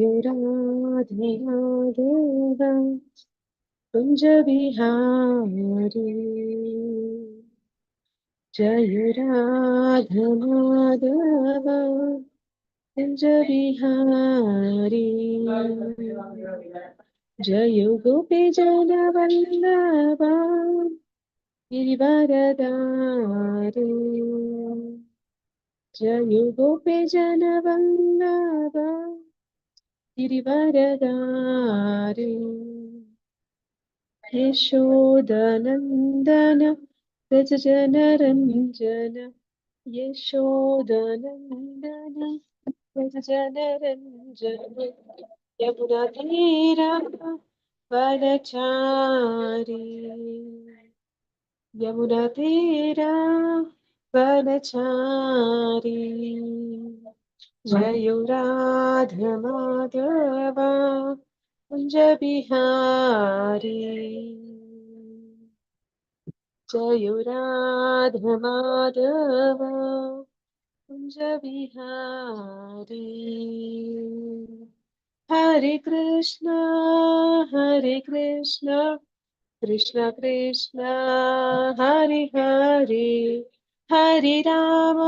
जय राधे माधव कुंज बिहारी जय राधे माधव कुंज बिहारी जय गोपी जन वल्लभ गिरिवरदारी जय गोपी जन वल्लभ गिरिवरदारी यशोदनन्दन व्रज जनरञ्जन यशोदनन्दन व्रज जनरञ्जन यमुनातीरा वनचारी यमुनातीरा वनचारी जय राधा माधव कुंज बिहारी जय राधा माधव कुंज बिहारी हरे कृष्ण कृष्ण कृष्ण हरे हरे हरे राम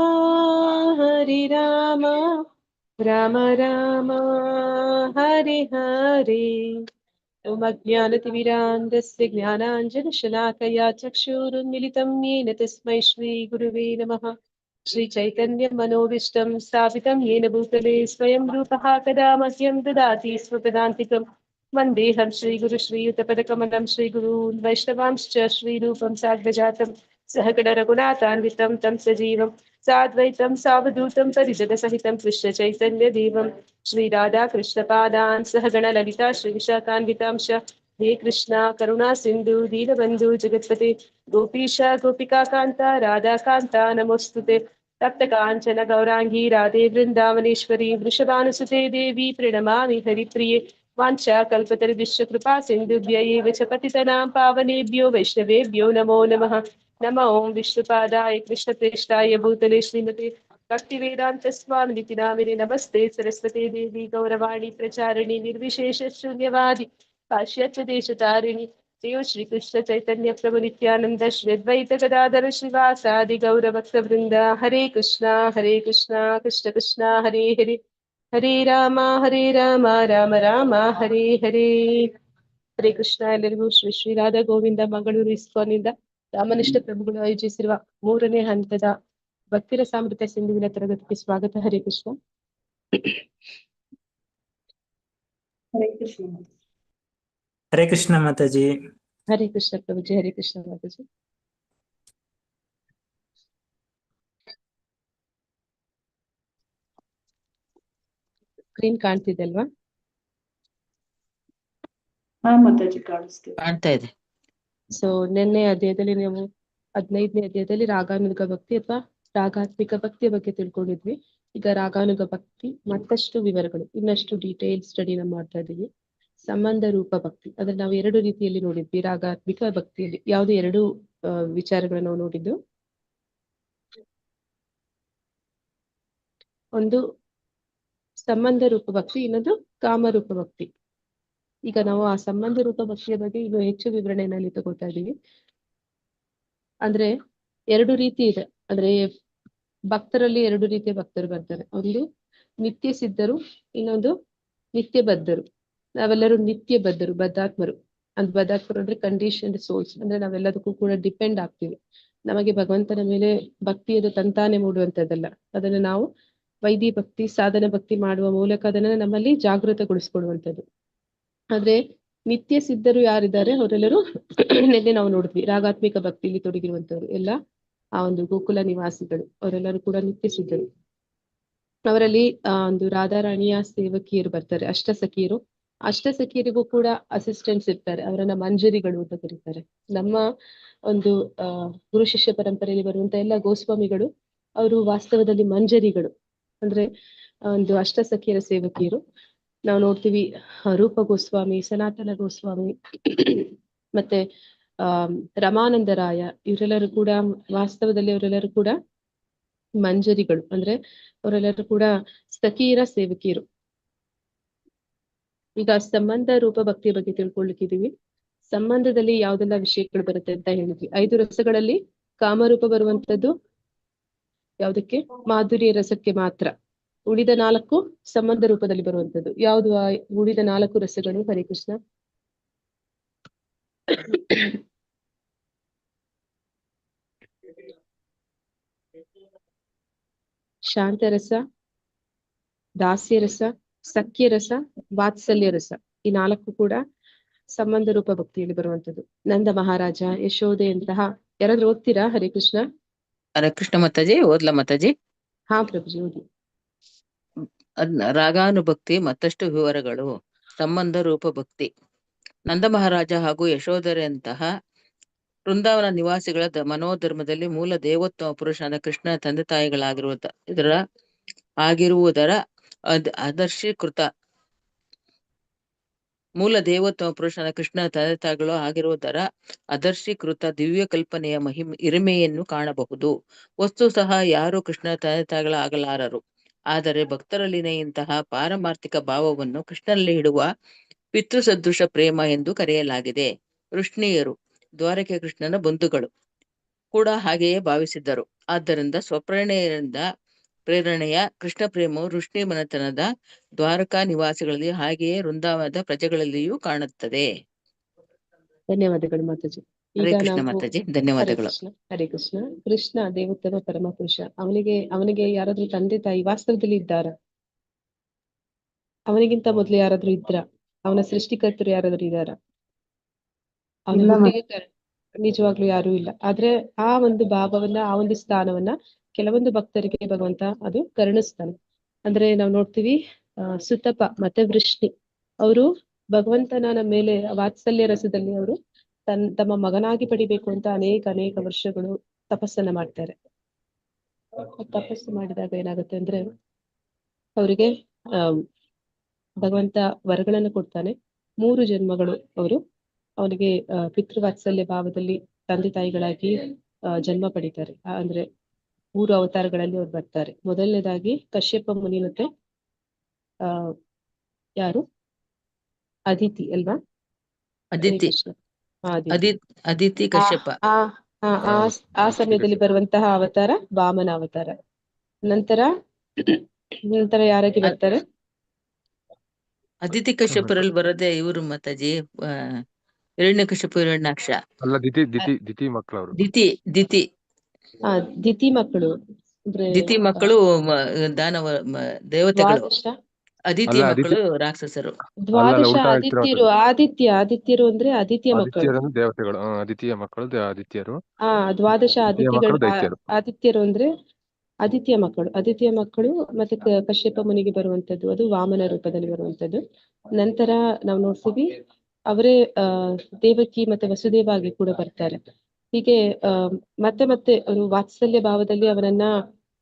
राम राम हरे हरे ओम अज्ञानतिमिरान्धस्य ज्ञानाञ्जनशलाकया चक्षुरुन्मिलितं येन तस्मै श्रीगुरुवे नमः श्रीचैतन्यमनोभीष्टं स्थापितं येन भूतले स्वयं रूपः कदा मह्यं ददाति स्वपदान्तिकं वन्देऽहं श्रीगुरुश्रीयुतपदकमलं श्रीगुरून् वैष्णवांश्च श्रीरूपं साग्रजातं सहगणरघुनाथान्वितं तं सजीवं साद्वैतं सावधूतं परिजनसहितं कृष्णचैतन्यदेवं श्रीराधाकृष्णपादान् सहगणललिता श्रीविशाखान्वितांश हे कृष्णा करुणा सिन्धु दीनबन्धु जगत्पते गोपीश गोपिकान्ता राधाकान्ता नमोऽस्तुते तप्तकाञ्चन गौराङ्गी राधे वृन्दावनेश्वरी वृषभानुसुते देवी प्रणमामि हरिप्रिये वाञ्छाकल्पतरुभ्यश्च कृपा सिन्धुभ्य एव च पतितनां पावनेभ्यो वैष्णवेभ्यो नमो नमः नमो ॐ विष्णुपादाय कृष्णप्रेष्ठाय भूतले श्रीमते भक्तिवेदान्तस्वामिनिति नामिने नमस्ते सरस्वती देवी गौरवाणी प्रचारिणी निर्विशेषशून्यवादी पाश्चात्य देशतारिणी देव श्रीकृष्ण चैतन्य प्रभु नित्यानंद श्री अद्वैत गदाधर श्रीवासादि गौरभक्तवृंद हरे कृष्णा कृष्ण कृष्णा हरे हरे हरे राम राम राम हरे हरे ಹರೇ ಕೃಷ್ಣ. ಎಲ್ಲರಿಗೂ ಶ್ರೀ ಶ್ರೀರಾಧ ಗೋವಿಂದ ಮಂಗಳೂರು ಇಸ್ಕಾನ್ನಿಂದ ರಾಮನಿಷ್ಠ ಪ್ರಭುಗಳು ಆಯೋಜಿಸಿರುವ 3ನೇ ಹಂತದ ಭಕ್ತಿರಸಾಮೃತ ಸಿಂಧುವಿನ ತರಗತಿಗೆ ಸ್ವಾಗತ. ಹರೇ ಕೃಷ್ಣ. ಹರೇ ಕೃಷ್ಣ. ಹರೇ ಕೃಷ್ಣ ಮಾತಾಜಿ. ಹರೇ ಕೃಷ್ಣ ಪ್ರಭುಜಿ. ಹರೇ ಕೃಷ್ಣ ಮಾತಾಜಿ. ಸ್ಕ್ರೀನ್ ಕಾಣ್ತಿದೆ ಅಲ್ವಾ? ಹಾ ಮಾತಾಜಿ, ಕಾಣ್ತಾ ಇದೆ. ಸೊ ನಿನ್ನೆ ಅಧ್ಯಾಯದಲ್ಲಿ ನಾವು 15ನೇ ಅಧ್ಯಾಯದಲ್ಲಿ ರಾಗಾನುಗ ಭಕ್ತಿ ಅಥವಾ ರಾಗಾತ್ಮಿಕ ಭಕ್ತಿಯ ಬಗ್ಗೆ ತಿಳ್ಕೊಂಡಿದ್ವಿ. ಈಗ ರಾಗಾನುಗ ಭಕ್ತಿ ಮತ್ತಷ್ಟು ವಿವರಗಳು, ಇನ್ನಷ್ಟು ಡೀಟೇಲ್ ಸ್ಟಡಿನ ಮಾಡ್ತಾ ಇದ್ದೀವಿ. ಸಂಬಂಧ ರೂಪ ಭಕ್ತಿ ಅಂದ್ರೆ ನಾವು 2 ರೀತಿಯಲ್ಲಿ ನೋಡಿದ್ವಿ. ರಾಗಾತ್ಮಿಕ ಭಕ್ತಿಯಲ್ಲಿ ಯಾವ್ದು 2 ವಿಚಾರಗಳನ್ನ ನಾವು ನೋಡಿದ್ದು. ಒಂದು ಸಂಬಂಧ ರೂಪ ಭಕ್ತಿ, ಇನ್ನೊಂದು ಕಾಮರೂಪ ಭಕ್ತಿ. ಈಗ ನಾವು ಆ ಸಂಬಂಧ ರೂಪ ಭಕ್ತಿಯ ಬಗ್ಗೆ ಇನ್ನು ಹೆಚ್ಚು ವಿವರಣೆಯಲ್ಲಿ ತಗೋತಾ ಇದೀವಿ. ಅಂದ್ರೆ 2 ರೀತಿ ಇದೆ. ಅಂದ್ರೆ ಭಕ್ತರಲ್ಲಿ 2 ರೀತಿಯ ಭಕ್ತರು ಬರ್ತಾರೆ. ಒಂದು ನಿತ್ಯ ಸಿದ್ಧರು, ಇನ್ನೊಂದು ನಿತ್ಯ ಬದ್ಧರು. ನಾವೆಲ್ಲರೂ ನಿತ್ಯ ಬದ್ಧರು, ಬದ್ಧಾತ್ಮರು. ಬದ್ಧಾತ್ಮರು ಅಂದ್ರೆ ಕಂಡೀಷನ್ಡ್ ಸೋಲ್ಸ್. ಅಂದ್ರೆ ನಾವೆಲ್ಲದಕ್ಕೂ ಕೂಡ ಡಿಪೆಂಡ್ ಆಗ್ತೀವಿ. ನಮಗೆ ಭಗವಂತನ ಮೇಲೆ ಭಕ್ತಿಯದು ತಂತಾನೆ ಮೂಡುವಂತದ್ದಲ್ಲ. ಅದನ್ನ ನಾವು ವೈದಿ ಭಕ್ತಿ, ಸಾಧನ ಭಕ್ತಿ ಮಾಡುವ ಮೂಲಕ ಅದನ್ನ ನಮ್ಮಲ್ಲಿ ಜಾಗೃತಗೊಳಿಸ್ಕೊಡುವಂಥದ್ದು. ಆದ್ರೆ ನಿತ್ಯ ಸಿದ್ಧರು ಯಾರಿದ್ದಾರೆ ಅವರೆಲ್ಲರೂ ನಿನ್ನೆ ನಾವು ನೋಡಿದ್ವಿ, ರಾಗಾತ್ಮಿಕ ಭಕ್ತಿಯಲ್ಲಿ ತೊಡಗಿರುವಂತವ್ರು ಎಲ್ಲ ಆ ಒಂದು ಗೋಕುಲ ನಿವಾಸಿಗಳು. ಅವರೆಲ್ಲರೂ ಕೂಡ ನಿತ್ಯ ಸಿದ್ಧರು. ಅವರಲ್ಲಿ ಒಂದು ರಾಧಾರಾಣಿಯ ಸೇವಕಿಯರು ಬರ್ತಾರೆ, ಅಷ್ಟಸಖಿಯರು. ಅಷ್ಟಸಖಿಯರಿಗೂ ಕೂಡ ಅಸಿಸ್ಟೆಂಟ್ಸ್ ಇರ್ತಾರೆ, ಅವರನ್ನ ಮಂಜರಿಗಳು ಅಂತ ಕರೀತಾರೆ. ನಮ್ಮ ಒಂದು ಗುರು ಶಿಷ್ಯ ಪರಂಪರೆಯಲ್ಲಿ ಬರುವಂತ ಎಲ್ಲ ಗೋಸ್ವಾಮಿಗಳು ಅವರು ವಾಸ್ತವದಲ್ಲಿ ಮಂಜರಿಗಳು. ಅಂದ್ರೆ ಒಂದು ಅಷ್ಟಸಖಿಯರ ಸೇವಕಿಯರು. ನಾವು ನೋಡ್ತೀವಿ ರೂಪ ಗೋಸ್ವಾಮಿ, ಸನಾತನ ಗೋಸ್ವಾಮಿ ಮತ್ತೆ ರಮಾನಂದರಾಯ, ಇವರೆಲ್ಲರೂ ಕೂಡ ವಾಸ್ತವದಲ್ಲಿ ಅವರೆಲ್ಲರೂ ಕೂಡ ಮಂಜರಿಗಳು. ಅಂದ್ರೆ ಅವರೆಲ್ಲರೂ ಕೂಡ ಸಖಿಯರ ಸೇವಕಿಯರು. ಈಗ ಸಂಬಂಧ ರೂಪ ಭಕ್ತಿಯ ಬಗ್ಗೆ ತಿಳ್ಕೊಳ್ಲಿಕ್ಕಿದೀವಿ. ಸಂಬಂಧದಲ್ಲಿ ಯಾವ್ದೆಲ್ಲ ವಿಷಯಗಳು ಬರುತ್ತೆ ಅಂತ ಹೇಳಿದ್ವಿ. 5 ರಸಗಳಲ್ಲಿ ಕಾಮರೂಪ ಬರುವಂತದ್ದು ಯಾವ್ದಕ್ಕೆ? ಮಾಧುರ್ಯ ರಸಕ್ಕೆ ಮಾತ್ರ. ಉಳಿದ 4 ಸಂಬಂಧ ರೂಪದಲ್ಲಿ ಬರುವಂತದ್ದು. ಯಾವ್ದು ಆ ಉಳಿದ 4 ರಸಗಳು? ಹರೇ ಕೃಷ್ಣ. ಶಾಂತರಸ, ದಾಸ್ಯರಸ, ಸಖ್ಯರಸ, ವಾತ್ಸಲ್ಯ ರಸ. ಈ 4 ಕೂಡ ಸಂಬಂಧ ರೂಪ ಭಕ್ತಿಯಲ್ಲಿ ಬರುವಂತದ್ದು. ನಂದ ಮಹಾರಾಜ, ಯಶೋದೆಯಂತಹ ಯಾರಾದ್ರೂ ಓದ್ತೀರಾ? ಹರೇ ಕೃಷ್ಣ. ಹರೇ ಕೃಷ್ಣ ಮಾತಾಜಿ, ಓದ್ಲಾ ಮಾತಾಜಿ? ಹಾ ಪ್ರಭುಜಿ ಓದಿ. ರಾಗಾನುಭಕ್ತಿ ಮತ್ತಷ್ಟು ವಿವರಗಳು. ಸಂಬಂಧ ರೂಪ ಭಕ್ತಿ. ನಂದ ಮಹಾರಾಜ ಹಾಗೂ ಯಶೋಧರೆಯಂತಹ ವೃಂದಾವನ ನಿವಾಸಿಗಳ ಮನೋಧರ್ಮದಲ್ಲಿ ಮೂಲ ದೇವೋತ್ತಮ ಪುರುಷನ ಕೃಷ್ಣನ ತಂದೆ ತಾಯಿಗಳಾಗಿರುವುದರ ಆದರ್ಶೀಕೃತ ಮೂಲ ದೇವೋತ್ತಮ ಪುರುಷನ ಕೃಷ್ಣನ ತಂದೆ ತಾಯಿಗಳು ಆಗಿರುವುದರ ಆದರ್ಶೀಕೃತ ದಿವ್ಯ ಕಲ್ಪನೆಯ ಹಿರಿಮೆಯನ್ನು ಕಾಣಬಹುದು. ವಸ್ತು ಸಹ ಯಾರು ಕೃಷ್ಣನ ತಂದೆ ತಾಯಿಗಳಾಗಲಾರರು. ಆದರೆ ಭಕ್ತರಲ್ಲಿನ ಇಂತಹ ಪಾರಮಾರ್ಥಿಕ ಭಾವವನ್ನು ಕೃಷ್ಣನಲ್ಲಿ ಇಡುವ ಪಿತೃಸದೃಶ ಪ್ರೇಮ ಎಂದು ಕರೆಯಲಾಗಿದೆ. ವೃಷ್ಣಿಯರು ದ್ವಾರಕೆ ಕೃಷ್ಣನ ಬಂಧುಗಳು ಕೂಡ ಹಾಗೆಯೇ ಭಾವಿಸಿದ್ದರು. ಆದ್ದರಿಂದ ಪ್ರೇರಣೆಯ ಕೃಷ್ಣ ಪ್ರೇಮವು ವೃಷ್ಣಿ ಮನೆತನದ ದ್ವಾರಕಾ ನಿವಾಸಿಗಳಲ್ಲಿ ಹಾಗೆಯೇ ವೃಂದಾವನದ ಪ್ರಜೆಗಳಲ್ಲಿಯೂ ಕಾಣುತ್ತದೆ. ಧನ್ಯವಾದಗಳು ಮಾತಾಜಿ. ಹರೇ ಈಗ ಕೃಷ್ಣ ನಾವು ಮಾತಾಜಿ, ಹರೇ ಧನ್ಯವಾದಗಳು. ಕೃಷ್ಣ. ಹರೇ ಕೃಷ್ಣ. ಕೃಷ್ಣ ದೇವೋತ್ತಮ ಪರಮ ಪುರುಷ. ಅವನಿಗೆ ಯಾರಾದ್ರೂ ತಂದೆ ತಾಯಿ ವಾಸ್ತವದಲ್ಲಿ ಇದ್ದಾರ? ಅವನಿಗಿಂತ ಮೊದ್ಲು ಯಾರಾದ್ರೂ ಇದ್ರ? ಅವನ ಸೃಷ್ಟಿಕರ್ತರು ಯಾರಾದ್ರೂ ಇದ್ದಾರ? ಅವನ ಹುಟ್ಟಿಗೆ ನಿಜವಾಗ್ಲೂ ಯಾರು ಇಲ್ಲ. ಆದ್ರೆ ಆ ಒಂದು ಭಾವವನ್ನ, ಆ ಒಂದು ಸ್ಥಾನವನ್ನ ಕೆಲವೊಂದು ಭಕ್ತರಿಗೆ ಭಗವಂತ ಅದು ಕರುಣಿಸ್ತಾನೆ. ಅಂದ್ರೆ ನಾವು ನೋಡ್ತೀವಿ, ಸುತಪ ಮತ್ತೆ ವೃಷ್ಣಿ ಅವರು ಭಗವಂತನ ಮೇಲೆ ವಾತ್ಸಲ್ಯ ರಸದಲ್ಲಿ ಅವರು ತಮ್ಮ ಮಗನಾಗಿ ಪಡಿಬೇಕು ಅಂತ ಅನೇಕ ವರ್ಷಗಳು ತಪಸ್ಸನ್ನ ಮಾಡ್ತಾರೆ. ತಪಸ್ಸು ಮಾಡಿದಾಗ ಏನಾಗುತ್ತೆ ಅಂದ್ರೆ ಅವರಿಗೆ ಭಗವಂತ ವರಗಳನ್ನು ಕೊಡ್ತಾನೆ. 3 ಜನ್ಮಗಳು ಅವರು ಅವನಿಗೆ ಪಿತೃವಾತ್ಸಲ್ಯ ಭಾವದಲ್ಲಿ ತಂದೆ ತಾಯಿಗಳಾಗಿ ಜನ್ಮ ಪಡಿತಾರೆ. ಅಂದ್ರೆ 3 ಅವತಾರಗಳಲ್ಲಿ ಅವ್ರು ಬರ್ತಾರೆ. ಮೊದಲನೇದಾಗಿ ಕಶ್ಯಪ ಮುನಿ ಮತ್ತೆ ಯಾರು? ಅದಿತಿ ಅಲ್ವಾ? ಅದಿತಿ ಕಶ್ಯಪ. ಆ ಸಮಯದಲ್ಲಿ ಬರುವಂತಹ ಅವತಾರ ವಾಮನ ಅವತಾರ. ನಂತರ ಯಾರಾಗಿ ಬರ್ತಾರೆ? ಅದಿತಿ ಕಶ್ಯಪರಲ್ಲಿ ಬರೋದೇ ಇವರು ಮಾತಾಜಿ, ಹಿರಣ್ಯಕಶಿಪು ಹಿರಣ್ಯಾಕ್ಷ. ಅಲ್ಲ, ದಿತಿ ಮಕ್ಕಳು ಅವರು. ದಿತಿ ಮಕ್ಕಳು. ದಿತಿ ಮಕ್ಕಳು ದಾನವ ದೇವತೆಗಳು. ಅದಿತಿಯ ಅಲ್ಲ, ಮಕ್ಕಳು ರಾಕ್ಷಸರು. ದ್ವಾದಶ ಉಲ್ಟಾ ಆದಿತ್ಯರು. ಆದಿತ್ಯರು ಅಂದ್ರೆ ಆದಿತ್ಯ ಮಕ್ಕಳು. ದೇವತೆಗಳು. ಆದಿತ್ಯ ಮಕ್ಕಳು ಆದಿತ್ಯರು. ದ್ವಾದಶ ಮಕ್ಕಳು ಆದಿತ್ಯಗಳು. ದೈತ್ಯರು. ಆದಿತ್ಯರು ಅಂದ್ರೆ ಆದಿತ್ಯ ಮಕ್ಕಳು ಮತ್ತೆ ಕಶ್ಯಪ ಮುನಿಗೆ ಬರುವಂತದ್ದು ಅದು ವಾಮನ ರೂಪದಲ್ಲಿ ಬರುವಂತದ್ದು. ನಂತರ ನಾವು ನೋಡ್ತೀವಿ ಅವರೇ ದೇವಕಿ ಮತ್ತೆ ವಸುದೇವ ಆಗಿ ಕೂಡ ಬರ್ತಾರೆ. ಹೀಗೆ ಮತ್ತೆ ಅವರು ವಾತ್ಸಲ್ಯ ಭಾವದಲ್ಲಿ ಅವನನ್ನ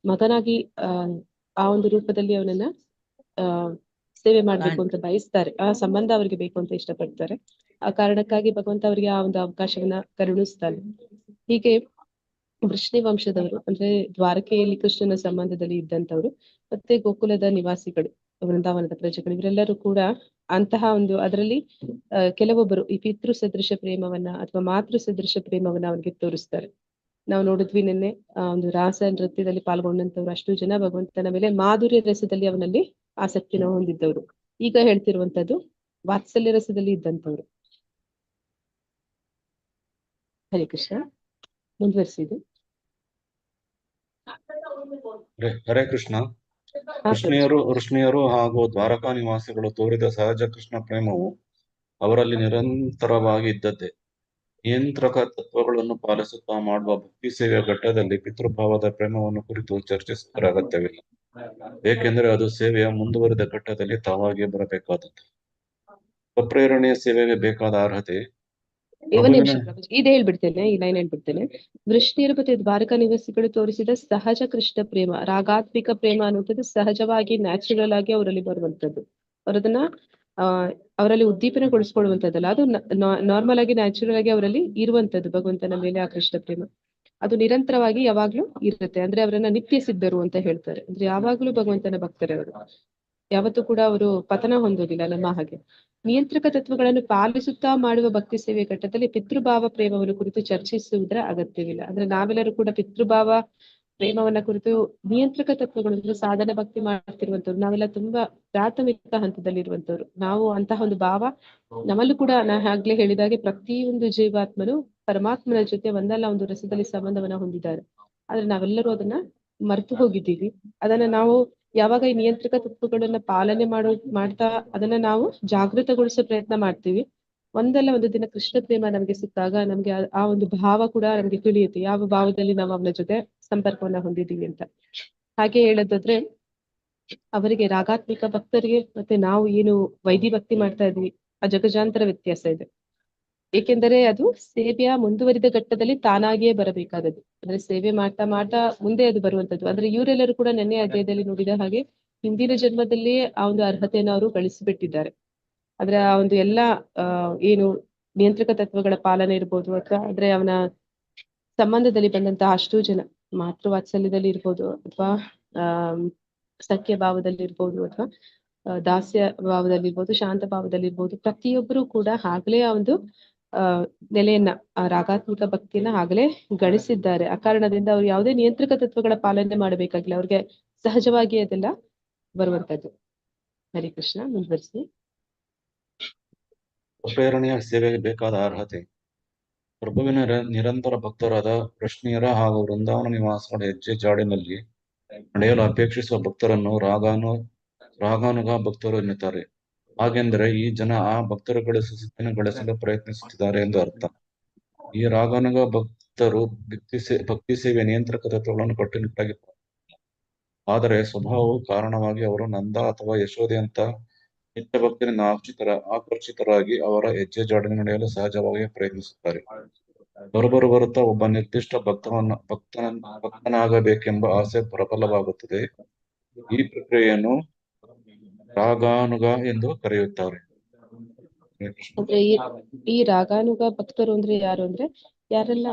ಮಗನಾಗಿ ಆ ಒಂದು ರೂಪದಲ್ಲಿ ಅವನನ್ನ ಸೇವೆ ಮಾಡ್ಬೇಕು ಅಂತ ಬಯಸ್ತಾರೆ. ಆ ಸಂಬಂಧ ಅವರಿಗೆ ಬೇಕು ಅಂತ ಇಷ್ಟಪಡ್ತಾರೆ. ಆ ಕಾರಣಕ್ಕಾಗಿ ಭಗವಂತ ಅವರಿಗೆ ಆ ಒಂದು ಅವಕಾಶವನ್ನ ಕರುಣಿಸ್ತಾನೆ. ಹೀಗೆ ವೃಷ್ಣಿ ವಂಶದವರು ಅಂದ್ರೆ ದ್ವಾರಕೆಯಲ್ಲಿ ಕೃಷ್ಣನ ಸಂಬಂಧದಲ್ಲಿ ಇದ್ದಂತವ್ರು ಮತ್ತೆ ಗೋಕುಲದ ನಿವಾಸಿಗಳು, ವೃಂದಾವನದ ಪ್ರಜೆಗಳು, ಇವರೆಲ್ಲರೂ ಕೂಡ ಅಂತಹ ಒಂದು ಅದರಲ್ಲಿ ಕೆಲವೊಬ್ಬರು ಈ ಪಿತೃ ಸದೃಶ ಪ್ರೇಮವನ್ನ ಅಥವಾ ಮಾತೃ ಸದೃಶ ಪ್ರೇಮವನ್ನ ಅವನಿಗೆ ತೋರಿಸ್ತಾರೆ. ನಾವು ನೋಡಿದ್ವಿ ನಿನ್ನೆ ಒಂದು ರಾಸ ನೃತ್ಯದಲ್ಲಿ ಪಾಲ್ಗೊಂಡಂತವ್ರು ಅಷ್ಟು ಜನ ಭಗವಂತನ ಮೇಲೆ ಮಾಧುರ್ಯ ರಸದಲ್ಲಿ ಅವನಲ್ಲಿ ಆಸಕ್ತಿನ ಹೊಂದಿದ್ದವರು. ಈಗ ಹೇಳ್ತಿರುವಂತದ್ದು ವಾತ್ಸಲ್ಯ ರಸದಲ್ಲಿ ಇದ್ದಂತವ್ರು. ಹರೇ ಕೃಷ್ಣ. ಮುಂದುವರಿಸಿದ್ದು. ಹರೇ ಕೃಷ್ಣ. ವೃಷ್ಣಿಯರು ಹಾಗೂ ದ್ವಾರಕಾ ನಿವಾಸಿಗಳು ತೋರಿದ ಸಹಜ ಕೃಷ್ಣ ಪ್ರೇಮವು ಅವರಲ್ಲಿ ನಿರಂತರವಾಗಿ ಇದ್ದದ್ದೇ. ನಿಯಂತ್ರಕ ತತ್ವಗಳನ್ನು ಪಾಲಿಸುತ್ತಾ ಮಾಡುವ ಭಕ್ತಿ ಸೇವೆಯ ಘಟ್ಟದಲ್ಲಿ ಪಿತೃಭಾವದ ಪ್ರೇಮವನ್ನು ಕುರಿತು ಚರ್ಚಿಸುವುದರ ಅಗತ್ಯವಿಲ್ಲ. ಏಕೆಂದರೆ ಅದು ಸೇವೆಯ ಮುಂದುವರಿದ ಘಟ್ಟದಲ್ಲಿ ತಾವಾಗಿಯೇ ಬರಬೇಕಾದದ್ದು. ಸ್ವಪ್ರೇರಣೆಯ ಸೇವೆಗೆ ಬೇಕಾದ ಅರ್ಹತೆ. ಇದು ಹೇಳ್ಬಿಡ್ತೇನೆ, ಈ ಲೈನ್ ಹೇಳ್ಬಿಡ್ತೇನೆ. ವೃಷ್ಣಿಯರು ಮತ್ತೆ ದ್ವಾರಕಾ ನಿವಾಸಿಗಳು ತೋರಿಸಿದ ಸಹಜ ಕೃಷ್ಣ ಪ್ರೇಮ, ರಾಗಾತ್ಮಿಕ ಪ್ರೇಮ ಅನ್ನುವಂಥದ್ದು ಸಹಜವಾಗಿ ನ್ಯಾಚುರಲ್ ಆಗಿ ಅವರಲ್ಲಿ ಬರುವಂತದ್ದು. ಅವರದನ್ನ ಅವರಲ್ಲಿ ಉದ್ದೀಪನಗೊಳಿಸ್ಕೊಳ್ಳುವಂಥದ್ದಲ್ಲ, ಅದು ನಾರ್ಮಲ್ ಆಗಿ ನ್ಯಾಚುರಲ್ ಆಗಿ ಅವರಲ್ಲಿ ಇರುವಂತದ್ದು. ಭಗವಂತನ ಮೇಲೆ ಆ ಕೃಷ್ಣ ಪ್ರೇಮ ಅದು ನಿರಂತರವಾಗಿ ಯಾವಾಗ್ಲೂ ಇರುತ್ತೆ. ಅಂದ್ರೆ ಅವರನ್ನ ನಿತ್ಯ ಸಿದ್ಧರು ಅಂತ ಹೇಳ್ತಾರೆ. ಅಂದ್ರೆ ಯಾವಾಗ್ಲೂ ಭಗವಂತನ ಭಕ್ತರೇ ಅವರು. ಯಾವತ್ತೂ ಕೂಡ ಅವರು ಪತನ ಹೊಂದೋದಿಲ್ಲ ನಮ್ಮ ಹಾಗೆ. ನಿಯಂತ್ರಕ ತತ್ವಗಳನ್ನು ಪಾಲಿಸುತ್ತಾ ಮಾಡುವ ಭಕ್ತಿ ಸೇವೆ ಘಟ್ಟದಲ್ಲಿ ಪಿತೃಭಾವ ಪ್ರೇಮವನ್ನು ಕುರಿತು ಚರ್ಚಿಸುವುದರ ಅಗತ್ಯವಿಲ್ಲ. ಅಂದ್ರೆ ನಾವೆಲ್ಲರೂ ಕೂಡ ಪಿತೃಭಾವ ಪ್ರೇಮವನ್ನ ಕುರಿತು ನಿಯಂತ್ರಕ ತತ್ವಗಳು ಅಂದ್ರೆ ಸಾಧನ ಭಕ್ತಿ ಮಾಡ್ತಿರುವಂತವ್ರು ನಾವೆಲ್ಲ ತುಂಬಾ ಪ್ರಾಥಮಿಕ ಹಂತದಲ್ಲಿರುವಂತವ್ರು. ನಾವು ಅಂತಹ ಒಂದು ಭಾವ ನಮ್ಮಲ್ಲೂ ಕೂಡ ನಾ ಆಗ್ಲೇ ಹೇಳಿದಾಗೆ ಪ್ರತಿಯೊಂದು ಜೀವಾತ್ಮನು ಪರಮಾತ್ಮನ ಜೊತೆ ಒಂದಲ್ಲ ಒಂದು ರಸದಲ್ಲಿ ಸಂಬಂಧವನ್ನ ಹೊಂದಿದ್ದಾರೆ. ಆದ್ರೆ ನಾವೆಲ್ಲರೂ ಅದನ್ನ ಮರೆತು ಹೋಗಿದ್ದೀವಿ. ಅದನ್ನ ನಾವು ಯಾವಾಗ ಈ ನಿಯಂತ್ರಕ ತತ್ವಗಳನ್ನ ಪಾಲನೆ ಮಾಡ್ತಾ ಅದನ್ನ ನಾವು ಜಾಗೃತಗೊಳಿಸೋ ಪ್ರಯತ್ನ ಮಾಡ್ತೀವಿ, ಒಂದಲ್ಲ ಒಂದು ದಿನ ಕೃಷ್ಣ ಪ್ರೇಮ ನಮ್ಗೆ ಸಿಕ್ಕಾಗ ನಮ್ಗೆ ಆ ಒಂದು ಭಾವ ಕೂಡ ನಮ್ಗೆ ತಿಳಿಯುತ್ತೆ, ಯಾವ ಭಾವದಲ್ಲಿ ನಾವು ಅವನ ಜೊತೆ ಸಂಪರ್ಕವನ್ನ ಹೊಂದಿದ್ದೀವಿ ಅಂತ. ಹಾಗೆ ಹೇಳೋದಾದ್ರೆ ಅವರಿಗೆ ರಾಗಾತ್ಮಿಕ ಭಕ್ತರಿಗೆ ಮತ್ತೆ ನಾವು ಏನು ವೈದಿ ಭಕ್ತಿ ಮಾಡ್ತಾ ಇದ್ವಿ ಆ ಜಗಜಾಂತರ ವ್ಯತ್ಯಾಸ ಇದೆ. ಏಕೆಂದರೆ ಅದು ಸೇವೆಯ ಮುಂದುವರಿದ ಘಟ್ಟದಲ್ಲಿ ತಾನಾಗಿಯೇ ಬರಬೇಕಾದದ್ದು. ಅಂದ್ರೆ ಸೇವೆ ಮಾಡ್ತಾ ಮಾಡ್ತಾ ಮುಂದೆ ಅದು ಬರುವಂತದ್ದು. ಅಂದ್ರೆ ಇವರೆಲ್ಲರೂ ಕೂಡ ನೆನ್ನೆ ಅಧ್ಯಾಯದಲ್ಲಿ ನೋಡಿದ ಹಾಗೆ ಹಿಂದಿನ ಜನ್ಮದಲ್ಲಿ ಆ ಒಂದು ಅರ್ಹತೆಯನ್ನು ಅವರು ಗಳಿಸಿಬಿಟ್ಟಿದ್ದಾರೆ. ಆದ್ರೆ ಆ ಒಂದು ಎಲ್ಲಾ ಏನು ನಿಯಂತ್ರಕ ತತ್ವಗಳ ಪಾಲನೆ ಇರ್ಬೋದು ಅಥವಾ ಆದ್ರೆ ಅವನ ಸಂಬಂಧದಲ್ಲಿ ಬಂದಂತಹ ಅಷ್ಟು ಜನ ಮಾತೃವಾತ್ಸಲ್ಯದಲ್ಲಿ ಇರ್ಬೋದು ಅಥವಾ ಸಖ್ಯ ಭಾವದಲ್ಲಿ ಇರ್ಬೋದು ಅಥವಾ ದಾಸ್ಯ ಭಾವದಲ್ಲಿರ್ಬೋದು, ಶಾಂತ ಭಾವದಲ್ಲಿರ್ಬೋದು, ಪ್ರತಿಯೊಬ್ಬರು ಕೂಡ ಆಗ್ಲೇ ಆ ಒಂದು ನೆಲೆಯನ್ನ ಆ ರಾಗಾತ್ಮಿಕ ಭಕ್ತಿಯನ್ನ ಆಗ್ಲೇ ಗಳಿಸಿದ್ದಾರೆ. ಆ ಕಾರಣದಿಂದ ಅವ್ರು ಯಾವುದೇ ನಿಯಂತ್ರಕ ತತ್ವಗಳ ಪಾಲನೆ ಮಾಡಬೇಕಾಗಿಲ್ಲ, ಅವ್ರಿಗೆ ಸಹಜವಾಗಿ ಅದೆಲ್ಲ ಬರುವಂತದ್ದು. ಹರಿ ಕೃಷ್ಣ. ಮುಂದುವರಿಸಿ. ಪ್ರೇರಣೆಯ ಸೇವೆಗೆ ಬೇಕಾದ ಅರ್ಹತೆ. ಪ್ರಭುವಿನ ನಿರಂತರ ಭಕ್ತರಾದ ಕೃಷ್ಣಿಯರ ಹಾಗೂ ವೃಂದಾವನ ನಿವಾಸಗಳ ಹೆಜ್ಜೆ ಜಾಡಿನಲ್ಲಿ ನಡೆಯಲು ಅಪೇಕ್ಷಿಸುವ ಭಕ್ತರನ್ನು ರಾಗಾನುಗ ಭಕ್ತರು ಎನ್ನುತ್ತಾರೆ. ಹಾಗೆಂದರೆ ಈ ಜನ ಆ ಭಕ್ತರು ಗಳಿಸುವ ಸ್ಥಿತಿಯನ್ನು ಗಳಿಸಲು ಪ್ರಯತ್ನಿಸುತ್ತಿದ್ದಾರೆ ಎಂದು ಅರ್ಥ. ಈ ರಾಗಾನುಗ ಭಕ್ತರು ಭಕ್ತಿ ಸೇವೆ ನಿಯಂತ್ರಕ ತತ್ವಗಳನ್ನು ಕಟ್ಟುನಿಟ್ಟಾಗಿ, ಆದರೆ ಸ್ವಭಾವವು ಕಾರಣವಾಗಿ ಅವರು ನಂದ ಅಥವಾ ಯಶೋದೆಯಂತ ನಿತ್ಯ ಭಕ್ತರಿಂದ ಆಕರ್ಷಿತರಾಗಿ ಅವರ ಹೆಜ್ಜೆ ಜಾಡಿನ ನಡೆಯಲು ಸಹಜವಾಗಿ ಪ್ರಯತ್ನಿಸುತ್ತಾರೆ. ಬರುತ್ತಾ ಒಬ್ಬ ನಿರ್ದಿಷ್ಟ ಭಕ್ತನಾಗಬೇಕೆಂಬ ಆಸೆ ಪ್ರಬಲವಾಗುತ್ತದೆ. ಈ ಪ್ರಕ್ರಿಯೆಯನ್ನು ರಾಗಾನುಗ ಎಂದು ಕರೆಯುತ್ತಾರೆ. ಅಂದ್ರೆ ಈ ರಾಗಾನುಗ ಭಕ್ತರು ಅಂದ್ರೆ ಯಾರು ಅಂದ್ರೆ ಯಾರೆಲ್ಲ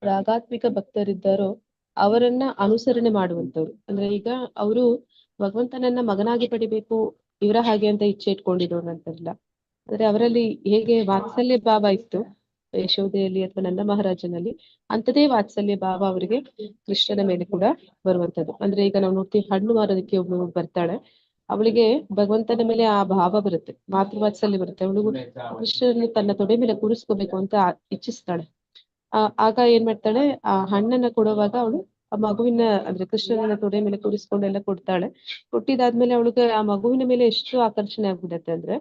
ರಾಗಾತ್ಮಿಕ ಭಕ್ತರಿದ್ದಾರೋ ಅವರನ್ನ ಅನುಸರಣೆ ಮಾಡುವಂತವ್ರು. ಅಂದ್ರೆ ಈಗ ಅವರು ಭಗವಂತನನ್ನ ಮಗನಾಗಿ ಪಡಿಬೇಕು ಇವರ ಹಾಗೆ ಅಂತ ಇಚ್ಛೆ ಇಟ್ಕೊಂಡಿರೋರಂತಲ್ಲ. ಅಂದ್ರೆ ಅವರಲ್ಲಿ ಹೇಗೆ ವಾತ್ಸಲ್ಯ ಭಾವ ಇತ್ತು ಯಶೋದೆಯಲ್ಲಿ ಅಥವಾ ನಂದ ಮಹಾರಾಜನಲ್ಲಿ, ಅಂಥದೇ ವಾತ್ಸಲ್ಯ ಭಾವ ಅವರಿಗೆ ಕೃಷ್ಣನ ಮೇಲೆ ಕೂಡ ಬರುವಂತದ್ದು. ಅಂದ್ರೆ ಈಗ ನಾವು ನೋಡ್ತೀವಿ, ಹಣ್ಣು ಮಾರೋದಕ್ಕೆ ಒಬ್ಳು ಬರ್ತಾಳೆ, ಅವಳಿಗೆ ಭಗವಂತನ ಮೇಲೆ ಆ ಭಾವ ಬರುತ್ತೆ, ಮಾತೃವಾತ್ಸಲ್ಯ ಬರುತ್ತೆ. ಅವಳು ಕೃಷ್ಣನ ತನ್ನ ತೊಡೆ ಮೇಲೆ ಕೂರಿಸ್ಕೋಬೇಕು ಅಂತ ಇಚ್ಛಿಸ್ತಾಳೆ. ಆಗ ಏನ್ ಮಾಡ್ತಾಳೆ, ಆ ಹಣ್ಣನ್ನ ಕೊಡುವಾಗ ಅವಳು ಆ ಮಗುವಿನ ಅಂದ್ರೆ ಕೃಷ್ಣನ ತೊಡೆ ಮೇಲೆ ಕೂರಿಸ್ಕೊಂಡೆಲ್ಲ ಕೊಡ್ತಾಳೆ. ಕೊಟ್ಟಿದಾದ್ಮೇಲೆ ಅವಳಿಗೆ ಆ ಮಗುವಿನ ಮೇಲೆ ಎಷ್ಟು ಆಕರ್ಷಣೆ ಆಗ್ಬಿಡತ್ತೆ ಅಂದ್ರೆ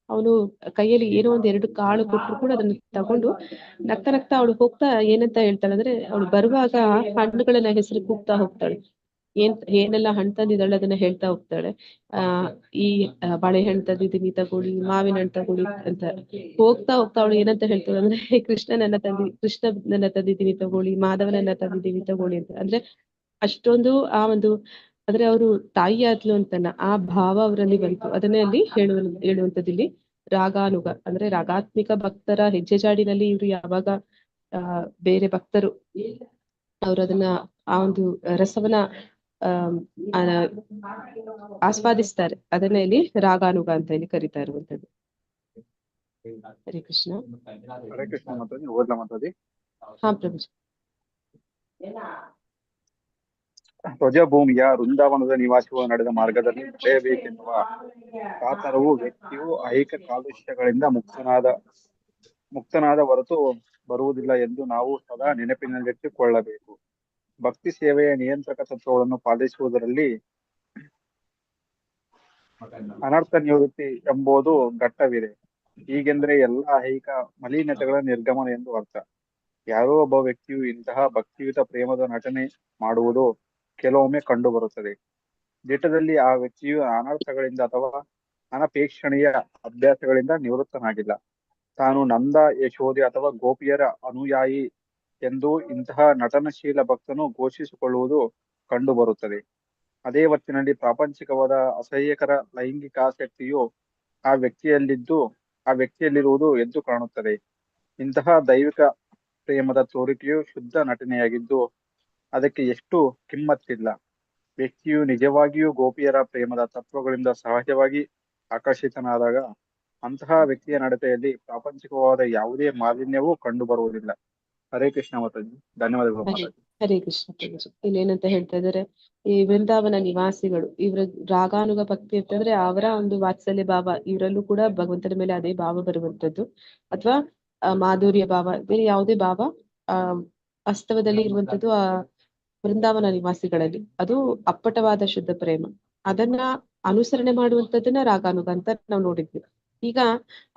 ಅವನು ಕೈಯಲ್ಲಿ ಏನೋ ಒಂದ್ 2 ಕಾಳು ಕೊಟ್ಟರು ಕೂಡ ಅದನ್ನ ತಗೊಂಡು ನಗ್ತಾ ನಗ್ತಾ ಅವಳು ಹೋಗ್ತಾ ಏನಂತ ಹೇಳ್ತಾಳೆ ಅಂದ್ರೆ, ಅವಳು ಬರುವಾಗ ಹಣ್ಣುಗಳನ್ನ ಹೆಸರು ಕೂಗ್ತಾ ಹೋಗ್ತಾಳೆ. ಏನೆಲ್ಲ ಹಣ್ಣು ತಂದಿದ್ದಾಳೆ ಅದನ್ನ ಹೇಳ್ತಾ ಹೋಗ್ತಾಳೆ. ಈ ಬಾಳೆಹಣ್ಣು ತಂದಿದ್ದೀನಿ ತಗೊಳ್ಳಿ, ಮಾವಿನ ಹಣ್ಣು ತಗೊಳ್ಳಿ ಅಂತ ಹೋಗ್ತಾ ಅವಳು ಏನಂತ ಹೇಳ್ತಾಳೆ ಅಂದ್ರೆ, ಕೃಷ್ಣ ನನ್ನ ತಂದಿದ್ದೀನಿ ತಗೊಳ್ಳಿ, ಮಾಧವನನ್ನ ತಂದಿದ್ದೀನಿ ತಗೊಳ್ಳಿ ಅಂತ. ಅಂದ್ರೆ ಅಷ್ಟೊಂದು ಆ ಒಂದು ಅಂದ್ರೆ ಅವರು ತಾಯಿ ಆದ್ಲು ಅಂತನ ಆ ಭಾವ ಅವರಲ್ಲಿ ಬಂತು. ಅದನ್ನೇ ಅಲ್ಲಿ ಹೇಳುವಂತದ್ದು ಇಲ್ಲಿ ರಾಗಾನುಗ. ಅಂದ್ರೆ ರಾಗಾತ್ಮಿಕ ಭಕ್ತರ ಹೆಜ್ಜೆ ಜಾಡಿನಲ್ಲಿ ಇವ್ರು ಯಾವಾಗ ಬೇರೆ ಭಕ್ತರು ಅವ್ರು ಅದನ್ನ ಆ ಒಂದು ರಸವನ್ನ ಆಸ್ವಾದಿಸ್ತಾರೆ, ಅದನ್ನ ಇಲ್ಲಿ ರಾಗಾನುಗ ಅಂತ ಇಲ್ಲಿ ಕರೀತಾ ಇರುವಂತದ್ದು. ಹರೇ ಕೃಷ್ಣ. ಹರೇ ಕೃಷ್ಣ ಮಾತಾಜಿ. ಓದ್ಲಾ ಮಾತಾಜಿ? ಹಾ ಪ್ರಭುಜಿ. ಧ್ವಜಭೂಮಿಯ ವೃಂದಾವನದ ನಿವಾಸಿಗಳು ನಡೆದ ಮಾರ್ಗದಲ್ಲಿ ನಡೆಯಬೇಕೆನ್ನುವ ಕಾತರವು ವ್ಯಕ್ತಿಯು ಐಹಿಕ ಕಾಲುಷ್ಯಗಳಿಂದ ಮುಕ್ತನಾದ ಹೊರತು ಬರುವುದಿಲ್ಲ ಎಂದು ನಾವು ಸದಾ ನೆನಪಿನಲ್ಲಿಟ್ಟುಕೊಳ್ಳಬೇಕು. ಭಕ್ತಿ ಸೇವೆಯ ನಿಯಂತ್ರಕ ತತ್ವಗಳನ್ನು ಪಾಲಿಸುವುದರಲ್ಲಿ ಅನರ್ಥ ನಿವೃತ್ತಿ ಎಂಬುದು ಘಟ್ಟವಿದೆ. ಹೀಗೆಂದ್ರೆ ಎಲ್ಲ ಐಹಿಕ ಮಲಿನತೆಗಳ ನಿರ್ಗಮನ ಎಂದು ಅರ್ಥ. ಯಾರೋ ಒಬ್ಬ ವ್ಯಕ್ತಿಯು ಇಂತಹ ಭಕ್ತಿಯುತ ಪ್ರೇಮದ ನಟನೆ ಮಾಡುವುದು ಕೆಲವೊಮ್ಮೆ ಕಂಡು ಬರುತ್ತದೆ. ದಿಟ್ಟದಲ್ಲಿ ಆ ವ್ಯಕ್ತಿಯು ಅನರ್ಥಗಳಿಂದ ಅಥವಾ ಅನಪೇಕ್ಷಣೀಯ ಅಭ್ಯಾಸಗಳಿಂದ ನಿವೃತ್ತನಾಗಿಲ್ಲ. ತಾನು ನಂದ, ಯಶೋದೆ ಅಥವಾ ಗೋಪಿಯರ ಅನುಯಾಯಿ ಎಂದು ಇಂತಹ ನಟನಶೀಲ ಭಕ್ತನು ಘೋಷಿಸಿಕೊಳ್ಳುವುದು ಕಂಡು ಬರುತ್ತದೆ. ಅದೇ ಹೊತ್ತಿನಲ್ಲಿ ಪ್ರಾಪಂಚಿಕವಾದ ಅಸಹ್ಯಕರ ಲೈಂಗಿಕಾಸಕ್ತಿಯು ಆ ವ್ಯಕ್ತಿಯಲ್ಲಿರುವುದು ಎದ್ದು ಕಾಣುತ್ತದೆ. ಇಂತಹ ದೈವಿಕ ಪ್ರೇಮದ ತೋರಿಕೆಯು ಶುದ್ಧ ನಟನೆಯಾಗಿದ್ದು ಅದಕ್ಕೆ ಎಷ್ಟು ಕಿಮ್ಮತ್ತಿಲ್ಲ. ವ್ಯಕ್ತಿಯು ನಿಜವಾಗಿಯೂ ಗೋಪಿಯರ ಪ್ರೇಮದ ತತ್ವಗಳಿಂದ ಸಹಜವಾಗಿ ಆಕರ್ಷಿತನಾದಾಗ ಅಂತಹ ವ್ಯಕ್ತಿಯ ನಡತೆಯಲ್ಲಿ ಪ್ರಾಪಂಚಿಕವಾದ ಯಾವುದೇ ಮಾಲಿನ್ಯವೂ ಕಂಡು ಬರುವುದಿಲ್ಲ. ಹರೇ ಕೃಷ್ಣ ಮಾತಾಜಿ. ಧನ್ಯವಾದಗಳು ಹರೇ ಮಾತಾಜಿ. ಹರೇ ಕೃಷ್ಣ ಪ್ರಭುಜಿ. ಇಲ್ಲೇನಂತ ಹೇಳ್ತಾ ಇದಾರೆ, ಈ ವೃಂದಾವನ ನಿವಾಸಿಗಳು ಇವ್ರ ರಾಗಾನುಗ ಭಕ್ತಿ ಅಂತಂದ್ರೆ ಅವರ ಒಂದು ವಾತ್ಸಲ್ಯ ಭಾವ, ಇವರಲ್ಲೂ ಕೂಡ ಭಗವಂತನ ಮೇಲೆ ಅದೇ ಭಾವ ಬರುವಂತದ್ದು, ಅಥವಾ ಮಾಧುರ್ಯ ಭಾವ, ಬೇರೆ ಯಾವುದೇ ಭಾವ ಆ ವಾಸ್ತವದಲ್ಲಿ ಇರುವಂತದ್ದು ಆ ವೃಂದಾವನ ನಿವಾಸಿಗಳಲ್ಲಿ ಅದು ಅಪ್ಪಟವಾದ ಶುದ್ಧ ಪ್ರೇಮ. ಅದನ್ನ ಅನುಸರಣೆ ಮಾಡುವಂತದ್ದನ್ನ ರಾಗಾನುಗ ಅಂತ ನಾವು ನೋಡಿದ್ವಿ. ಈಗ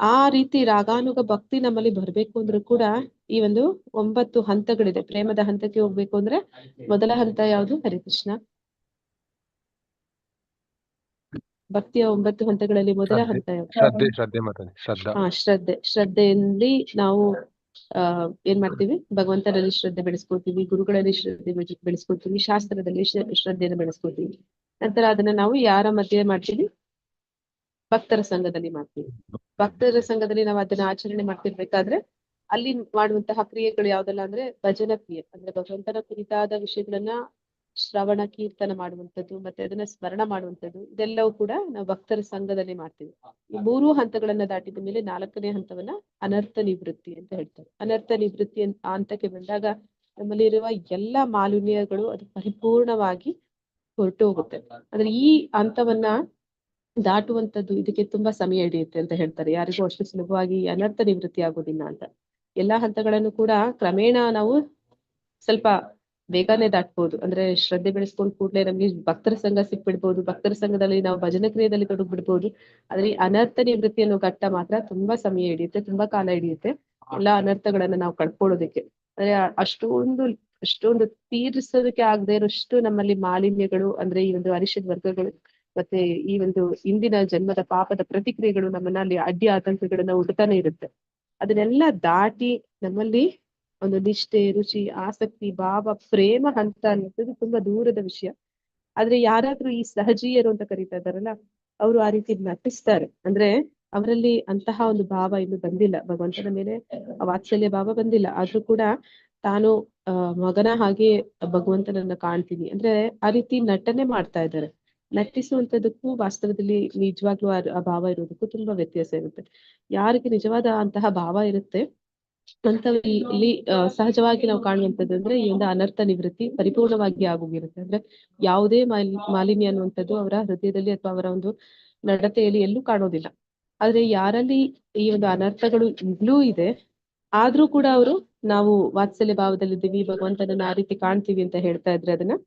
ಆ ರೀತಿ ರಾಗಾನುಗ ಭಕ್ತಿ ನಮ್ಮಲ್ಲಿ ಬರ್ಬೇಕು ಅಂದ್ರೂ ಕೂಡ ಈ ಒಂದು 9 ಹಂತಗಳಿದೆ. ಪ್ರೇಮದ ಹಂತಕ್ಕೆ ಹೋಗ್ಬೇಕು ಅಂದ್ರೆ ಮೊದಲ ಹಂತ ಯಾವುದು? ಹರಿಕೃಷ್ಣ. ಭಕ್ತಿಯ 9 ಹಂತಗಳಲ್ಲಿ ಮೊದಲ ಹಂತ ಯಾವುದು? ಶ್ರದ್ಧೆ ಮಾತಾಡಿ. ಶ್ರದ್ಧಾ. ಶ್ರದ್ಧೆಯಲ್ಲಿ ನಾವು ಏನ್ ಮಾಡ್ತೀವಿ? ಭಗವಂತನಲ್ಲಿ ಶ್ರದ್ಧೆ ಬೆಳೆಸ್ಕೊಳ್ತೀವಿ, ಗುರುಗಳಲ್ಲಿ ಶ್ರದ್ಧೆ ಬೆಳೆಸ್ಕೊಳ್ತೀವಿ, ಶಾಸ್ತ್ರದಲ್ಲಿ ಶ್ರದ್ಧೆಯನ್ನು ಬೆಳೆಸ್ಕೊಳ್ತೀವಿ. ನಂತರ ಅದನ್ನ ನಾವು ಯಾರ ಮಧ್ಯೆ ಮಾಡ್ತೀವಿ? ಭಕ್ತರ ಸಂಘದಲ್ಲಿ ಮಾಡ್ತೀವಿ. ಭಕ್ತರ ಸಂಘದಲ್ಲಿ ನಾವು ಅದನ್ನ ಆಚರಣೆ ಮಾಡ್ತಿರ್ಬೇಕಾದ್ರೆ ಅಲ್ಲಿ ಮಾಡುವಂತಹ ಕ್ರಿಯೆಗಳು ಯಾವ್ದಲ್ಲ ಅಂದ್ರೆ ಭಜನ ಕ್ರಿಯೆ, ಅಂದ್ರೆ ಭಗವಂತನ ಕುರಿತಾದ ವಿಷಯಗಳನ್ನ ಶ್ರವಣ ಕೀರ್ತನ ಮಾಡುವಂಥದ್ದು, ಮತ್ತೆ ಅದನ್ನ ಸ್ಮರಣ ಮಾಡುವಂಥದ್ದು, ಇದೆಲ್ಲವೂ ಕೂಡ ನಾವು ಭಕ್ತರ ಸಂಘದಲ್ಲಿ ಮಾಡ್ತೀವಿ. ಈ 3 ಹಂತಗಳನ್ನ ದಾಟಿದ ಮೇಲೆ 4ನೇ ಹಂತವನ್ನ ಅನರ್ಥ ನಿವೃತ್ತಿ ಅಂತ ಹೇಳ್ತಾರೆ. ಅನರ್ಥ ನಿವೃತ್ತಿ ಹಂತಕ್ಕೆ ಬಂದಾಗ ನಮ್ಮಲ್ಲಿರುವ ಎಲ್ಲಾ ಮಾಲಿನ್ಯಗಳು ಅದು ಪರಿಪೂರ್ಣವಾಗಿ ಹೊರಟು ಹೋಗುತ್ತೆ. ಅಂದ್ರೆ ಈ ಹಂತವನ್ನ ದಾಟುವಂತದ್ದು ಇದಕ್ಕೆ ತುಂಬಾ ಸಮಯ ಹಿಡಿಯುತ್ತೆ ಅಂತ ಹೇಳ್ತಾರೆ. ಯಾರಿಗೂ ಅಷ್ಟು ಸುಲಭವಾಗಿ ಅನರ್ಥ ನಿವೃತ್ತಿ ಆಗೋದಿಲ್ಲ ಅಂತ. ಎಲ್ಲಾ ಹಂತಗಳನ್ನು ಕೂಡ ಕ್ರಮೇಣ ನಾವು ಸ್ವಲ್ಪ ಬೇಗನೆ ದಾಟ್ಬೋದು. ಅಂದ್ರೆ ಶ್ರದ್ಧೆ ಬೆಳೆಸ್ಕೊಂಡ್ ಕೂಡ್ಲೆ ನಮ್ಗೆ ಭಕ್ತರ ಸಂಘ ಸಿಕ್ಬಿಡ್ಬೋದು, ಭಕ್ತರ ಸಂಘದಲ್ಲಿ ನಾವು ಭಜನೆ ಕ್ರಿಯೆಯಲ್ಲಿ ತೊಡಗ್ಬಿಡ್ಬೋದು. ಆದ್ರೆ ಈ ಅನರ್ಥ ನಿವೃತ್ತಿ ಅನ್ನೋ ಘಟ್ಟ ಮಾತ್ರ ತುಂಬಾ ಸಮಯ ಹಿಡಿಯುತ್ತೆ, ತುಂಬಾ ಕಾಲ ಹಿಡಿಯುತ್ತೆ ಎಲ್ಲಾ ಅನರ್ಥಗಳನ್ನ ನಾವು ಕಳ್ಕೊಳ್ಳೋದಕ್ಕೆ. ಅಂದ್ರೆ ಅಷ್ಟೊಂದು ತೀರಿಸೋದಕ್ಕೆ ಆಗದೆ ಇರೋಷ್ಟು ನಮ್ಮಲ್ಲಿ ಮಾಲಿನ್ಯಗಳು, ಅಂದ್ರೆ ಈ ಒಂದು ಅರಿಷಡ್ ವರ್ಗಗಳು ಮತ್ತೆ ಈ ಒಂದು ಇಂದಿನ ಜನ್ಮದ ಪಾಪದ ಪ್ರತಿಕ್ರಿಯೆಗಳು ನಮ್ಮನ್ನ ಅಲ್ಲಿ ಅಡ್ಡಿ ಆತಂಕಗಳನ್ನ ಹುಡ್ತಾನೆ ಇರುತ್ತೆ. ಅದನ್ನೆಲ್ಲ ದಾಟಿ ನಮ್ಮಲ್ಲಿ ಒಂದು ನಿಷ್ಠೆ, ರುಚಿ, ಆಸಕ್ತಿ, ಭಾವ, ಪ್ರೇಮ ಹಂತ ಅನ್ನೋದು ತುಂಬಾ ದೂರದ ವಿಷಯ. ಆದ್ರೆ ಯಾರಾದ್ರೂ ಈ ಸಹಜೀಯರು ಅಂತ ಕರೀತಾ ಇದಾರಲ್ಲ, ಅವರು ಆ ರೀತಿ ನಟಿಸ್ತಾರೆ. ಅಂದ್ರೆ ಅವರಲ್ಲಿ ಅಂತಹ ಒಂದು ಭಾವ ಇನ್ನು ಬಂದಿಲ್ಲ, ಭಗವಂತನ ಮೇಲೆ ವಾತ್ಸಲ್ಯ ಭಾವ ಬಂದಿಲ್ಲ. ಆದ್ರೂ ಕೂಡ ತಾನು ಮಗನ ಹಾಗೆ ಭಗವಂತನನ್ನ ಕಾಣ್ತೀನಿ ಅಂದ್ರೆ ಆ ರೀತಿ ನಟನೆ ಮಾಡ್ತಾ ಇದ್ದಾರೆ. ನಟಿಸುವಂತದಕ್ಕೂ ವಾಸ್ತವದಲ್ಲಿ ನಿಜವಾಗ್ಲೂ ಆ ಭಾವ ಇರೋದಕ್ಕೂ ತುಂಬಾ ವ್ಯತ್ಯಾಸ ಇರುತ್ತೆ. ಯಾರಿಗೆ ನಿಜವಾದ ಅಂತಹ ಭಾವ ಇರುತ್ತೆ ಅಂತವ್ ಇಲ್ಲಿ ಸಹಜವಾಗಿ ನಾವು ಕಾಣುವಂಥದ್ದು ಅಂದ್ರೆ ಈ ಒಂದು ಅನರ್ಥ ನಿವೃತ್ತಿ ಪರಿಪೂರ್ಣವಾಗಿ ಆಗೋಗಿರುತ್ತೆ. ಅಂದ್ರೆ ಯಾವುದೇ ಮಾಲಿನ್ಯ ಅನ್ನುವಂಥದ್ದು ಅವರ ಹೃದಯದಲ್ಲಿ ಅಥವಾ ಅವರ ಒಂದು ನಡತೆಯಲ್ಲಿ ಎಲ್ಲೂ ಕಾಣೋದಿಲ್ಲ. ಆದ್ರೆ ಯಾರಲ್ಲಿ ಈ ಒಂದು ಅನರ್ಥಗಳು ಈಗ್ಲೂ ಇದೆ, ಆದ್ರೂ ಕೂಡ ಅವರು ನಾವು ವಾತ್ಸಲ್ಯ ಭಾವದಲ್ಲಿದ್ದೀವಿ, ಭಗವಂತನನ್ನ ಆ ರೀತಿ ಕಾಣ್ತೀವಿ ಅಂತ ಹೇಳ್ತಾ ಇದ್ರೆ ಅದನ್ನ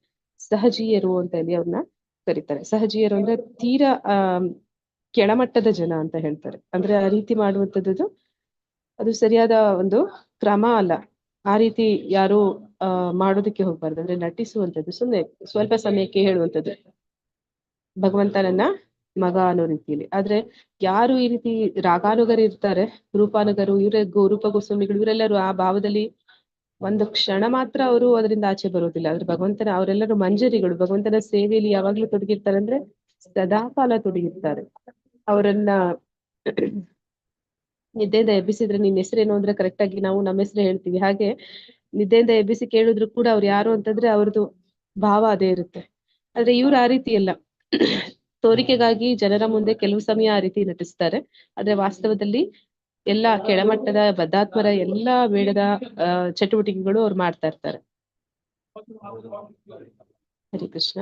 ಸಹಜೀಯರು ಅಂತ ಹೇಳಿ ಅವ್ರನ್ನ ಕರೀತಾರೆ. ಸಹಜೀಯರು ಅಂದ್ರೆ ತೀರಾ ಕೆಳಮಟ್ಟದ ಜನ ಅಂತ ಹೇಳ್ತಾರೆ. ಅಂದ್ರೆ ಆ ರೀತಿ ಮಾಡುವಂಥದ್ದು ಅದು ಸರಿಯಾದ ಒಂದು ಕ್ರಮ ಅಲ್ಲ. ಆ ರೀತಿ ಯಾರು ಮಾಡೋದಕ್ಕೆ ಹೋಗ್ಬಾರ್ದು. ಅಂದ್ರೆ ನಟಿಸುವಂಥದ್ದು, ಸುಮ್ಮನೆ ಸ್ವಲ್ಪ ಸಮಯಕ್ಕೆ ಹೇಳುವಂಥದ್ದು ಭಗವಂತನನ್ನ ಮಗ ಅನ್ನೋ ರೀತಿಯಲ್ಲಿ. ಆದ್ರೆ ಯಾರು ಈ ರೀತಿ ರಾಗಾನುಗರು ಇರ್ತಾರೆ, ರೂಪಾನುಗರು, ರೂಪ ಗೋಸ್ವಾಮಿಗಳು, ಇವರೆಲ್ಲರೂ ಆ ಭಾವದಲ್ಲಿ ಒಂದು ಕ್ಷಣ ಮಾತ್ರ ಅವರು ಅದರಿಂದ ಆಚೆ ಬರೋದಿಲ್ಲ. ಆದ್ರೆ ಭಗವಂತನ ಅವರೆಲ್ಲರೂ ಮಂಜರಿಗಳು, ಭಗವಂತನ ಸೇವೆಯಲ್ಲಿ ಯಾವಾಗ್ಲೂ ತೊಡಗಿರ್ತಾರೆ, ಅಂದ್ರೆ ಸದಾಕಾಲ ತೊಡಗಿರ್ತಾರೆ. ಅವರನ್ನ ನಿದ್ದೆಯಿಂದ ಎಬ್ಬಿಸಿದ್ರೆ ನಿನ್ ಹೆಸರೇನು ಅಂದ್ರೆ ಕರೆಕ್ಟ್ ಆಗಿ ನಾವು ನಮ್ಮ ಹೆಸರು ಹೇಳ್ತೀವಿ. ಹಾಗೆ ನಿದ್ದೆಯಿಂದ ಎಬ್ಬಿಸಿ ಕೇಳಿದ್ರು ಕೂಡ ಅವ್ರು ಯಾರು ಅಂತಂದ್ರೆ ಅವ್ರದ್ದು ಭಾವ ಅದೇ ಇರುತ್ತೆ. ಆದ್ರೆ ಇವ್ರು ಆ ರೀತಿ ಅಲ್ಲ. ತೋರಿಕೆಗಾಗಿ ಜನರ ಮುಂದೆ ಕೆಲವು ಸಮಯ ಆ ರೀತಿ ನಟಿಸ್ತಾರೆ. ಆದ್ರೆ ವಾಸ್ತವದಲ್ಲಿ ಎಲ್ಲಾ ಕೆಳಮಟ್ಟದ ಬದ್ಧಾತ್ಮರ ಎಲ್ಲಾ ಬೇಡದ ಚಟುವಟಿಕೆಗಳು ಅವ್ರು ಮಾಡ್ತಾ ಇರ್ತಾರೆ. ಹರಿ ಕೃಷ್ಣ.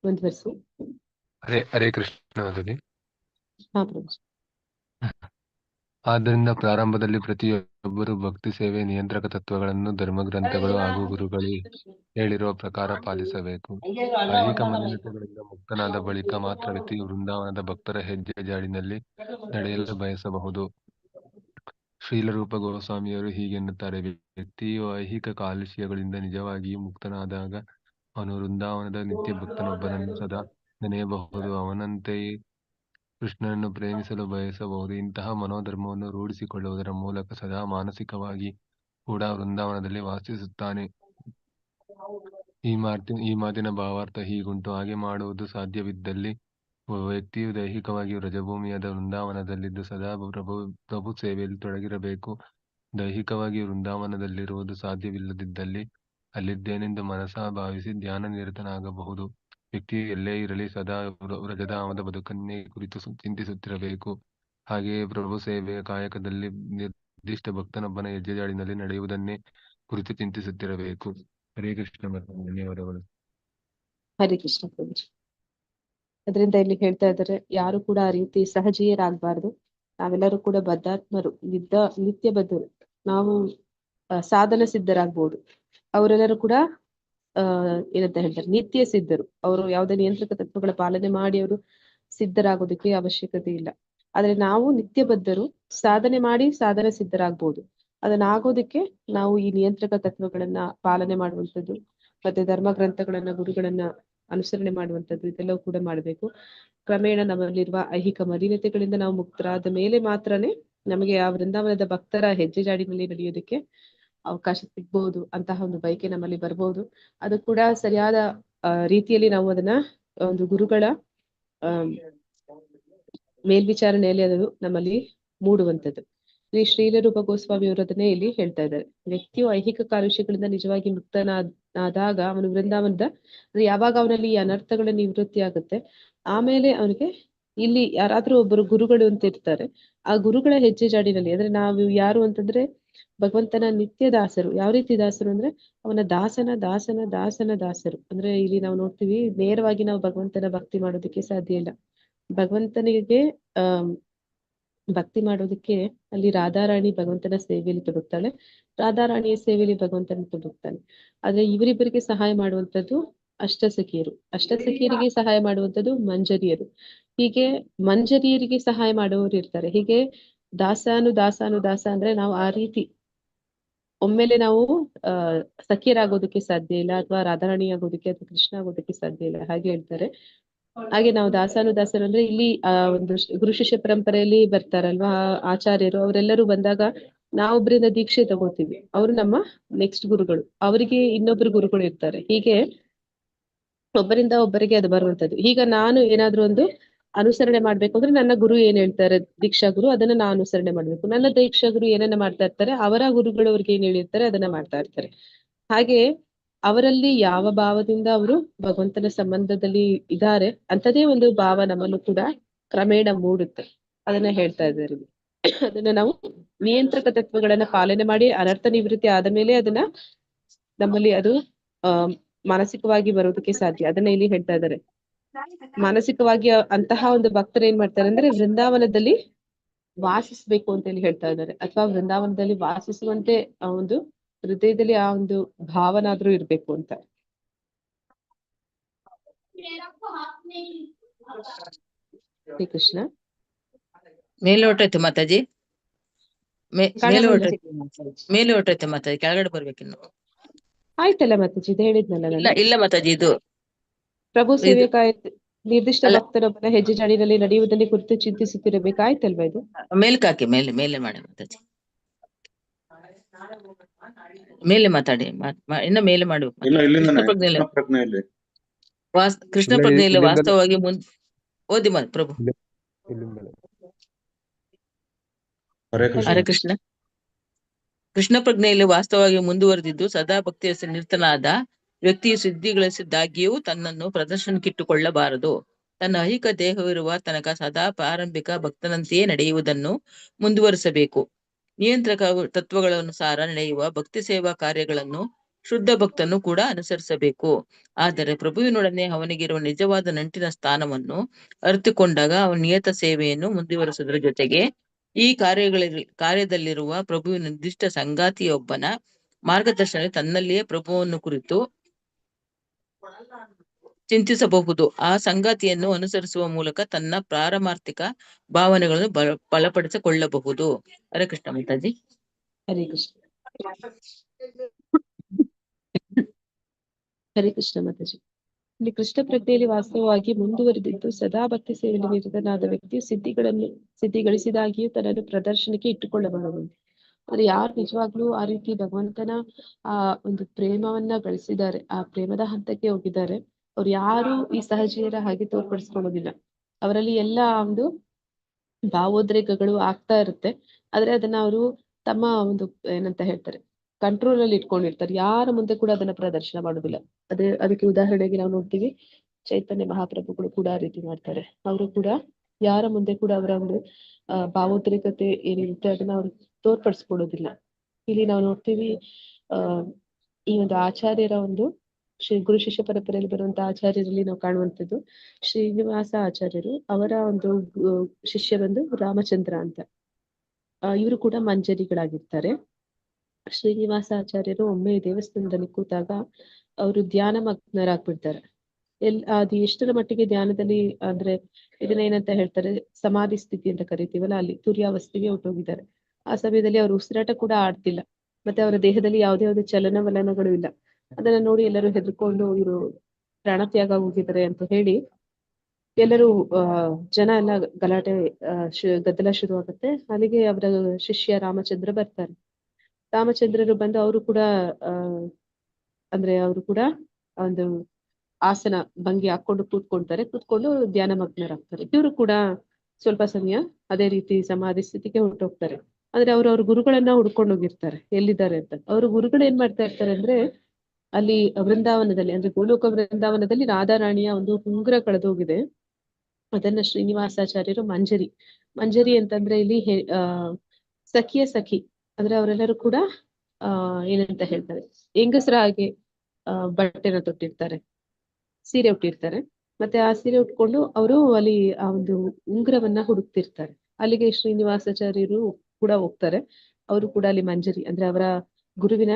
ಮುಂದುವರಿಸಿ. ಹರೇ ಕೃಷ್ಣ ಮಾತಾಡಿ. ಹಾ ಪ್ರಭು. ಆದ್ದರಿಂದ ಪ್ರಾರಂಭದಲ್ಲಿ ಪ್ರತಿಯೊಬ್ಬರು ಭಕ್ತಿ ಸೇವೆ ನಿಯಂತ್ರಕ ತತ್ವಗಳನ್ನು ಧರ್ಮಗ್ರಂಥಗಳು ಹಾಗೂ ಗುರುಗಳು ಹೇಳಿರುವ ಪ್ರಕಾರ ಪಾಲಿಸಬೇಕು. ಐಹಿಕ ಮಲಿನತೆಗಳಿಂದ ಮುಕ್ತನಾದ ಬಳಿಕ ಮಾತ್ರ ವ್ಯಕ್ತಿಯು ವೃಂದಾವನದ ಭಕ್ತರ ಹೆಜ್ಜೆ ಜಾಡಿನಲ್ಲಿ ನಡೆಯಲು ಬಯಸಬಹುದು. ಶ್ರೀಲರೂಪ ಗೋಸ್ವಾಮಿಯವರು ಹೀಗೆನ್ನುತ್ತಾರೆ, ವ್ಯಕ್ತಿಯು ಐಹಿಕ ಕಾಲುಷ್ಯಗಳಿಂದ ನಿಜವಾಗಿಯೂ ಮುಕ್ತನಾದಾಗ ಅವನು ವೃಂದಾವನದ ನಿತ್ಯ ಭಕ್ತನೊಬ್ಬನನ್ನು ಸದಾ ನೆನೆಯಬಹುದು, ಅವನಂತೆಯೇ ಕೃಷ್ಣನನ್ನು ಪ್ರೇಮಿಸಲು ಬಯಸಬಹುದು. ಇಂತಹ ಮನೋಧರ್ಮವನ್ನು ರೂಢಿಸಿಕೊಳ್ಳುವುದರ ಮೂಲಕ ಸದಾ ಮಾನಸಿಕವಾಗಿ ಕೂಡ ವೃಂದಾವನದಲ್ಲಿ ವಾಸಿಸುತ್ತಾನೆ. ಈ ಮಾತಿನ ಭಾವಾರ್ಥ ಹೀಗುಂಟು. ಹಾಗೆ ಮಾಡುವುದು ಸಾಧ್ಯವಿದ್ದಲ್ಲಿ ವ್ಯಕ್ತಿಯು ದೈಹಿಕವಾಗಿ ರಜಭೂಮಿಯಾದ ವೃಂದಾವನದಲ್ಲಿದ್ದು ಸದಾ ಪ್ರಭು ಸೇವೆಯಲ್ಲಿ ತೊಡಗಿರಬೇಕು. ದೈಹಿಕವಾಗಿ ವೃಂದಾವನದಲ್ಲಿರುವುದು ಸಾಧ್ಯವಿಲ್ಲದಿದ್ದಲ್ಲಿ ಅಲ್ಲಿದ್ದೇನೆಂದು ಮನಸಾ ಭಾವಿಸಿ ಧ್ಯಾನ ನಿರತನಾಗಬಹುದು. ವ್ಯಕ್ತಿಯು ಎಲ್ಲೇ ಇರಲಿ ಸದಾ ವ್ರಜಧಾಮದ ಬದುಕನ್ನೇ ಕುರಿತು ಚಿಂತಿಸುತ್ತಿರಬೇಕು. ಹಾಗೆಯೇ ಪ್ರಭು ಸೇವೆಯ ಕಾಯಕದಲ್ಲಿ ನಿರ್ದಿಷ್ಟ ಭಕ್ತನೊಬ್ಬನ ಹೆಜ್ಜೆಜಾಡಿನಲ್ಲಿ ನಡೆಯುವುದನ್ನೇ ಕುರಿತು ಚಿಂತಿಸುತ್ತಿರಬೇಕು. ಹರೇ ಕೃಷ್ಣ ಮತ್ತು ಧನ್ಯವಾದಗಳು. ಹರೇ ಕೃಷ್ಣ ಪ್ರಭುಜಿ. ಅದರಿಂದ ಇಲ್ಲಿ ಹೇಳ್ತಾ ಇದ್ದಾರೆ, ಯಾರು ಕೂಡ ಆ ರೀತಿ ಸಹಜೀಯರಾಗಬಾರ್ದು. ನಾವೆಲ್ಲರೂ ಕೂಡ ಬದ್ಧಾತ್ಮರು, ನಿತ್ಯ ಬದ್ಧರು. ನಾವು ಸಾಧನ ಸಿದ್ಧರಾಗ್ಬೋದು. ಅವರೆಲ್ಲರೂ ಕೂಡ ಏನಂತ ಹೇಳ್ತಾರೆ, ನಿತ್ಯ ಸಿದ್ಧರು. ಅವರು ಯಾವುದೇ ನಿಯಂತ್ರಕ ತತ್ವಗಳ ಪಾಲನೆ ಮಾಡಿ ಅವರು ಸಿದ್ಧರಾಗೋದಕ್ಕೆ ಅವಶ್ಯಕತೆ ಇಲ್ಲ. ಆದ್ರೆ ನಾವು ನಿತ್ಯ ಬದ್ಧರು, ಸಾಧನೆ ಮಾಡಿ ಸಾಧನ ಸಿದ್ಧರಾಗ್ಬೋದು. ಅದನ್ನ ಆಗೋದಕ್ಕೆ ನಾವು ಈ ನಿಯಂತ್ರಕ ತತ್ವಗಳನ್ನ ಪಾಲನೆ ಮಾಡುವಂಥದ್ದು, ಮತ್ತೆ ಧರ್ಮ ಗ್ರಂಥಗಳನ್ನ, ಗುರುಗಳನ್ನ ಅನುಸರಣೆ ಮಾಡುವಂಥದ್ದು, ಇದೆಲ್ಲವೂ ಕೂಡ ಮಾಡಬೇಕು. ಕ್ರಮೇಣ ನಮ್ಮಲ್ಲಿರುವ ಐಹಿಕ ಮಲಿನತೆಗಳಿಂದ ನಾವು ಮುಕ್ತರಾದ ಮೇಲೆ ಮಾತ್ರನೇ ನಮಗೆ ಆ ವೃಂದಾವನದ ಭಕ್ತರ ಹೆಜ್ಜೆ ಜಾಡಿನಲ್ಲಿ ನಡೆಯೋದಕ್ಕೆ ಅವಕಾಶ ಸಿಗ್ಬಹುದು. ಅಂತಹ ಒಂದು ಬಯಕೆ ನಮ್ಮಲ್ಲಿ ಬರ್ಬೋದು. ಅದು ಕೂಡ ಸರಿಯಾದ ರೀತಿಯಲ್ಲಿ ನಾವು ಅದನ್ನ ಒಂದು ಗುರುಗಳ ಮೇಲ್ವಿಚಾರಣೆಯಲ್ಲಿ ಅದು ನಮ್ಮಲ್ಲಿ ಮೂಡುವಂಥದ್ದು. ಶ್ರೀಲರೂಪ ಗೋಸ್ವಾಮಿ ಅವರು ಅದನ್ನೇ ಇಲ್ಲಿ ಹೇಳ್ತಾ ಇದ್ದಾರೆ. ವ್ಯಕ್ತಿಯು ಐಹಿಕ ಕಾಲುಷ್ಯಗಳಿಂದ ನಿಜವಾಗಿ ಮುಕ್ತನಾದಾಗ ಅವನು ವೃಂದಾವನದ ಯಾವಾಗ ಅವನಲ್ಲಿ ಈ ಅನರ್ಥಗಳ ನಿವೃತ್ತಿ ಆಗುತ್ತೆ, ಆಮೇಲೆ ಅವನಿಗೆ ಇಲ್ಲಿ ಯಾರಾದ್ರೂ ಒಬ್ಬರು ಗುರುಗಳು ಅಂತ ಇರ್ತಾರೆ. ಆ ಗುರುಗಳ ಹೆಜ್ಜೆ ಜಾಡಿನಲ್ಲಿ, ಅಂದ್ರೆ ನಾವು ಯಾರು ಅಂತಂದ್ರೆ ಭಗವಂತನ ನಿತ್ಯ ದಾಸರು. ಯಾವ ರೀತಿ ದಾಸರು ಅಂದ್ರೆ ಅವನ ದಾಸನ ದಾಸನ ದಾಸನ ದಾಸರು. ಅಂದ್ರೆ ಇಲ್ಲಿ ನಾವು ನೋಡ್ತೀವಿ, ನೇರವಾಗಿ ನಾವು ಭಗವಂತನ ಭಕ್ತಿ ಮಾಡೋದಕ್ಕೆ ಸಾಧ್ಯ ಇಲ್ಲ. ಭಗವಂತನಿಗೆ ಭಕ್ತಿ ಮಾಡೋದಕ್ಕೆ ಅಲ್ಲಿ ರಾಧಾರಾಣಿ ಭಗವಂತನ ಸೇವೆಯಲ್ಲಿ ತೊಡಗ್ತಾಳೆ, ರಾಧಾರಾಣಿಯ ಸೇವೆಯಲ್ಲಿ ಭಗವಂತನ ತೊಡಗ್ತಾನೆ. ಆದ್ರೆ ಇವರಿಬ್ಬರಿಗೆ ಸಹಾಯ ಮಾಡುವಂಥದ್ದು ಅಷ್ಟಸಖಿಯರು, ಅಷ್ಟಸಖಿಯರಿಗೆ ಸಹಾಯ ಮಾಡುವಂಥದ್ದು ಮಂಜರಿಯರು. ಹೀಗೆ ಮಂಜರಿಯರಿಗೆ ಸಹಾಯ ಮಾಡುವವರು ಇರ್ತಾರೆ. ಹೀಗೆ ದಾಸ ಅಂದ್ರೆ ನಾವು ಆ ರೀತಿ ಒಮ್ಮೆಲೆ ನಾವು ಸಖಿಯರಾಗೋದಕ್ಕೆ ಸಾಧ್ಯ ಇಲ್ಲ, ಅಥವಾ ರಾಧಾರಾಣಿ ಆಗೋದಕ್ಕೆ ಅಥವಾ ಕೃಷ್ಣ ಆಗೋದಕ್ಕೆ ಸಾಧ್ಯ ಇಲ್ಲ, ಹಾಗೆ ಹೇಳ್ತಾರೆ. ಹಾಗೆ ನಾವು ದಾಸರು ಅಂದ್ರೆ ಇಲ್ಲಿ ಒಂದು ಗುರು ಶಿಷ್ಯ ಪರಂಪರೆಯಲ್ಲಿ ಬರ್ತಾರಲ್ವಾ ಆಚಾರ್ಯರು, ಅವರೆಲ್ಲರೂ ಬಂದಾಗ ನಾವೊಬ್ಬರಿಂದ ದೀಕ್ಷೆ ತಗೋತೀವಿ, ಅವರು ನಮ್ಮ ನೆಕ್ಸ್ಟ್ ಗುರುಗಳು, ಅವರಿಗೆ ಇನ್ನೊಬ್ರು ಗುರುಗಳು ಇರ್ತಾರೆ. ಹೀಗೆ ಒಬ್ಬರಿಂದ ಒಬ್ಬರಿಗೆ ಅದು ಬರುವಂತದ್ದು. ಈಗ ನಾನು ಏನಾದ್ರೂ ಒಂದು ಅನುಸರಣೆ ಮಾಡ್ಬೇಕು ಅಂದ್ರೆ ನನ್ನ ಗುರು ಏನ್ ಹೇಳ್ತಾರೆ, ದೀಕ್ಷಾ ಗುರು, ಅದನ್ನ ನಾನು ಅನುಸರಣೆ ಮಾಡ್ಬೇಕು. ನನ್ನ ದೀಕ್ಷಾ ಗುರು ಏನನ್ನ ಮಾಡ್ತಾ ಇರ್ತಾರೆ, ಅವರ ಗುರುಗಳು ಅವ್ರಿಗೆ ಏನ್ ಹೇಳಿರ್ತಾರೆ ಅದನ್ನ ಮಾಡ್ತಾ ಇರ್ತಾರೆ. ಹಾಗೆ ಅವರಲ್ಲಿ ಯಾವ ಭಾವದಿಂದ ಅವರು ಭಗವಂತನ ಸಂಬಂಧದಲ್ಲಿ ಇದ್ದಾರೆ ಅಂತದೇ ಒಂದು ಭಾವ ನಮ್ಮಲ್ಲೂ ಕೂಡ ಕ್ರಮೇಣ ಮೂಡುತ್ತೆ. ಅದನ್ನ ಹೇಳ್ತಾ ಇದ್ದಾರೆ. ಅದನ್ನ ನಾವು ನಿಯಂತ್ರಕ ತತ್ವಗಳನ್ನ ಪಾಲನೆ ಮಾಡಿ ಅನರ್ಥ ನಿವೃತ್ತಿ ಆದ ಮೇಲೆ ಅದನ್ನ ನಮ್ಮಲ್ಲಿ ಅದು ಮಾನಸಿಕವಾಗಿ ಬರೋದಕ್ಕೆ ಸಾಧ್ಯ. ಅದನ್ನ ಇಲ್ಲಿ ಹೇಳ್ತಾ ಇದ್ದಾರೆ. ಮಾನಸಿಕವಾಗಿ ಅಂತಹ ಒಂದು ಭಕ್ತರು ಏನ್ ಮಾಡ್ತಾರೆ ಅಂದ್ರೆ ವೃಂದಾವನದಲ್ಲಿ ವಾಸಿಸ್ಬೇಕು ಅಂತ ಹೇಳಿ ಹೇಳ್ತಾ ಇದ್ದಾರೆ, ಅಥವಾ ವೃಂದಾವನದಲ್ಲಿ ವಾಸಿಸುವಂತೆ ಆ ಒಂದು ಹೃದಯದಲ್ಲಿ ಆ ಒಂದು ಭಾವನಾದ್ರೂ ಇರ್ಬೇಕು ಅಂತ. ಶ್ರೀ ಕೃಷ್ಣ. ಮೇಲೆ ಹೊಟ್ಟೈತೆ ಮಾತಾಜಿ, ಮೇಲೆ ಹೊಟ್ಟೈತೆ ಮಾತಾಜಿ, ಕೆಳಗಡೆ ಬರ್ಬೇಕಿನ್ನು. ಆಯ್ತಲ್ಲ ಮಾತಾಜಿ, ಇದು ಹೇಳಿದ್ನಲ್ಲ ಇಲ್ಲ ಮಾತಾಜಿ, ಇದು ಪ್ರಭು ಸೇವೆಕಾಯ ನಿರ್ದಿಷ್ಟ ಭಕ್ತರೊಬ್ಬನ ಹೆಜ್ಜೆ ಜಾಡಿನಲ್ಲಿ ನಡೆಯುವುದನ್ನು ಕುರಿತು ಚಿಂತಿಸುತ್ತಿರಬೇಕಾಯ್ತಲ್ವಾ ಇದು? ಮೇಲ್ಕಾಕಿ ಮೇಲೆ ಮಾಡಿ ಮಾತಾಜಿ, ಮೇಲೆ ಮಾತಾಡಿ, ಇನ್ನ ಮೇಲೆ ಮಾಡು. ಕೃಷ್ಣ ಪ್ರಜ್ಞೆಯಲ್ಲಿ ವಾಸ್ತವವಾಗಿ ಓದಿ ಪ್ರಭು. ಹರೇ ಕೃಷ್ಣ. ಕೃಷ್ಣ ಪ್ರಜ್ಞೆಯಲ್ಲಿ ವಾಸ್ತವವಾಗಿ ಮುಂದುವರೆದಿದ್ದು ಸದಾ ಭಕ್ತಿಯ ನಿರತನಾದ ವ್ಯಕ್ತಿಯು ಸಿದ್ಧಿಗಳಿಸಿದ್ದಾಗಿಯೂ ತನ್ನನ್ನು ಪ್ರದರ್ಶನಕ್ಕಿಟ್ಟುಕೊಳ್ಳಬಾರದು. ತನ್ನ ಐಹಿಕ ದೇಹವಿರುವ ತನಕ ಸದಾ ಪ್ರಾರಂಭಿಕ ಭಕ್ತನಂತೆಯೇ ನಡೆಯುವುದನ್ನು ಮುಂದುವರಿಸಬೇಕು. ನಿಯಂತ್ರಕ ತತ್ವಗಳನುಸಾರ ನಡೆಯುವ ಭಕ್ತಿ ಸೇವಾ ಕಾರ್ಯಗಳನ್ನು ಶುದ್ಧ ಭಕ್ತನು ಕೂಡ ಅನುಸರಿಸಬೇಕು. ಆದರೆ ಪ್ರಭುವಿನೊಡನೆ ಅವನಿಗಿರುವ ನಿಜವಾದ ನಂಟಿನ ಸ್ಥಾನವನ್ನು ಅರಿತುಕೊಂಡಾಗ ಅವನ ನಿಯತ ಸೇವೆಯನ್ನು ಮುಂದುವರಿಸುವುದರ ಜೊತೆಗೆ ಈ ಕಾರ್ಯದಲ್ಲಿರುವ ಪ್ರಭುವಿನ ನಿರ್ದಿಷ್ಟ ಸಂಗಾತಿಯೊಬ್ಬನ ಮಾರ್ಗದರ್ಶನ ತನ್ನಲ್ಲಿಯೇ ಪ್ರಭುವನ್ನು ಕುರಿತು ಚಿಂತಿಸಬಹುದು. ಆ ಸಂಗಾತಿಯನ್ನು ಅನುಸರಿಸುವ ಮೂಲಕ ತನ್ನ ಪಾರಮಾರ್ಥಿಕ ಭಾವನೆಗಳನ್ನು ಬಲಪಡಿಸಿಕೊಳ್ಳಬಹುದು. ಹರೇ ಕೃಷ್ಣ ಮಾತಾಜಿ. ಹರೇ ಕೃಷ್ಣ. ಹರೇ ಕೃಷ್ಣ ಮಾತಾಜಿ. ಇಲ್ಲಿ ಕೃಷ್ಣ ಪ್ರಜ್ಞೆಯಲ್ಲಿ ವಾಸ್ತವವಾಗಿ ಮುಂದುವರೆದಿದ್ದು ಸದಾ ಭಕ್ತಿ ಸೇವೆಯಲ್ಲಿ ನಿರತನಾದ ವ್ಯಕ್ತಿಯು ಸಿದ್ಧಿಗಳಿಸಿದಾಗಿಯೂ ತನ್ನನ್ನು ಪ್ರದರ್ಶನಕ್ಕೆ ಇಟ್ಟುಕೊಳ್ಳಬಹುದು. ಅಂದ್ರೆ ಯಾರು ನಿಜವಾಗ್ಲೂ ಆ ರೀತಿ ಭಗವಂತನ ಆ ಒಂದು ಪ್ರೇಮವನ್ನ ಗಳಿಸಿದ್ದಾರೆ, ಆ ಪ್ರೇಮದ ಹಂತಕ್ಕೆ ಹೋಗಿದ್ದಾರೆ, ಅವ್ರು ಯಾರು ಈ ಸಹಜೀಯರ ಹಾಗೆ ತೋರ್ಪಡಿಸ್ಕೊಳ್ಳೋದಿಲ್ಲ. ಅವರಲ್ಲಿ ಎಲ್ಲ ಒಂದು ಭಾವೋದ್ರೇಕಗಳು ಆಗ್ತಾ ಇರುತ್ತೆ. ಆದ್ರೆ ಅದನ್ನ ಅವರು ತಮ್ಮ ಒಂದು ಏನಂತ ಹೇಳ್ತಾರೆ, ಕಂಟ್ರೋಲ್ ಅಲ್ಲಿ ಇಟ್ಕೊಂಡಿರ್ತಾರೆ, ಯಾರ ಮುಂದೆ ಕೂಡ ಅದನ್ನ ಪ್ರದರ್ಶನ ಮಾಡೋದಿಲ್ಲ. ಅದಕ್ಕೆ ಉದಾಹರಣೆಗೆ ನಾವು ನೋಡ್ತೀವಿ, ಚೈತನ್ಯ ಮಹಾಪ್ರಭುಗಳು ಕೂಡ ಆ ರೀತಿ ಮಾಡ್ತಾರೆ. ಅವರು ಕೂಡ ಯಾರ ಮುಂದೆ ಕೂಡ ಅವರ ಒಂದು ಭಾವೋದ್ರೇಕತೆ ಏನಿರುತ್ತೆ ಅದನ್ನ ಅವ್ರು ತೋರ್ಪಡಿಸ್ಕೊಡೋದಿಲ್ಲ. ಇಲ್ಲಿ ನಾವು ನೋಡ್ತೀವಿ ಈ ಒಂದು ಆಚಾರ್ಯರ ಒಂದು ಗುರು ಶಿಷ್ಯ ಪರಂಪರೆಯಲ್ಲಿ ಬರುವಂತಹ ಆಚಾರ್ಯರಲ್ಲಿ ನಾವು ಕಾಣುವಂಥದ್ದು ಶ್ರೀನಿವಾಸ ಆಚಾರ್ಯರು. ಅವರ ಒಂದು ಶಿಷ್ಯ ಬಂದು ರಾಮಚಂದ್ರ ಅಂತ. ಇವರು ಕೂಡ ಮಂಜರಿಗಳಾಗಿರ್ತಾರೆ. ಶ್ರೀನಿವಾಸ ಆಚಾರ್ಯರು ಒಮ್ಮೆ ದೇವಸ್ಥಾನದಲ್ಲಿ ಕೂತಾಗ ಅವರು ಧ್ಯಾನ ಮಗ್ನರಾಗ್ಬಿಡ್ತಾರೆ. ಅದು ಎಷ್ಟರ ಮಟ್ಟಿಗೆ ಧ್ಯಾನದಲ್ಲಿ ಅಂದ್ರೆ ಇದನ್ನ ಏನಂತ ಹೇಳ್ತಾರೆ, ಸಮಾಧಿ ಸ್ಥಿತಿ ಅಂತ ಕರಿತೀವಲ್ಲ, ಅಲ್ಲಿ ತುರ್ಯಾವಸ್ಥೆಗೆ ಹೊರಟೋಗಿದ್ದಾರೆ. ಆ ಸಮಯದಲ್ಲಿ ಅವ್ರ ಉಸಿರಾಟ ಕೂಡ ಆಡ್ತಿಲ್ಲ, ಮತ್ತೆ ಅವರ ದೇಹದಲ್ಲಿ ಯಾವುದೇ ಚಲನವಲನಗಳು ಇಲ್ಲ. ಅದನ್ನ ನೋಡಿ ಎಲ್ಲರೂ ಹೆದರ್ಕೊಂಡು ಇವರು ಪ್ರಾಣತ್ಯಾಗ ಹೋಗಿದ್ದಾರೆ ಅಂತ ಹೇಳಿ ಎಲ್ಲರೂ ಜನ ಎಲ್ಲ ಗಲಾಟೆ ಗದ್ದಲ ಶುರುವಾಗುತ್ತೆ. ಅಲ್ಲಿಗೆ ಅವರ ಶಿಷ್ಯ ರಾಮಚಂದ್ರ ಬರ್ತಾರೆ. ರಾಮಚಂದ್ರರು ಬಂದು ಅವರು ಕೂಡ ಅಂದ್ರೆ ಅವರು ಕೂಡ ಒಂದು ಆಸನ ಭಂಗಿ ಹಾಕೊಂಡು ಕೂತ್ಕೊಂಡು ಧ್ಯಾನ ಮಗ್ನರಾಗ್ತಾರೆ. ಇವರು ಕೂಡ ಸ್ವಲ್ಪ ಸಮಯ ಅದೇ ರೀತಿ ಸಮಾಧಿ ಸ್ಥಿತಿಗೆ ಹೊರಟೋಗ್ತಾರೆ. ಅಂದ್ರೆ ಅವ್ರ ಗುರುಗಳನ್ನ ಹುಡ್ಕೊಂಡು ಹೋಗಿರ್ತಾರೆ ಎಲ್ಲಿದ್ದಾರೆ ಅಂತ. ಅವ್ರ ಗುರುಗಳು ಏನ್ ಮಾಡ್ತಾ ಇರ್ತಾರೆ ಅಂದ್ರೆ, ಅಲ್ಲಿ ವೃಂದಾವನದಲ್ಲಿ ಅಂದ್ರೆ ಗೋಲೋಕ ವೃಂದಾವನದಲ್ಲಿ ರಾಧಾರಾಣಿಯ ಒಂದು ಉಂಗುರ ಕಳೆದೋಗಿದೆ. ಅದನ್ನ ಶ್ರೀನಿವಾಸಾಚಾರ್ಯರು ಮಂಜರಿ ಅಂತಂದ್ರೆ ಇಲ್ಲಿ ಸಖಿಯ ಸಖಿ ಅಂದ್ರೆ ಅವರೆಲ್ಲರೂ ಕೂಡ ಏನಂತ ಹೇಳ್ತಾರೆ, ಹೆಂಗಸರ ಹಾಗೆ ಬಟ್ಟೆನ ತೊಟ್ಟಿರ್ತಾರೆ, ಸೀರೆ ಉಟ್ಟಿರ್ತಾರೆ. ಮತ್ತೆ ಆ ಸೀರೆ ಉಟ್ಕೊಂಡು ಅವರು ಅಲ್ಲಿ ಆ ಒಂದು ಉಂಗುರವನ್ನ ಹುಡುಕ್ತಿರ್ತಾರೆ. ಅಲ್ಲಿಗೆ ಶ್ರೀನಿವಾಸಾಚಾರ್ಯರು ಕೂಡ ಹೋಗ್ತಾರೆ. ಅವರು ಕೂಡ ಅಲ್ಲಿ ಮಂಜರಿ ಅಂದ್ರೆ ಅವರ ಗುರುವಿನ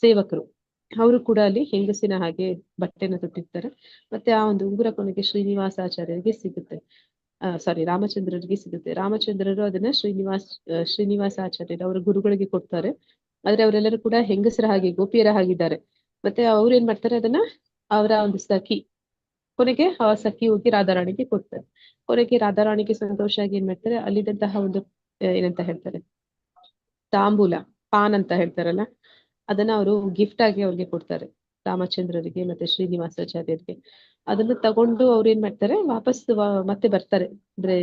ಸೇವಕರು. ಅವರು ಕೂಡ ಅಲ್ಲಿ ಹೆಂಗಸಿನ ಹಾಗೆ ಬಟ್ಟೆನ ತೊಟ್ಟಿರ್ತಾರೆ. ಮತ್ತೆ ಆ ಒಂದು ಉಂಗುರ ಕೊನೆಗೆ ಶ್ರೀನಿವಾಸಾಚಾರ್ಯರಿಗೆ ಸಿಗುತ್ತೆ, ರಾಮಚಂದ್ರರಿಗೆ ಸಿಗುತ್ತೆ. ರಾಮಚಂದ್ರರು ಅದನ್ನ ಶ್ರೀನಿವಾಸಾಚಾರ್ಯರು ಅವರ ಗುರುಗಳಿಗೆ ಕೊಡ್ತಾರೆ. ಆದ್ರೆ ಅವರೆಲ್ಲರೂ ಕೂಡ ಹೆಂಗಸರ ಹಾಗೆ ಗೋಪಿಯರ ಹಾಗಿದ್ದಾರೆ. ಮತ್ತೆ ಅವ್ರು ಏನ್ ಮಾಡ್ತಾರೆ, ಅದನ್ನ ಅವರ ಒಂದು ಸಖಿ ಕೊನೆಗೆ ಆ ಸಖಿ ಹೋಗಿ ರಾಧಾರಾಣಿಗೆ ಕೊಡ್ತಾರೆ. ಕೊನೆಗೆ ರಾಧಾರಾಣಿಗೆ ಸಂತೋಷ ಆಗಿ ಏನ್ ಮಾಡ್ತಾರೆ, ಅಲ್ಲಿದ್ದಂತಹ ಒಂದು ಏನಂತ ಹೇಳ್ತಾರೆ, ತಾಂಬೂಲ ಪಾನ್ ಅಂತ ಹೇಳ್ತಾರಲ್ಲ, ಅದನ್ನ ಅವರು ಗಿಫ್ಟ್ ಆಗಿ ಅವ್ರಿಗೆ ಕೊಡ್ತಾರೆ, ರಾಮಚಂದ್ರರಿಗೆ ಮತ್ತೆ ಶ್ರೀನಿವಾಸಾಚಾರ್ಯರಿಗೆ. ಅದನ್ನ ತಗೊಂಡು ಅವ್ರು ಏನ್ ಮಾಡ್ತಾರೆ, ವಾಪಸ್ ಮತ್ತೆ ಬರ್ತಾರೆ, ಅಂದ್ರೆ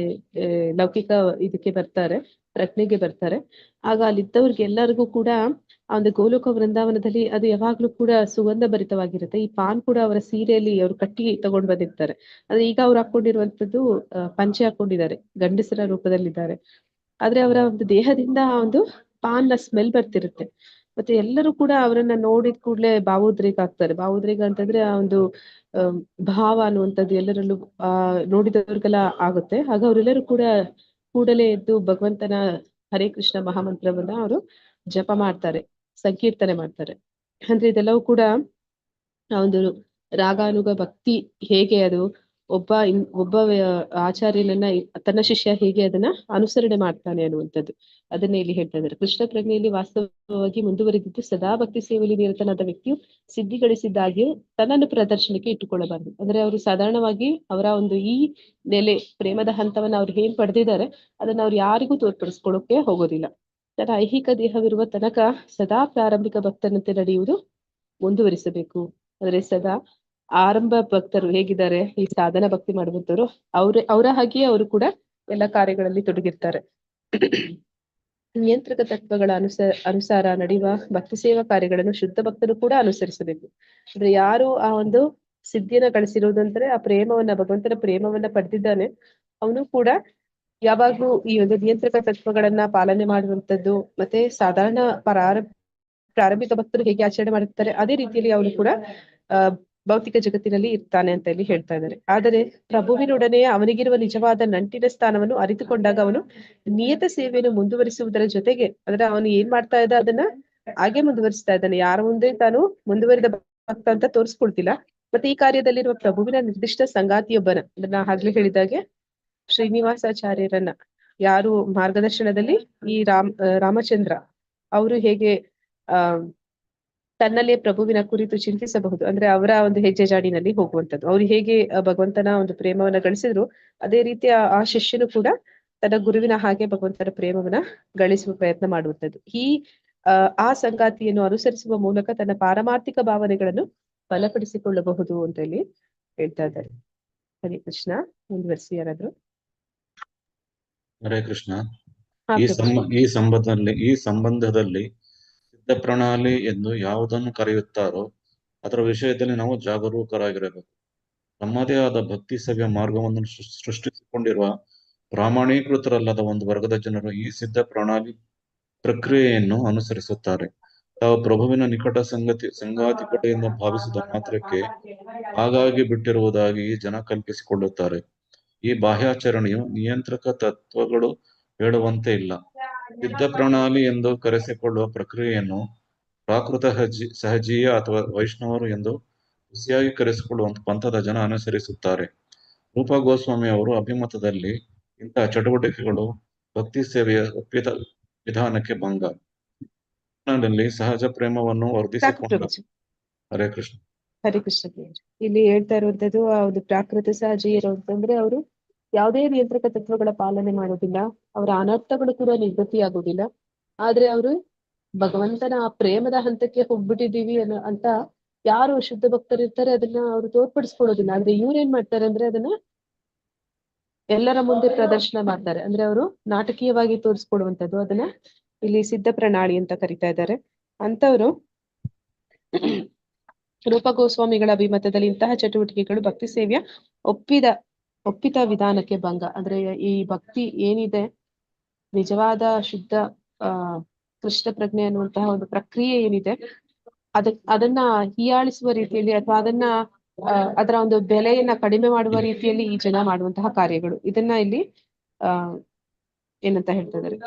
ಲೌಕಿಕ ಇದಕ್ಕೆ ಬರ್ತಾರೆ, ಪ್ರಜ್ಞೆಗೆ ಬರ್ತಾರೆ. ಆಗ ಅಲ್ಲಿದ್ದವ್ರಿಗೆ ಎಲ್ಲರಿಗೂ ಕೂಡ ಆ ಒಂದು ಗೋಲೋಕ ವೃಂದಾವನದಲ್ಲಿ ಅದು ಯಾವಾಗ್ಲೂ ಕೂಡ ಸುಗಂಧ ಭರಿತವಾಗಿರುತ್ತೆ. ಈ ಪಾನ್ ಕೂಡ ಅವರ ಸೀರೆಯಲ್ಲಿ ಅವ್ರು ಕಟ್ಟಿ ತಗೊಂಡ್ ಬಂದಿರ್ತಾರೆ. ಆದ್ರೆ ಈಗ ಅವ್ರು ಹಾಕೊಂಡಿರುವಂತದ್ದು ಪಂಚೆ ಹಾಕೊಂಡಿದ್ದಾರೆ, ಗಂಡಸರ ರೂಪದಲ್ಲಿದ್ದಾರೆ. ಆದ್ರೆ ಅವರ ಒಂದು ದೇಹದಿಂದ ಆ ಒಂದು ಪಾನ್ ನ ಸ್ಮೆಲ್ ಬರ್ತಿರುತ್ತೆ. ಮತ್ತೆ ಎಲ್ಲರೂ ಕೂಡ ಅವರನ್ನ ನೋಡಿದ ಕೂಡ್ಲೆ ಭಾವೋದ್ರೇಕ ಆಗ್ತಾರೆ. ಭಾವೋದ್ರೇಕ ಅಂತಂದ್ರೆ ಆ ಒಂದು ಭಾವ ಅನ್ನುವಂಥದ್ದು ಎಲ್ಲರಲ್ಲೂ ನೋಡಿದವ್ರಿಗೆಲ್ಲ ಆಗುತ್ತೆ. ಆಗ ಅವರೆಲ್ಲರೂ ಕೂಡ ಕೂಡಲೇ ಎದ್ದು ಭಗವಂತನ ಹರೇ ಕೃಷ್ಣ ಮಹಾಮಂತ್ರವನ್ನ ಅವರು ಜಪ ಮಾಡ್ತಾರೆ, ಸಂಕೀರ್ತನೆ ಮಾಡ್ತಾರೆ. ಅಂದ್ರೆ ಇದೆಲ್ಲವೂ ಕೂಡ ಒಂದು ರಾಗಾನುಗ ಭಕ್ತಿ ಹೇಗೆ ಅದು ಒಬ್ಬ ಆಚಾರ್ಯನನ್ನ ತನ್ನ ಶಿಷ್ಯ ಹೇಗೆ ಅದನ್ನ ಅನುಸರಣೆ ಮಾಡ್ತಾನೆ ಅನ್ನುವಂಥದ್ದು ಅದನ್ನೇ ಇಲ್ಲಿ ಹೇಳ್ತಾ ಇದ್ದಾರೆ. ಕೃಷ್ಣ ಪ್ರಜ್ಞೆಯಲ್ಲಿ ವಾಸ್ತವವಾಗಿ ಮುಂದುವರಿದಿದ್ದು ಸದಾ ಭಕ್ತಿ ಸೇವೆಯಲ್ಲಿ ನಿರತನಾದ ವ್ಯಕ್ತಿಯು ಸಿದ್ಧಿ ಗಳಿಸಿದ್ದಾಗಿಯೂ ತನ್ನನ್ನು ಪ್ರದರ್ಶನಕ್ಕೆ ಇಟ್ಟುಕೊಳ್ಳಬಾರದು. ಅಂದ್ರೆ ಅವರು ಸಾಧಾರಣವಾಗಿ ಅವರ ಒಂದು ಈ ನೆಲೆ ಪ್ರೇಮದ ಹಂತವನ್ನ ಅವ್ರು ಏನ್ ಪಡೆದಿದ್ದಾರೆ ಅದನ್ನ ಅವ್ರು ಯಾರಿಗೂ ತೋರ್ಪಡಿಸ್ಕೊಳ್ಳೋಕೆ ಹೋಗೋದಿಲ್ಲ. ತನ್ನ ಐಹಿಕ ದೇಹವಿರುವ ತನಕ ಸದಾ ಪ್ರಾರಂಭಿಕ ಭಕ್ತನಂತೆ ನಡೆಯುವುದು ಮುಂದುವರಿಸಬೇಕು. ಅಂದ್ರೆ ಸದಾ ಆರಂಭ ಭಕ್ತರು ಹೇಗಿದ್ದಾರೆ, ಈ ಸಾಧನ ಭಕ್ತಿ ಮಾಡುವಂತವ್ರು ಅವರ ಹಾಗೆಯೇ ಅವರು ಕೂಡ ಎಲ್ಲ ಕಾರ್ಯಗಳಲ್ಲಿ ತೊಡಗಿರ್ತಾರೆ. ನಿಯಂತ್ರಕ ತತ್ವಗಳ ಅನುಸಾರ ನಡೆಯುವ ಭಕ್ತಿ ಸೇವಾ ಕಾರ್ಯಗಳನ್ನು ಶುದ್ಧ ಭಕ್ತರು ಕೂಡ ಅನುಸರಿಸಬೇಕು. ಅಂದ್ರೆ ಯಾರು ಆ ಒಂದು ಸಿದ್ಧಿಯನ್ನ ಗಳಿಸಿರುವುದಂದ್ರೆ ಆ ಪ್ರೇಮವನ್ನ, ಭಗವಂತನ ಪ್ರೇಮವನ್ನ ಪಡೆದಿದ್ದಾನೆ, ಅವನು ಕೂಡ ಯಾವಾಗ್ಲೂ ಈ ಒಂದು ನಿಯಂತ್ರಕ ತತ್ವಗಳನ್ನ ಪಾಲನೆ ಮಾಡುವಂತದ್ದು. ಮತ್ತೆ ಸಾಧಾರಣ ಪ್ರಾರಂಭಿಕ ಭಕ್ತರು ಹೇಗೆ ಆಚರಣೆ ಮಾಡುತ್ತಾರೆ ಅದೇ ರೀತಿಯಲ್ಲಿ ಅವನು ಕೂಡ ಭೌತಿಕ ಜಗತ್ತಿನಲ್ಲಿ ಇರ್ತಾನೆ ಅಂತ ಇಲ್ಲಿ ಹೇಳ್ತಾ ಇದ್ದಾರೆ. ಆದರೆ ಪ್ರಭುವಿನೊಡನೆ ಅವನಿಗಿರುವ ನಿಜವಾದ ನಂಟಿನ ಸ್ಥಾನವನ್ನು ಅರಿತುಕೊಂಡಾಗ ಅವನು ನಿಯತ ಸೇವೆಯನ್ನು ಮುಂದುವರಿಸುವುದರ ಜೊತೆಗೆ, ಅಂದ್ರೆ ಅವನು ಏನ್ ಮಾಡ್ತಾ ಇದ್ದ ಅದನ್ನ ಹಾಗೆ ಮುಂದುವರಿಸ್ತಾ ಇದ್ದಾನೆ. ಯಾರ ಮುಂದೆ ತಾನು ಮುಂದುವರಿದ ಭಕ್ತ ಅಂತ ತೋರಿಸ್ಕೊಳ್ತಿಲ್ಲ. ಮತ್ತೆ ಈ ಕಾರ್ಯದಲ್ಲಿರುವ ಪ್ರಭುವಿನ ನಿರ್ದಿಷ್ಟ ಸಂಗಾತಿಯೊಬ್ಬನ, ಅಂದ್ರೆ ನಾ ಆಗ್ಲೇ ಹೇಳಿದಾಗೆ ಶ್ರೀನಿವಾಸಾಚಾರ್ಯರನ್ನ ಯಾರು ಮಾರ್ಗದರ್ಶನದಲ್ಲಿ ಈ ರಾಮಚಂದ್ರ ಅವರು ಹೇಗೆ ತನ್ನಲ್ಲೇ ಪ್ರಭುವಿನ ಕುರಿತು ಚಿಂತಿಸಬಹುದು, ಅಂದ್ರೆ ಅವರ ಒಂದು ಹೆಜ್ಜೆ ಜಾಡಿನಲ್ಲಿ ಹೋಗುವಂಥದ್ದು. ಅವ್ರು ಹೇಗೆ ಭಗವಂತನ ಒಂದು ಪ್ರೇಮವನ್ನ ಗಳಿಸಿದ್ರು ಅದೇ ರೀತಿ ಆ ಶಿಷ್ಯನು ಕೂಡ ತನ್ನ ಗುರುವಿನ ಹಾಗೆ ಭಗವಂತನ ಪ್ರೇಮವನ್ನ ಗಳಿಸುವ ಪ್ರಯತ್ನ ಮಾಡುವಂಥದ್ದು. ಆ ಸಂಗಾತಿಯನ್ನು ಅನುಸರಿಸುವ ಮೂಲಕ ತನ್ನ ಪಾರಮಾರ್ಥಿಕ ಭಾವನೆಗಳನ್ನು ಬಲಪಡಿಸಿಕೊಳ್ಳಬಹುದು ಅಂತ ಇಲ್ಲಿ ಹೇಳ್ತಾ ಇದ್ದಾರೆ. ಹರೇ ಕೃಷ್ಣ. ಮುಂದುವರಿಸಿ ಯಾರಾದ್ರು. ಹರೇ ಕೃಷ್ಣ. ಈ ಸಂಬಂಧದಲ್ಲಿ ಸಿದ್ಧ ಪ್ರಣಾಳಿ ಎಂದು ಯಾವುದನ್ನು ಕರೆಯುತ್ತಾರೋ ಅದರ ವಿಷಯದಲ್ಲಿ ನಾವು ಜಾಗರೂಕರಾಗಿರಬೇಕು. ನಮ್ಮದೇ ಆದ ಭಕ್ತಿ ಸೇವೆಯ ಮಾರ್ಗವನ್ನು ಸೃಷ್ಟಿಸಿಕೊಂಡಿರುವ ಪ್ರಾಮಾಣೀಕೃತರಲ್ಲದ ಒಂದು ವರ್ಗದ ಜನರು ಈ ಸಿದ್ಧ ಪ್ರಣಾಳಿ ಪ್ರಕ್ರಿಯೆಯನ್ನು ಅನುಸರಿಸುತ್ತಾರೆ. ತಾವು ಪ್ರಭುವಿನ ನಿಕಟ ಸಂಗಾತಿಗಳೇಂದು ಭಾವಿಸಿದ ಮಾತ್ರಕ್ಕೆ ಹಾಗಾಗಿ ಬಿಟ್ಟಿರುವುದಾಗಿ ಈ ಜನ ಕಲ್ಪಿಸಿಕೊಳ್ಳುತ್ತಾರೆ. ಈ ಬಾಹ್ಯಾಚರಣೆಯು ನಿಯಂತ್ರಕ ತತ್ವಗಳು ಹೇಳುವಂತೆ ಇಲ್ಲ. ಸಿದ್ಧ ಪ್ರಣಾಳಿ ಎಂದು ಕರೆಸಿಕೊಳ್ಳುವ ಪ್ರಕ್ರಿಯೆಯನ್ನು ಪ್ರಾಕೃತ ಸಹಜೀಯ ಅಥವಾ ವೈಷ್ಣವರು ಎಂದು ಹುಸಿಯಾಗಿ ಕರೆಸಿಕೊಳ್ಳುವಂತ ಪಂಥದ ಜನ ಅನುಸರಿಸುತ್ತಾರೆ. ರೂಪ ಗೋಸ್ವಾಮಿ ಅವರು ಅಭಿಮತದಲ್ಲಿ ಇಂತಹ ಚಟುವಟಿಕೆಗಳು ಭಕ್ತಿ ಸೇವೆಯ ಒಪ್ಪಿದ ವಿಧಾನಕ್ಕೆ ಭಂಗ. ಕೃಷ್ಣನಲ್ಲಿ ಸಹಜ ಪ್ರೇಮವನ್ನು ಸಾಕು ವರ್ಧಿಸಿಕೊಂಡ ಪ್ರಭುಜಿ. ಹರೇ ಕೃಷ್ಣ. ಹರೇ ಕೃಷ್ಣ ಪ್ರಭುಜಿ. ಇಲ್ಲಿ ಹೇಳ್ತಾ ಇರುವಂತದ್ದು ಒಂದು ಪ್ರಾಕೃತ ಸಹಜೀಯರು ಅಂತಂದ್ರೆ ಅವರು ಯಾವುದೇ ನಿಯಂತ್ರಕ ತತ್ವಗಳ ಪಾಲನೆ ಮಾಡೋದಿಲ್ಲ. ಅವರ ಅನರ್ಥಗಳು ಕೂಡ ನಿವೃತ್ತಿಯಾಗುವುದಿಲ್ಲ. ಆದ್ರೆ ಅವರು ಭಗವಂತನ ಆ ಪ್ರೇಮದ ಹಂತಕ್ಕೆ ಹೋಗ್ಬಿಟ್ಟಿದೀವಿ ಅಂತ ಯಾರು ಶುದ್ಧ ಭಕ್ತರಿರ್ತಾರೆ ಅದನ್ನ ಅವರು ತೋರ್ಪಡಿಸ್ಕೊಳ್ಳೋದಿಲ್ಲ. ಆದ್ರೆ ಇವ್ರೇನ್ ಮಾಡ್ತಾರೆ ಅಂದ್ರೆ ಅದನ್ನ ಎಲ್ಲರ ಮುಂದೆ ಪ್ರದರ್ಶನ ಮಾಡ್ತಾರೆ. ಅಂದ್ರೆ ಅವರು ನಾಟಕೀಯವಾಗಿ ತೋರಿಸ್ಕೊಡುವಂಥದ್ದು. ಅದನ್ನ ಇಲ್ಲಿ ಸಿದ್ಧ ಪ್ರಣಾಳಿ ಅಂತ ಕರಿತಾ ಇದ್ದಾರೆ. ಅಂತವ್ರು ರೂಪ ಗೋಸ್ವಾಮಿಗಳ ಅಭಿಮತದಲ್ಲಿ ಇಂತಹ ಚಟುವಟಿಕೆಗಳು ಭಕ್ತಿ ಸೇವೆಯ ಒಪ್ಪಿತ ವಿಧಾನಕ್ಕೆ ಭಂಗ. ಅಂದ್ರೆ ಈ ಭಕ್ತಿ ಏನಿದೆ, ನಿಜವಾದ ಶುದ್ಧ ಕೃಷ್ಣ ಪ್ರಜ್ಞೆ ಅನ್ನುವಂತಹ ಒಂದು ಪ್ರಕ್ರಿಯೆ ಏನಿದೆ, ಅದನ್ನ ಹೀಯಾಳಿಸುವ ರೀತಿಯಲ್ಲಿ ಅಥವಾ ಅದನ್ನ ಅದರ ಒಂದು ಬೆಲೆಯನ್ನ ಕಡಿಮೆ ಮಾಡುವ ರೀತಿಯಲ್ಲಿ ಈ ಜನ ಮಾಡುವಂತಹ ಕಾರ್ಯಗಳು. ಇದನ್ನ ಇಲ್ಲಿ ಏನಂತ ಹೇಳ್ತಾ ಇದ್ದಾರೆ,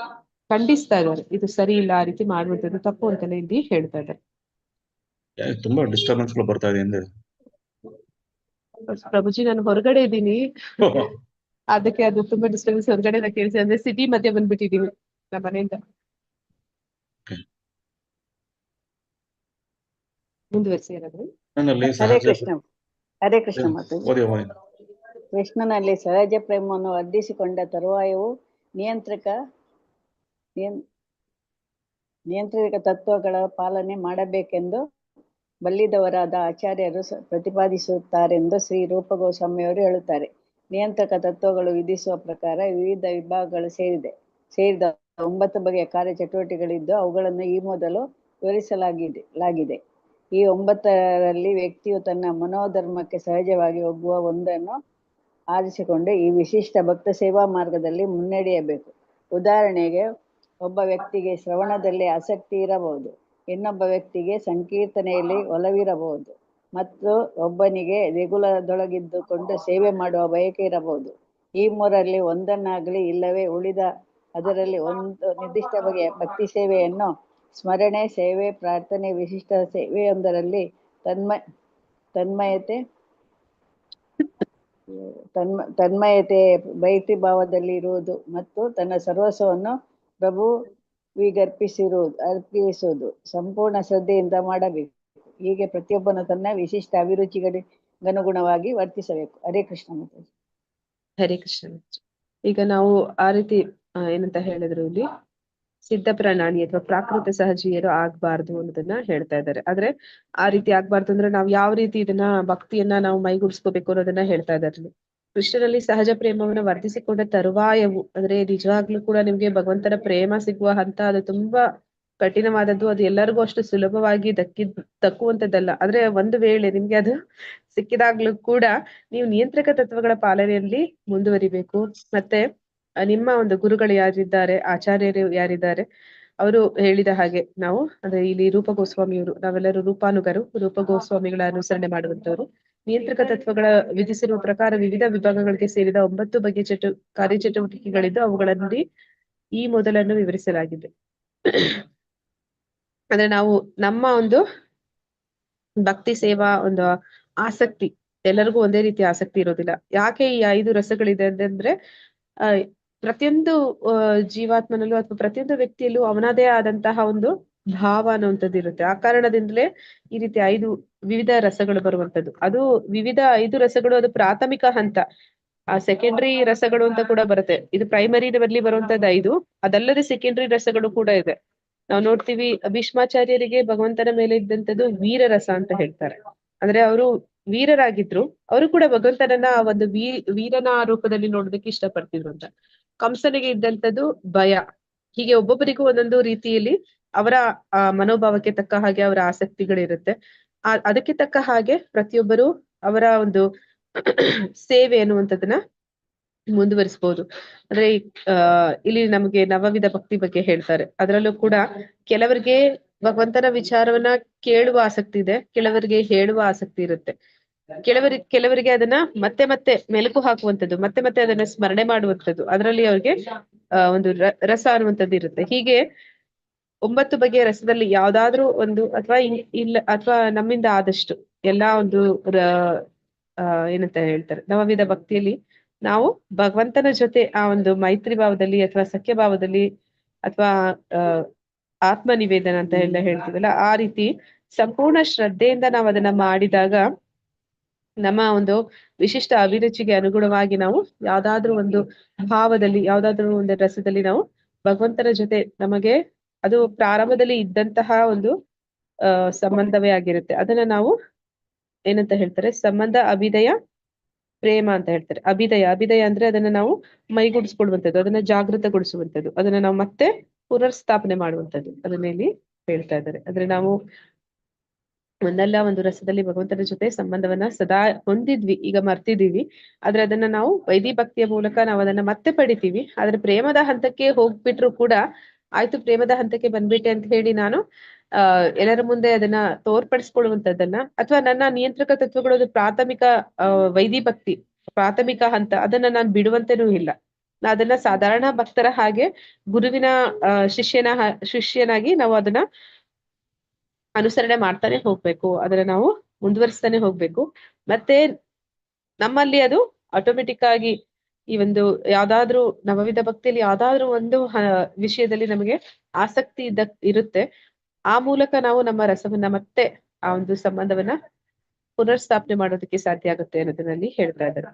ಖಂಡಿಸ್ತಾ ಇದ್ದಾರೆ. ಇದು ಸರಿ ಇಲ್ಲ, ಆ ರೀತಿ ಮಾಡುವಂಥದ್ದು ತಪ್ಪು ಅಂತಾನೆ ಇಲ್ಲಿ ಹೇಳ್ತಾ ಇದ್ದಾರೆ. ತುಂಬಾ ಡಿಸ್ಟರ್ಬೆನ್ಸ್ ಗಳು ಬರ್ತಾ ಇದೆ ಅಂದ್ರೆ ಪ್ರಭುಜಿ ನಾನು ಹೊರಗಡೆ ಇದ್ದೀನಿ, ಅದಕ್ಕೆ ಅದು ತುಂಬಾ ಡಿಸ್ಟರ್ಬೆನ್ಸ್ ಹೊರಗಡೆ ಕೇಳಿಸಿ. ಅಂದ್ರೆ ಸಿಟಿ ಮಧ್ಯೆ ಬಂದ್ಬಿಟ್ಟಿದೀವಿ ನಮ್ಮ ಮನೆಯಿಂದ. ಮುಂದುವರಿಸಿ ಏನಾದ್ರು. ಹರೇ ಕೃಷ್ಣ ಮಾತಾಜಿ. ಕೃಷ್ಣನಲ್ಲಿ ಸಹಜ ಪ್ರೇಮವನ್ನು ವರ್ಧಿಸಿಕೊಂಡ ತರುವಾಯವು ನಿಯಂತ್ರಿತ ತತ್ವಗಳ ಪಾಲನೆ ಮಾಡಬೇಕೆಂದು ಬಲ್ಲಿದವರಾದ ಆಚಾರ್ಯರು ಪ್ರತಿಪಾದಿಸುತ್ತಾರೆಂದು ಶ್ರೀ ರೂಪ ಗೋಸ್ವಾಮಿಯವರು ಹೇಳುತ್ತಾರೆ. ನಿಯಂತ್ರಕ ತತ್ವಗಳು ವಿಧಿಸುವ ಪ್ರಕಾರ ವಿವಿಧ ವಿಭಾಗಗಳು ಸೇರಿದ 9 ಬಗೆಯ ಕಾರ್ಯಚಟುವಟಿಕೆಗಳಿದ್ದು ಅವುಗಳನ್ನು ಈ ಮೊದಲು ವಿವರಿಸಲಾಗಿದೆ. ಈ 9ರಲ್ಲಿ ವ್ಯಕ್ತಿಯು ತನ್ನ ಮನೋಧರ್ಮಕ್ಕೆ ಸಹಜವಾಗಿ ಒಗ್ಗುವ ಒಂದನ್ನು ಆರಿಸಿಕೊಂಡು ಈ ವಿಶಿಷ್ಟ ಭಕ್ತ ಸೇವಾ ಮಾರ್ಗದಲ್ಲಿ ಮುನ್ನಡೆಯಬೇಕು. ಉದಾಹರಣೆಗೆ, ಒಬ್ಬ ವ್ಯಕ್ತಿಗೆ ಶ್ರವಣದಲ್ಲಿ ಆಸಕ್ತಿ ಇರಬಹುದು, ಇನ್ನೊಬ್ಬ ವ್ಯಕ್ತಿಗೆ ಸಂಕೀರ್ತನೆಯಲ್ಲಿ ಒಲವಿರಬಹುದು, ಮತ್ತು ಒಬ್ಬನಿಗೆ ದೇಗುಲದೊಳಗಿದ್ದುಕೊಂಡು ಸೇವೆ ಮಾಡುವ ಬಯಕೆ ಇರಬಹುದು. ಈ 3ರಲ್ಲಿ ಒಂದನ್ನಾಗಲಿ ಇಲ್ಲವೇ ಉಳಿದ ಅದರಲ್ಲಿ ಒಂದು ನಿರ್ದಿಷ್ಟ ಬಗೆಯ ಭಕ್ತಿ ಸೇವೆಯನ್ನು ಸ್ಮರಣೆ, ಸೇವೆ, ಪ್ರಾರ್ಥನೆ, ವಿಶಿಷ್ಟ ಸೇವೆಯೊಂದರಲ್ಲಿ ತನ್ಮಯತೆ ಭಕ್ತಿ ಭಾವದಲ್ಲಿ ಇರುವುದು ಮತ್ತು ತನ್ನ ಸರ್ವಸ್ವವನ್ನು ಅರ್ಪಿಸುವುದು ಸಂಪೂರ್ಣ ಶ್ರದ್ಧೆಯಿಂದ ಮಾಡಬೇಕು. ಹೀಗೆ ಪ್ರತಿಯೊಬ್ಬನು ತನ್ನ ವಿಶಿಷ್ಟ ಅಭಿರುಚಿಗಳಿಗನುಗುಣವಾಗಿ ವರ್ತಿಸಬೇಕು. ಹರೇ ಕೃಷ್ಣ ಮಾತಾಜಿ. ಹರೇ ಕೃಷ್ಣ. ಈಗ ನಾವು ಆ ರೀತಿ ಏನಂತ ಹೇಳಿದ್ರು, ಇಲ್ಲಿ ಸಿದ್ಧ ಪ್ರಣಾಳಿ ಅಥವಾ ಪ್ರಾಕೃತ ಸಹಜೀಯರು ಆಗ್ಬಾರ್ದು ಅನ್ನೋದನ್ನ ಹೇಳ್ತಾ ಇದ್ದಾರೆ. ಆದ್ರೆ ಆ ರೀತಿ ಆಗ್ಬಾರ್ದು ಅಂದ್ರೆ ನಾವು ಯಾವ ರೀತಿ ಇದನ್ನ ಭಕ್ತಿಯನ್ನ ನಾವು ಮೈಗೂಡಿಸ್ಕೋಬೇಕು ಅನ್ನೋದನ್ನ ಹೇಳ್ತಾ ಇದ್ದಾರೆ. ಕೃಷ್ಣನಲ್ಲಿ ಸಹಜ ಪ್ರೇಮವನ್ನು ವರ್ಧಿಸಿಕೊಂಡ ತರುವಾಯವು ಅಂದ್ರೆ ನಿಜವಾಗ್ಲೂ ಕೂಡ ನಿಮ್ಗೆ ಭಗವಂತನ ಪ್ರೇಮ ಸಿಗುವ ಹಂತ ಅದು ತುಂಬಾ ಕಠಿಣವಾದದ್ದು. ಅದು ಎಲ್ಲರಿಗೂ ಅಷ್ಟು ಸುಲಭವಾಗಿ ದಕ್ಕುವಂತದ್ದಲ್ಲ. ಆದ್ರೆ ಒಂದು ವೇಳೆ ನಿಮ್ಗೆ ಅದು ಸಿಕ್ಕಿದಾಗ್ಲೂ ಕೂಡ ನೀವು ನಿಯಂತ್ರಕ ತತ್ವಗಳ ಪಾಲನೆಯಲ್ಲಿ ಮುಂದುವರಿಬೇಕು. ಮತ್ತೆ ನಿಮ್ಮ ಒಂದು ಗುರುಗಳು ಯಾರಿದ್ದಾರೆ, ಆಚಾರ್ಯರು ಯಾರಿದ್ದಾರೆ, ಅವರು ಹೇಳಿದ ಹಾಗೆ ನಾವು ಅಂದ್ರೆ ಇಲ್ಲಿ ರೂಪ ಗೋಸ್ವಾಮಿಯವರು, ನಾವೆಲ್ಲರೂ ರೂಪಾನುಗರು, ರೂಪ ಗೋಸ್ವಾಮಿಗಳ ಅನುಸರಣೆ ಮಾಡುವಂತವರು. ನಿಯಂತ್ರಕ ತತ್ವಗಳ ವಿಧಿಸಿರುವ ಪ್ರಕಾರ ವಿವಿಧ ವಿಭಾಗಗಳಿಗೆ ಸೇರಿದ 9 ಬಗೆಯ ಕಾರ್ಯಚಟುವಟಿಕೆಗಳಿದ್ದು ಅವುಗಳಲ್ಲಿ ಈ ಮೊದಲನ್ನು ವಿವರಿಸಲಾಗಿದೆ. ಅಂದ್ರೆ ನಾವು ನಮ್ಮ ಒಂದು ಭಕ್ತಿ ಸೇವಾ ಒಂದು ಆಸಕ್ತಿ ಎಲ್ಲರಿಗೂ ಒಂದೇ ರೀತಿ ಆಸಕ್ತಿ ಇರೋದಿಲ್ಲ. ಯಾಕೆ ಈ 5 ರಸಗಳಿದೆ ಅಂದ್ರೆ ಪ್ರತಿಯೊಂದು ಜೀವಾತ್ಮನಲ್ಲೂ ಅಥವಾ ಪ್ರತಿಯೊಂದು ವ್ಯಕ್ತಿಯಲ್ಲೂ ಅವನದೇ ಆದಂತಹ ಒಂದು ಭಾವ ಅನ್ನುವಂಥದ್ದು ಇರುತ್ತೆ. ಆ ಕಾರಣದಿಂದಲೇ ಈ ರೀತಿ 5 ವಿವಿಧ ರಸಗಳು ಬರುವಂತದ್ದು. ಅದು ವಿವಿಧ 5 ರಸಗಳು ಅದು ಪ್ರಾಥಮಿಕ ಹಂತ. ಆ ಸೆಕೆಂಡರಿ ರಸಗಳು ಅಂತ ಕೂಡ ಬರುತ್ತೆ. ಇದು ಪ್ರೈಮರಿನಲ್ಲಿ ಬರುವಂತದ್ದು 5. ಅದಲ್ಲದೆ ಸೆಕೆಂಡರಿ ರಸಗಳು ಕೂಡ ಇದೆ. ನಾವು ನೋಡ್ತೀವಿ, ಭೀಷ್ಮಾಚಾರ್ಯರಿಗೆ ಭಗವಂತನ ಮೇಲೆ ಇದ್ದಂಥದ್ದು ವೀರರಸ ಅಂತ ಹೇಳ್ತಾರೆ. ಅಂದ್ರೆ ಅವರು ವೀರರಾಗಿದ್ರು, ಅವರು ಕೂಡ ಭಗವಂತನನ್ನ ಒಂದು ವೀರನ ರೂಪದಲ್ಲಿ ನೋಡೋದಕ್ಕೆ ಇಷ್ಟಪಡ್ತಿದ್ರು ಅಂತ. ಕಂಸನಿಗೆ ಇದ್ದಂಥದ್ದು ಭಯ. ಹೀಗೆ ಒಬ್ಬೊಬ್ಬರಿಗೂ ಒಂದೊಂದು ರೀತಿಯಲ್ಲಿ ಅವರ ಮನೋಭಾವಕ್ಕೆ ತಕ್ಕ ಹಾಗೆ ಅವರ ಆಸಕ್ತಿಗಳಿರುತ್ತೆ. ಅದಕ್ಕೆ ತಕ್ಕ ಹಾಗೆ ಪ್ರತಿಯೊಬ್ಬರು ಅವರ ಒಂದು ಸೇವೆ ಅನ್ನುವಂಥದ್ದನ್ನ ಮುಂದುವರಿಸಬಹುದು. ಅಂದ್ರೆ ಇಲ್ಲಿ ನಮಗೆ ನವವಿಧ ಭಕ್ತಿ ಬಗ್ಗೆ ಹೇಳ್ತಾರೆ. ಅದರಲ್ಲೂ ಕೂಡ ಕೆಲವರಿಗೆ ಭಗವಂತನ ವಿಚಾರವನ್ನ ಕೇಳುವ ಆಸಕ್ತಿ ಇದೆ, ಕೆಲವರಿಗೆ ಹೇಳುವ ಆಸಕ್ತಿ ಇರುತ್ತೆ. ಕೆಲವರಿಗೆ ಅದನ್ನ ಮತ್ತೆ ಮತ್ತೆ ಮೆಲುಕು ಹಾಕುವಂಥದ್ದು, ಮತ್ತೆ ಮತ್ತೆ ಅದನ್ನ ಸ್ಮರಣೆ ಮಾಡುವಂಥದ್ದು, ಅದರಲ್ಲಿ ಅವ್ರಿಗೆ ಒಂದು ರಸ ಅನ್ನುವಂಥದ್ದು ಇರುತ್ತೆ. ಹೀಗೆ 9 ಬಗೆಯ ರಸದಲ್ಲಿ ಯಾವ್ದಾದ್ರೂ ಒಂದು ಇಲ್ಲ ಅಥವಾ ನಮ್ಮಿಂದ ಆದಷ್ಟು ಎಲ್ಲಾ ಒಂದು ಏನಂತ ಹೇಳ್ತಾರೆ, ನವವಿಧ ಭಕ್ತಿಯಲ್ಲಿ ನಾವು ಭಗವಂತನ ಜೊತೆ ಆ ಒಂದು ಮೈತ್ರಿ ಭಾವದಲ್ಲಿ ಅಥವಾ ಸಖ್ಯ ಭಾವದಲ್ಲಿ ಅಥವಾ ಆತ್ಮ ನಿವೇದನ ಅಂತ ಎಲ್ಲ ಹೇಳ್ತೀವಲ್ಲ, ಆ ರೀತಿ ಸಂಪೂರ್ಣ ಶ್ರದ್ಧೆಯಿಂದ ನಾವು ಅದನ್ನ ಮಾಡಿದಾಗ ನಮ್ಮ ಒಂದು ವಿಶಿಷ್ಟ ಅಭಿರುಚಿಗೆ ಅನುಗುಣವಾಗಿ ನಾವು ಯಾವ್ದಾದ್ರೂ ಒಂದು ಭಾವದಲ್ಲಿ, ಯಾವ್ದಾದ್ರೂ ಒಂದು ರಸದಲ್ಲಿ ನಾವು ಭಗವಂತನ ಜೊತೆ ನಮಗೆ ಅದು ಪ್ರಾರಂಭದಲ್ಲಿ ಇದ್ದಂತಹ ಒಂದು ಸಂಬಂಧವೇ ಆಗಿರುತ್ತೆ. ಅದನ್ನ ನಾವು ಏನಂತ ಹೇಳ್ತಾರೆ, ಸಂಬಂಧ ಅಭಿದಯ ಪ್ರೇಮ ಅಂತ ಹೇಳ್ತಾರೆ. ಅಭಿದಯ ಅಂದ್ರೆ ಅದನ್ನ ನಾವು ಮೈಗೂಡಿಸ್ಕೊಡುವಂಥದ್ದು, ಅದನ್ನ ಜಾಗೃತಗೊಳಿಸುವಂಥದ್ದು, ಅದನ್ನ ನಾವು ಮತ್ತೆ ಪುನರ್ಸ್ಥಾಪನೆ ಮಾಡುವಂಥದ್ದು, ಅದನ್ನ ಇಲ್ಲಿ ಹೇಳ್ತಾ ಇದ್ದಾರೆ. ಅಂದ್ರೆ ನಾವು ಒಂದಲ್ಲ ಒಂದು ರಸದಲ್ಲಿ ಭಗವಂತನ ಜೊತೆ ಸಂಬಂಧವನ್ನ ಸದಾ ಹೊಂದಿದ್ವಿ, ಈಗ ಮರ್ತಿದೀವಿ. ಆದ್ರೆ ಅದನ್ನ ನಾವು ವೈದಿ ಭಕ್ತಿಯ ಮೂಲಕ ನಾವು ಅದನ್ನ ಮತ್ತೆ ಪಡಿತೀವಿ. ಆದ್ರೆ ಪ್ರೇಮದ ಹಂತಕ್ಕೆ ಹೋಗ್ಬಿಟ್ರು ಕೂಡ ಆಯ್ತು, ಪ್ರೇಮದ ಹಂತಕ್ಕೆ ಬಂದ್ಬಿಟ್ಟೆ ಅಂತ ಹೇಳಿ ನಾನು ಎಲ್ಲರ ಮುಂದೆ ಅದನ್ನ ತೋರ್ಪಡಿಸ್ಕೊಳ್ಳುವಂಥದ್ದನ್ನ, ಅಥವಾ ನನ್ನ ನಿಯಂತ್ರಕ ತತ್ವಗಳು ಪ್ರಾಥಮಿಕ ವೈದಿ ಭಕ್ತಿ ಪ್ರಾಥಮಿಕ ಹಂತ, ಅದನ್ನ ನಾನು ಬಿಡುವಂತನೂ ಇಲ್ಲ. ಅದನ್ನ ಸಾಧಾರಣ ಭಕ್ತರ ಹಾಗೆ ಗುರುವಿನ ಶಿಷ್ಯನಾಗಿ ನಾವು ಅದನ್ನ ಅನುಸರಣೆ ಮಾಡ್ತಾನೆ ಹೋಗ್ಬೇಕು, ಅದನ್ನ ನಾವು ಮುಂದುವರಿಸ್ತಾನೆ ಹೋಗ್ಬೇಕು. ಮತ್ತೆ ನಮ್ಮಲ್ಲಿ ಅದು ಆಟೋಮೆಟಿಕ್ ಆಗಿ ಈ ಒಂದು ಯಾವ್ದಾದ್ರು ನವವಿಧ ಭಕ್ತಿಯಲ್ಲಿ ಯಾವ್ದಾದ್ರು ಒಂದು ವಿಷಯದಲ್ಲಿ ನಮಗೆ ಆಸಕ್ತಿ ಇರುತ್ತೆ, ಆ ಮೂಲಕ ನಾವು ನಮ್ಮ ರಸವನ್ನ ಮತ್ತೆ ಆ ಒಂದು ಸಂಬಂಧವನ್ನ ಪುನರ್ಸ್ಥಾಪನೆ ಮಾಡೋದಕ್ಕೆ ಸಾಧ್ಯ ಆಗುತ್ತೆ ಅನ್ನೋದರಲ್ಲಿ ಹೇಳ್ತಾ ಇದ್ದಾರೆ.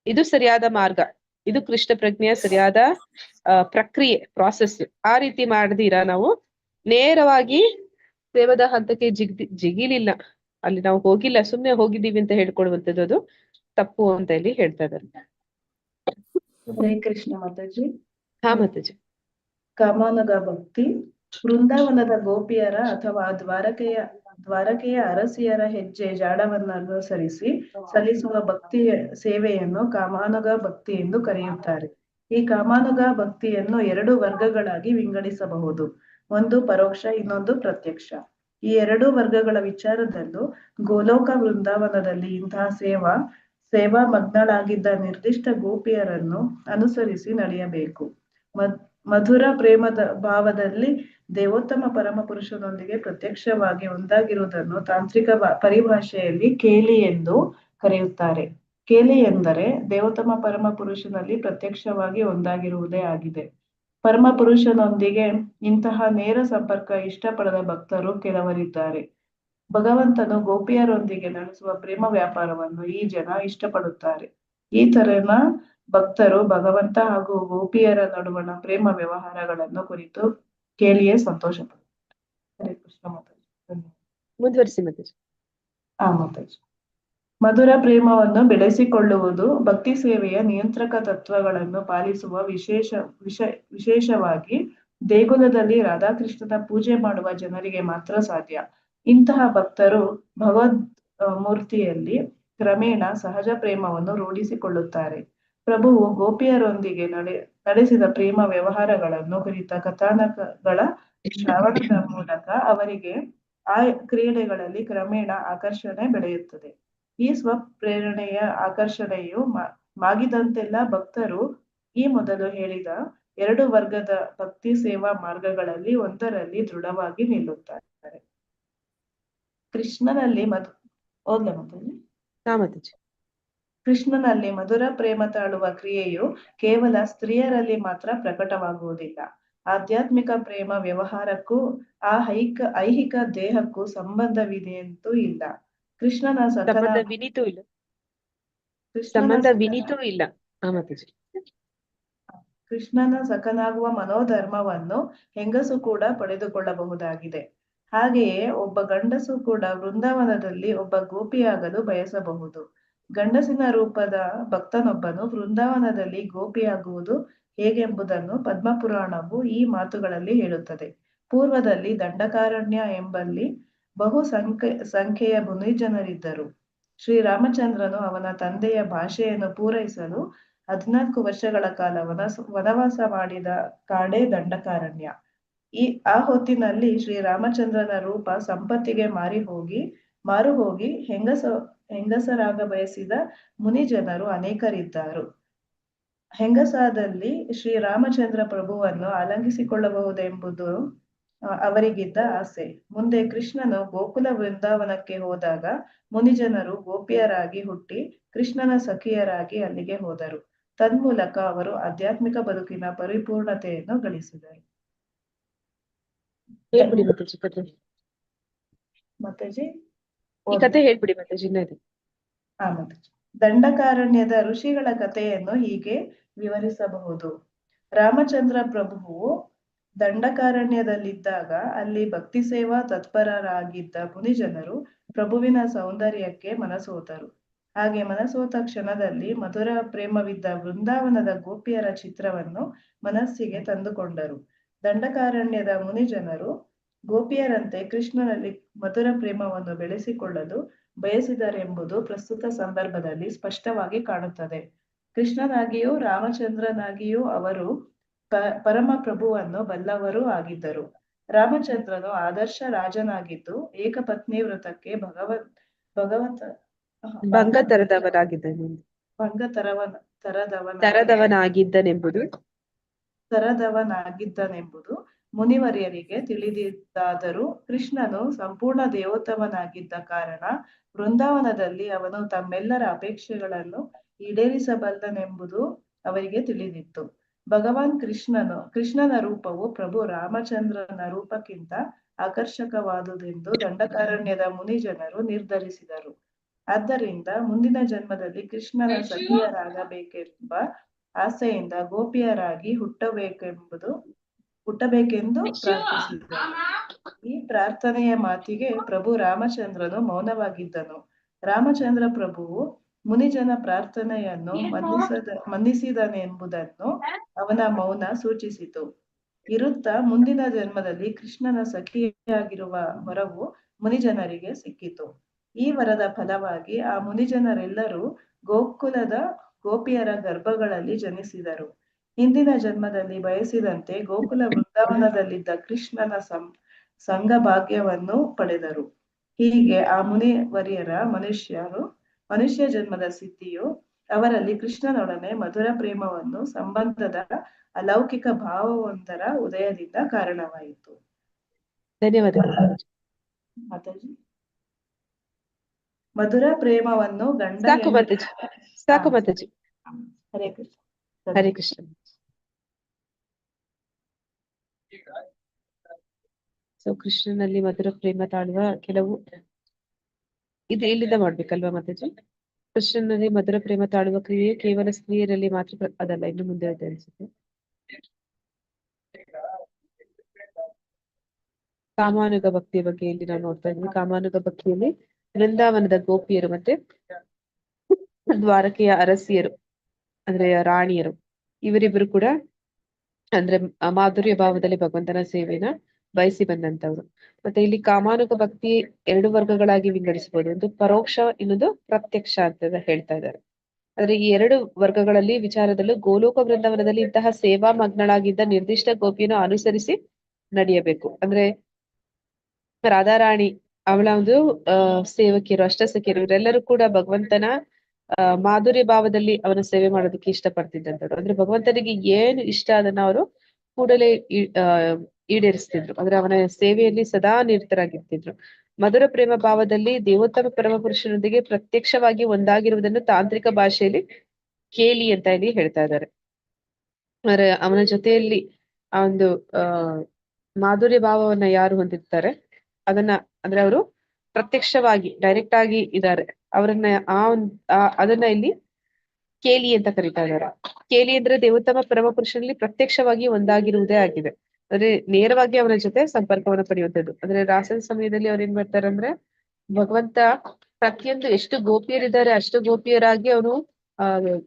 ಇದು ಸರಿಯಾದ ಮಾರ್ಗ, ಇದು ಕೃಷ್ಣ ಪ್ರಜ್ಞೆಯ ಸರಿಯಾದ ಪ್ರಕ್ರಿಯೆ, ಪ್ರಾಸೆಸ್. ಆ ರೀತಿ ಮಾಡದಿರಾ ನಾವು ನೇರವಾಗಿ ಪ್ರೇಮದ ಹಂತಕ್ಕೆ ಜಿಗಿಲಿಲ್ಲ, ಅಲ್ಲಿ ನಾವು ಹೋಗಿಲ್ಲ, ಸುಮ್ನೆ ಹೋಗಿದ್ದೀವಿ ಅಂತ ಹೇಳ್ಕೊಡುವಂಥದ್ದು ಅದು ತಪ್ಪು ಅಂತ ಇಲ್ಲಿ ಹೇಳ್ತಾ ಇದ್ದಾರೆ. ಹರೇ ಕೃಷ್ಣ ಮಾತಾಜಿ. ಹಾ ಮಾತಾಜಿ. ಕಾಮಾನುಗ ಭಕ್ತಿ ವೃಂದಾವನದ ಗೋಪಿಯರ ಅಥವಾ ದ್ವಾರಕೆಯ ಅರಸಿಯರ ಹೆಜ್ಜೆ ಜಾಡವನ್ನು ಅನುಸರಿಸಿ ಸಲ್ಲಿಸುವ ಭಕ್ತಿ ಸೇವೆಯನ್ನು ಕಾಮಾನುಗ ಭಕ್ತಿ ಎಂದು ಕರೆಯುತ್ತಾರೆ. ಈ ಕಾಮಾನುಗ ಭಕ್ತಿಯನ್ನು 2 ವರ್ಗಗಳಾಗಿ ವಿಂಗಡಿಸಬಹುದು. ಒಂದು ಪರೋಕ್ಷ, ಇನ್ನೊಂದು ಪ್ರತ್ಯಕ್ಷ. ಈ 2 ವರ್ಗಗಳ ವಿಚಾರದಲ್ಲೂ ಗೋಲೋಕ ವೃಂದಾವನದಲ್ಲಿ ಇಂತಹ ಸೇವಾ ಮಗ್ನಳಾಗಿದ್ದ ನಿರ್ದಿಷ್ಟ ಗೋಪಿಯರನ್ನು ಅನುಸರಿಸಿ ನಡೆಯಬೇಕು. ಮಧುರ ಪ್ರೇಮದ ಭಾವದಲ್ಲಿ ದೇವೋತ್ತಮ ಪರಮ ಪುರುಷನೊಂದಿಗೆ ಪ್ರತ್ಯಕ್ಷವಾಗಿ ಒಂದಾಗಿರುವುದನ್ನು ತಾಂತ್ರಿಕ ಪರಿಭಾಷೆಯಲ್ಲಿ ಕೇಲಿ ಎಂದು ಕರೆಯುತ್ತಾರೆ. ಕೇಲಿ ಎಂದರೆ ದೇವೋತ್ತಮ ಪರಮ ಪುರುಷನಲ್ಲಿ ಪ್ರತ್ಯಕ್ಷವಾಗಿ ಒಂದಾಗಿರುವುದೇ ಆಗಿದೆ. ಪರಮ ಪುರುಷನೊಂದಿಗೆ ಇಂತಹ ನೇರ ಸಂಪರ್ಕ ಇಷ್ಟಪಡದ ಭಕ್ತರು ಕೆಲವರಿದ್ದಾರೆ. ಭಗವಂತನು ಗೋಪಿಯರೊಂದಿಗೆ ನಡೆಸುವ ಪ್ರೇಮ ವ್ಯಾಪಾರವನ್ನು ಈ ಜನ ಇಷ್ಟಪಡುತ್ತಾರೆ. ಈ ತರನ ಭಕ್ತರು ಭಗವಂತ ಹಾಗೂ ಗೋಪಿಯರ ನಡುವಣ ಪ್ರೇಮ ವ್ಯವಹಾರಗಳನ್ನು ಕುರಿತು ಕೇಳಿಯೇ ಸಂತೋಷ ಪಡುತ್ತಾರೆ. ಹರೇ ಕೃಷ್ಣ ಮಾತಾಜಿ. ಮುಂದುವರಿಸಿ ಮಾತಾಜಿ. ಮಾತಾಜಿ. ಮಧುರ ಪ್ರೇಮವನ್ನು ಬೆಳೆಸಿಕೊಳ್ಳುವುದು ಭಕ್ತಿ ಸೇವೆಯ ನಿಯಂತ್ರಕ ತತ್ವಗಳನ್ನು ಪಾಲಿಸುವ ವಿಶೇಷವಾಗಿ ದೇಗುಲದಲ್ಲಿ ರಾಧಾಕೃಷ್ಣನ ಪೂಜೆ ಮಾಡುವ ಜನರಿಗೆ ಮಾತ್ರ ಸಾಧ್ಯ. ಇಂತಹ ಭಕ್ತರು ಭಗವದ್ ಮೂರ್ತಿಯಲ್ಲಿ ಕ್ರಮೇಣ ಸಹಜ ಪ್ರೇಮವನ್ನು ರೂಢಿಸಿಕೊಳ್ಳುತ್ತಾರೆ. ಪ್ರಭುವು ಗೋಪಿಯರೊಂದಿಗೆ ನಡೆಸಿದ ಪ್ರೇಮ ವ್ಯವಹಾರಗಳನ್ನು ಕುರಿತ ಕಥಾನಕಗಳ ಶ್ರವಣದ ಮೂಲಕ ಅವರಿಗೆ ಆ ಕ್ರೀಡೆಗಳಲ್ಲಿ ಕ್ರಮೇಣ ಆಕರ್ಷಣೆ ಬೆಳೆಯುತ್ತದೆ. ಈ ಸ್ವಪ್ರೇರಣೆಯ ಆಕರ್ಷಣೆಯು ಮಾಗಿದಂತೆಲ್ಲ ಭಕ್ತರು ಈ ಮೊದಲು ಹೇಳಿದ 2 ವರ್ಗದ ಭಕ್ತಿ ಸೇವಾ ಮಾರ್ಗಗಳಲ್ಲಿ ಒಂದರಲ್ಲಿ ದೃಢವಾಗಿ ನಿಲ್ಲುತ್ತಾರೆ. ಕೃಷ್ಣನಲ್ಲಿ ಮಧುರ ಪ್ರೇಮ ತಾಳುವ ಕ್ರಿಯೆಯು ಕೇವಲ ಸ್ತ್ರೀಯರಲ್ಲಿ ಮಾತ್ರ ಪ್ರಕಟವಾಗುವುದಿಲ್ಲ. ಆಧ್ಯಾತ್ಮಿಕ ಪ್ರೇಮ ವ್ಯವಹಾರಕ್ಕೂ ಆ ಐಹಿಕ ದೇಹಕ್ಕೂ ಸಂಬಂಧವಿದೆಯಂತೂ ಇಲ್ಲ. ಕೃಷ್ಣನ ಸಖನಾಗುವ ಮನೋಧರ್ಮವನ್ನು ಹೆಂಗಸು ಕೂಡ ಪಡೆದುಕೊಳ್ಳಬಹುದಾಗಿದೆ. ಹಾಗೆಯೇ ಒಬ್ಬ ಗಂಡಸು ಕೂಡ ವೃಂದಾವನದಲ್ಲಿ ಒಬ್ಬ ಗೋಪಿಯಾಗಲು ಬಯಸಬಹುದು. ಗಂಡಸಿನ ರೂಪದ ಭಕ್ತನೊಬ್ಬನು ವೃಂದಾವನದಲ್ಲಿ ಗೋಪಿಯಾಗುವುದು ಹೇಗೆಂಬುದನ್ನು ಪದ್ಮಪುರಾಣವು ಈ ಮಾತುಗಳಲ್ಲಿ ಹೇಳುತ್ತದೆ. ಪೂರ್ವದಲ್ಲಿ ದಂಡಕಾರಣ್ಯ ಎಂಬಲ್ಲಿ ಬಹು ಸಂಖ್ಯೆಯ ಮುನಿಜನರಿದ್ದರು. ಶ್ರೀರಾಮಚಂದ್ರನು ಅವನ ತಂದೆಯ ಭಾಷೆಯನ್ನು ಪೂರೈಸಲು 14 ವರ್ಷಗಳ ಕಾಲ ವನವಾಸ ಮಾಡಿದ ಕಾಡೇ ದಂಡಕಾರಣ್ಯ. ಆ ಹೊತ್ತಿನಲ್ಲಿ ಶ್ರೀರಾಮಚಂದ್ರನ ರೂಪ ಸಂಪತ್ತಿಗೆ ಮಾರು ಹೋಗಿ ಹೆಂಗಸರಾಗ ಬಯಸಿದ ಮುನಿಜನರು ಅನೇಕರಿದ್ದರು. ಹೆಂಗಸಾದಲ್ಲಿ ಶ್ರೀರಾಮಚಂದ್ರ ಪ್ರಭುವನ್ನು ಆಲಂಗಿಸಿಕೊಳ್ಳಬಹುದೆಂಬುದು ಅವರಿಗಿದ್ದ ಆಸೆ. ಮುಂದೆ ಕೃಷ್ಣನು ಗೋಕುಲ ವೃಂದಾವನಕ್ಕೆ ಹೋದಾಗ ಮುನಿಜನರು ಗೋಪಿಯರಾಗಿ ಹುಟ್ಟಿ ಕೃಷ್ಣನ ಸಖಿಯರಾಗಿ ಅಲ್ಲಿಗೆ ಹೋದರು. ತನ್ಮೂಲಕ ಅವರು ಆಧ್ಯಾತ್ಮಿಕ ಬದುಕಿನ ಪರಿಪೂರ್ಣತೆಯನ್ನು ಗಳಿಸಿದರು. ಹೇಳ್ಬಿಡಿ ಮಾತಾಜಿ ಕತೆ. ಮಾತಾಜಿ ಈ ಕತೆ ಹೇಳ್ಬಿಡಿ ಮಾತಾಜಿ. ಮಾತಾಜಿ. ದಂಡಕಾರಣ್ಯದ ಋಷಿಗಳ ಕಥೆಯನ್ನು ಹೀಗೆ ವಿವರಿಸಬಹುದು. ರಾಮಚಂದ್ರ ಪ್ರಭುವು ದಂಡಕಾರಣ್ಯದಲ್ಲಿದ್ದಾಗ ಅಲ್ಲಿ ಭಕ್ತಿ ಸೇವಾ ತತ್ಪರರಾಗಿದ್ದ ಮುನಿಜನರು ಪ್ರಭುವಿನ ಸೌಂದರ್ಯಕ್ಕೆ ಮನಸೋತರು. ಹಾಗೆ ಮನಸೋತ ಕ್ಷಣದಲ್ಲಿ ಮಧುರ ಪ್ರೇಮವಿದ್ದ ವೃಂದಾವನದ ಗೋಪಿಯರ ಚಿತ್ರವನ್ನು ಮನಸ್ಸಿಗೆ ತಂದುಕೊಂಡರು. ದಂಡಕಾರಣ್ಯದ ಮುನಿಜನರು ಗೋಪಿಯರಂತೆ ಕೃಷ್ಣನಲ್ಲಿ ಮಧುರ ಪ್ರೇಮವನ್ನು ಬೆಳೆಸಿಕೊಳ್ಳಲು ಬಯಸಿದರೆಂಬುದು ಪ್ರಸ್ತುತ ಸಂದರ್ಭದಲ್ಲಿ ಸ್ಪಷ್ಟವಾಗಿ ಕಾಣುತ್ತದೆ. ಕೃಷ್ಣನಾಗಿಯೂ ರಾಮಚಂದ್ರನಾಗಿಯೂ ಅವರು ಪರಮ ಪ್ರಭುವನ್ನು ಬಲ್ಲವರೂ ಆಗಿದ್ದರು. ರಾಮಚಂದ್ರನು ಆದರ್ಶ ರಾಜನಾಗಿದ್ದು ಏಕಪತ್ನಿ ವ್ರತಕ್ಕೆ ತರದವನಾಗಿದ್ದನೆಂಬುದು ಮುನಿವರ್ಯರಿಗೆ ತಿಳಿದಿದ್ದಾದರೂ ಕೃಷ್ಣನು ಸಂಪೂರ್ಣ ದೇವೋತ್ತಮನಾಗಿದ್ದ ಕಾರಣ ವೃಂದಾವನದಲ್ಲಿ ಅವನು ತಮ್ಮೆಲ್ಲರ ಅಪೇಕ್ಷೆಗಳನ್ನು ಈಡೇರಿಸಬಲ್ಲನೆಂಬುದು ಅವರಿಗೆ ತಿಳಿದಿತ್ತು. ಭಗವಾನ್ ಕೃಷ್ಣನ ರೂಪವು ಪ್ರಭು ರಾಮಚಂದ್ರನ ರೂಪಕ್ಕಿಂತ ಆಕರ್ಷಕವಾದುದೆಂದು ದಂಡಕಾರಣ್ಯದ ಮುನಿಜನರು ನಿರ್ಧರಿಸಿದರು. ಆದ್ದರಿಂದ ಮುಂದಿನ ಜನ್ಮದಲ್ಲಿ ಕೃಷ್ಣನ ಸಖಿಯರಾಗಬೇಕೆಂಬ ಆಸೆಯಿಂದ ಗೋಪಿಯರಾಗಿ ಹುಟ್ಟಬೇಕೆಂದು ಪ್ರಾರ್ಥಿಸಿದರು. ಈ ಪ್ರಾರ್ಥನೆಯ ಮಾತಿಗೆ ಪ್ರಭು ರಾಮಚಂದ್ರನು ಮೌನವಾಗಿದ್ದನು. ರಾಮಚಂದ್ರ ಪ್ರಭುವು ಮುನಿಜನ ಪ್ರಾರ್ಥನೆಯನ್ನು ಮನ್ನಿಸಿದನೆಂಬುದನ್ನು ಅವನ ಮೌನ ಸೂಚಿಸಿತು. ಇರುತ್ತಾ ಮುಂದಿನ ಜನ್ಮದಲ್ಲಿ ಕೃಷ್ಣನ ಸಖಿಯಾಗಿರುವ ವರವು ಮುನಿಜನರಿಗೆ ಸಿಕ್ಕಿತು. ಈ ವರದ ಫಲವಾಗಿ ಆ ಮುನಿಜನರೆಲ್ಲರೂ ಗೋಕುಲದ ಗೋಪಿಯರ ಗರ್ಭಗಳಲ್ಲಿ ಜನಿಸಿದರು. ಹಿಂದಿನ ಜನ್ಮದಲ್ಲಿ ಬಯಸಿದಂತೆ ಗೋಕುಲ ವೃಂದಾವನದಲ್ಲಿದ್ದ ಕೃಷ್ಣನ ಸಂಘ ಭಾಗ್ಯವನ್ನು ಪಡೆದರು. ಹೀಗೆ ಆ ಮುನಿವರ್ಯರ ಮನುಷ್ಯ ಜನ್ಮದ ಸಿದ್ಧಿಯು ಅವರಲ್ಲಿ ಕೃಷ್ಣನೊಡನೆ ಮಧುರ ಪ್ರೇಮವನ್ನು ಸಂಬಂಧದ ಅಲೌಕಿಕ ಭಾವವೊಂದರ ಉದಯದಿಂದ ಕಾರಣವಾಯಿತು. ಧನ್ಯವಾದಗಳು ಮಾತಾಜಿ. ಮಧುರ ಪ್ರೇಮವನ್ನು ಸಾಕು ಮಾತಾಜಿ. ಹರೇ ಕೃಷ್ಣ. ಹರೇ ಕೃಷ್ಣ. ಕೃಷ್ಣನಲ್ಲಿ ಮಧುರ ಪ್ರೇಮ ತಾಳುವ ಕೆಲವು ಇದು ಇಲ್ಲಿಂದ ಮಾಡ್ಬೇಕಲ್ವಾ ಮಾತಾಜಿ? ಕೃಷ್ಣನಲ್ಲಿ ಮಧುರ ಪ್ರೇಮ ತಾಳುವ ಕ್ರಿಯೆ ಕೇವಲ ಸ್ತ್ರೀಯರಲ್ಲಿ ಮಾತ್ರ ಅದಲ್ಲ, ಇನ್ನು ಮುಂದೆ ಇದೆ ಅನ್ಸುತ್ತೆ. ಕಾಮಾನುಗ ಭಕ್ತಿಯ ಬಗ್ಗೆ ಇಲ್ಲಿ ನಾವು ನೋಡ್ತಾ ಇದ್ವಿ. ಕಾಮಾನುಗ ಭಕ್ತಿಯಲ್ಲಿ ವೃಂದಾವನದ ಗೋಪಿಯರು ಮತ್ತೆ ದ್ವಾರಕೆಯ ಅರಸಿಯರು ಅಂದ್ರೆ ರಾಣಿಯರು ಇವರಿಬ್ಬರು ಕೂಡ ಅಂದ್ರೆ ಮಾಧುರ್ಯ ಭಾವದಲ್ಲಿ ಭಗವಂತನ ಸೇವೆನ ಬಯಸಿ ಬಂದಂತವ್ರು. ಮತ್ತೆ ಇಲ್ಲಿ ಕಾಮಾನುಗ ಭಕ್ತಿ 2 ವರ್ಗಗಳಾಗಿ ವಿಂಗಡಿಸಬಹುದು. ಒಂದು ಪರೋಕ್ಷ, ಇನ್ನೊಂದು ಪ್ರತ್ಯಕ್ಷ ಅಂತ ಹೇಳ್ತಾ ಇದ್ದಾರೆ. ಆದ್ರೆ ಈ 2 ವರ್ಗಗಳಲ್ಲಿ ವಿಚಾರದಲ್ಲೂ ಗೋಲೋಕ ವೃಂದಾವನದಲ್ಲಿ ಇಂತಹ ಸೇವಾ ಮಗ್ನಳಾಗಿದ್ದ ನಿರ್ದಿಷ್ಟ ಗೋಪಿಯನ್ನು ಅನುಸರಿಸಿ ನಡೆಯಬೇಕು. ಅಂದ್ರೆ ರಾಧಾರಾಣಿ ಅವಳ ಒಂದು ಸೇವಕಿಯರು, ಅಷ್ಟಸಖಿಯರು ಇವರೆಲ್ಲರೂ ಕೂಡ ಭಗವಂತನ ಮಾಧುರ್ಯ ಭಾವದಲ್ಲಿ ಅವನ ಸೇವೆ ಮಾಡೋದಕ್ಕೆ ಇಷ್ಟಪಡ್ತಿದ್ದಂಥವ್ರು. ಅಂದ್ರೆ ಭಗವಂತನಿಗೆ ಏನು ಇಷ್ಟ ಅದನ್ನ ಅವರು ಕೂಡಲೇ ಈಡೇರಿಸ್ತಿದ್ರು. ಅಂದ್ರೆ ಅವನ ಸೇವೆಯಲ್ಲಿ ಸದಾ ನಿರತರಾಗಿರ್ತಿದ್ರು. ಮಧುರ ಪ್ರೇಮ ಭಾವದಲ್ಲಿ ದೇವೋತ್ತಮ ಪರಮ ಪುರುಷನೊಂದಿಗೆ ಪ್ರತ್ಯಕ್ಷವಾಗಿ ಒಂದಾಗಿರುವುದನ್ನು ತಾಂತ್ರಿಕ ಭಾಷೆಯಲ್ಲಿ ಕೇಳಿ ಅಂತ ಇಲ್ಲಿ ಹೇಳ್ತಾ ಇದ್ದಾರೆ. ಅಂದ್ರೆ ಅವನ ಜೊತೆಯಲ್ಲಿ ಆ ಒಂದು ಮಾಧುರ್ಯ ಭಾವವನ್ನ ಯಾರು ಹೊಂದಿರ್ತಾರೆ ಅದನ್ನ ಅಂದ್ರೆ ಅವರು ಪ್ರತ್ಯಕ್ಷವಾಗಿ ಡೈರೆಕ್ಟ್ ಆಗಿ ಇದ್ದಾರೆ, ಅವರನ್ನ ಅದನ್ನ ಇಲ್ಲಿ ಕೇಲಿ ಅಂತ ಕರೀತಾ ಇದ್ದಾರೆ. ಕೇಲಿ ಅಂದ್ರೆ ದೇವೋತ್ತಮ ಪರಮ ಪುರುಷನಲ್ಲಿ ಪ್ರತ್ಯಕ್ಷವಾಗಿ ಒಂದಾಗಿರುವುದೇ ಆಗಿದೆ. ಅಂದ್ರೆ ನೇರವಾಗಿ ಅವನ ಜೊತೆ ಸಂಪರ್ಕವನ್ನು ಪಡೆಯುವಂಥದ್ದು. ಅಂದ್ರೆ ರಾಸದ ಸಮಯದಲ್ಲಿ ಅವ್ರು ಏನ್ ಮಾಡ್ತಾರೆ ಅಂದ್ರೆ ಭಗವಂತ ಪ್ರತಿಯೊಂದು ಎಷ್ಟು ಗೋಪಿಯರಿದ್ದಾರೆ ಅಷ್ಟು ಗೋಪಿಯರಾಗಿ ಅವನು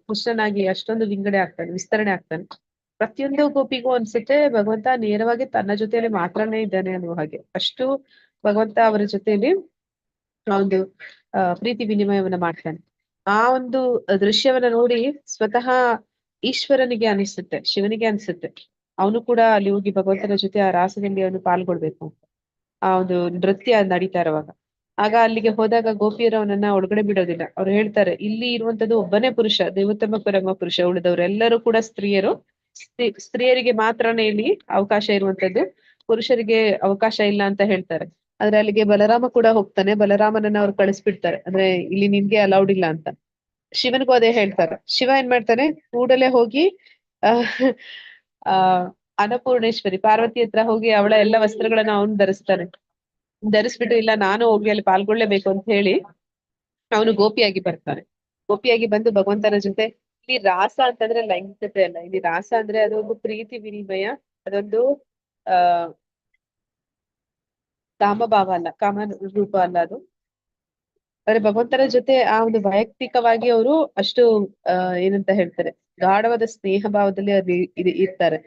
ಕೃಷ್ಣನಾಗಿ ಅಷ್ಟೊಂದು ವಿಸ್ತರಣೆ ಆಗ್ತಾನೆ. ಪ್ರತಿಯೊಂದು ಗೋಪಿಗೂ ಅನ್ಸುತ್ತೆ ಭಗವಂತ ನೇರವಾಗಿ ತನ್ನ ಜೊತೆಯಲ್ಲಿ ಮಾತ್ರನೇ ಇದ್ದಾನೆ ಅನ್ನುವ ಹಾಗೆ. ಅಷ್ಟು ಭಗವಂತ ಅವರ ಜೊತೆಯಲ್ಲಿ ಒಂದು ಪ್ರೀತಿ ವಿನಿಮಯವನ್ನ ಮಾಡ್ತಾನೆ. ಆ ಒಂದು ದೃಶ್ಯವನ್ನ ನೋಡಿ ಸ್ವತಃ ಈಶ್ವರನಿಗೆ ಅನಿಸುತ್ತೆ, ಶಿವನಿಗೆ ಅನಿಸುತ್ತೆ ಅವನು ಕೂಡ ಅಲ್ಲಿ ಹೋಗಿ ಭಗವಂತನ ಜೊತೆ ಆ ರಾಸದಲ್ಲಿ ಅವನು ಪಾಲ್ಗೊಳ್ಬೇಕು ಅಂತ. ಆ ಒಂದು ನೃತ್ಯ ನಡೀತಾ ಇರುವಾಗ ಆಗ ಅಲ್ಲಿಗೆ ಹೋದಾಗ ಗೋಪಿಯರು ಅವನನ್ನ ಒಳಗಡೆ ಬಿಡೋದಿಲ್ಲ. ಅವ್ರು ಹೇಳ್ತಾರೆ, ಇಲ್ಲಿ ಇರುವಂತದ್ದು ಒಬ್ಬನೇ ಪುರುಷ, ದೇವೋತ್ತಮ ಪರಮ ಪುರುಷ, ಉಳಿದವರೆಲ್ಲರೂ ಕೂಡ ಸ್ತ್ರೀಯರು. ಸ್ತ್ರೀಯರಿಗೆ ಮಾತ್ರನೇ ಇಲ್ಲಿ ಅವಕಾಶ ಇರುವಂತದ್ದು, ಪುರುಷರಿಗೆ ಅವಕಾಶ ಇಲ್ಲ ಅಂತ ಹೇಳ್ತಾರೆ. ಆದ್ರೆ ಅಲ್ಲಿಗೆ ಬಲರಾಮ ಕೂಡ ಹೋಗ್ತಾನೆ. ಬಲರಾಮನನ್ನ ಅವ್ರು ಕಳಿಸ್ಬಿಡ್ತಾರೆ, ಅಂದ್ರೆ ಇಲ್ಲಿ ನಿನ್ಗೆ ಅಲೌಡ್ ಇಲ್ಲ ಅಂತ. ಶಿವನಿಗೂ ಅದೇ ಹೇಳ್ತಾರೆ. ಶಿವ ಏನ್ ಮಾಡ್ತಾನೆ, ಕೂಡಲೇ ಹೋಗಿ ಆ ಅನ್ನಪೂರ್ಣೇಶ್ವರಿ ಪಾರ್ವತಿ ಹತ್ರ ಹೋಗಿ ಅವಳ ಎಲ್ಲ ವಸ್ತ್ರಗಳನ್ನ ಅವನು ಧರಿಸ್ತಾನೆ. ಧರಿಸ್ಬಿಟ್ಟು ಇಲ್ಲ ನಾನು ಹೋಗಿ ಅಲ್ಲಿ ಪಾಲ್ಗೊಳ್ಳೇಬೇಕು ಅಂತ ಹೇಳಿ ಅವನು ಗೋಪಿಯಾಗಿ ಬರ್ತಾನೆ. ಗೋಪಿಯಾಗಿ ಬಂದು ಭಗವಂತನ ಜೊತೆ, ಇಲ್ಲಿ ರಾಸ ಅಂತಂದ್ರೆ ಲೈಂಗಿಕತೆ ಅಲ್ಲ, ಇಲ್ಲಿ ರಾಸ ಅಂದ್ರೆ ಅದೊಂದು ಪ್ರೀತಿ ವಿನಿಮಯ, ಅದೊಂದು ಆ ಕಾಮಭಾವ ಅಲ್ಲ, ಕಾಮ ರೂಪ ಅಲ್ಲ ಅದು. ಆದ್ರೆ ಭಗವಂತನ ಜೊತೆ ಆ ಒಂದು ವೈಯಕ್ತಿಕವಾಗಿ ಅವರು ಅಷ್ಟು ಏನಂತ ಹೇಳ್ತಾರೆ, ಗಾಢವಾದ ಸ್ನೇಹ ಭಾವದಲ್ಲಿ ಅದು ಇರ್ತಾರೆ.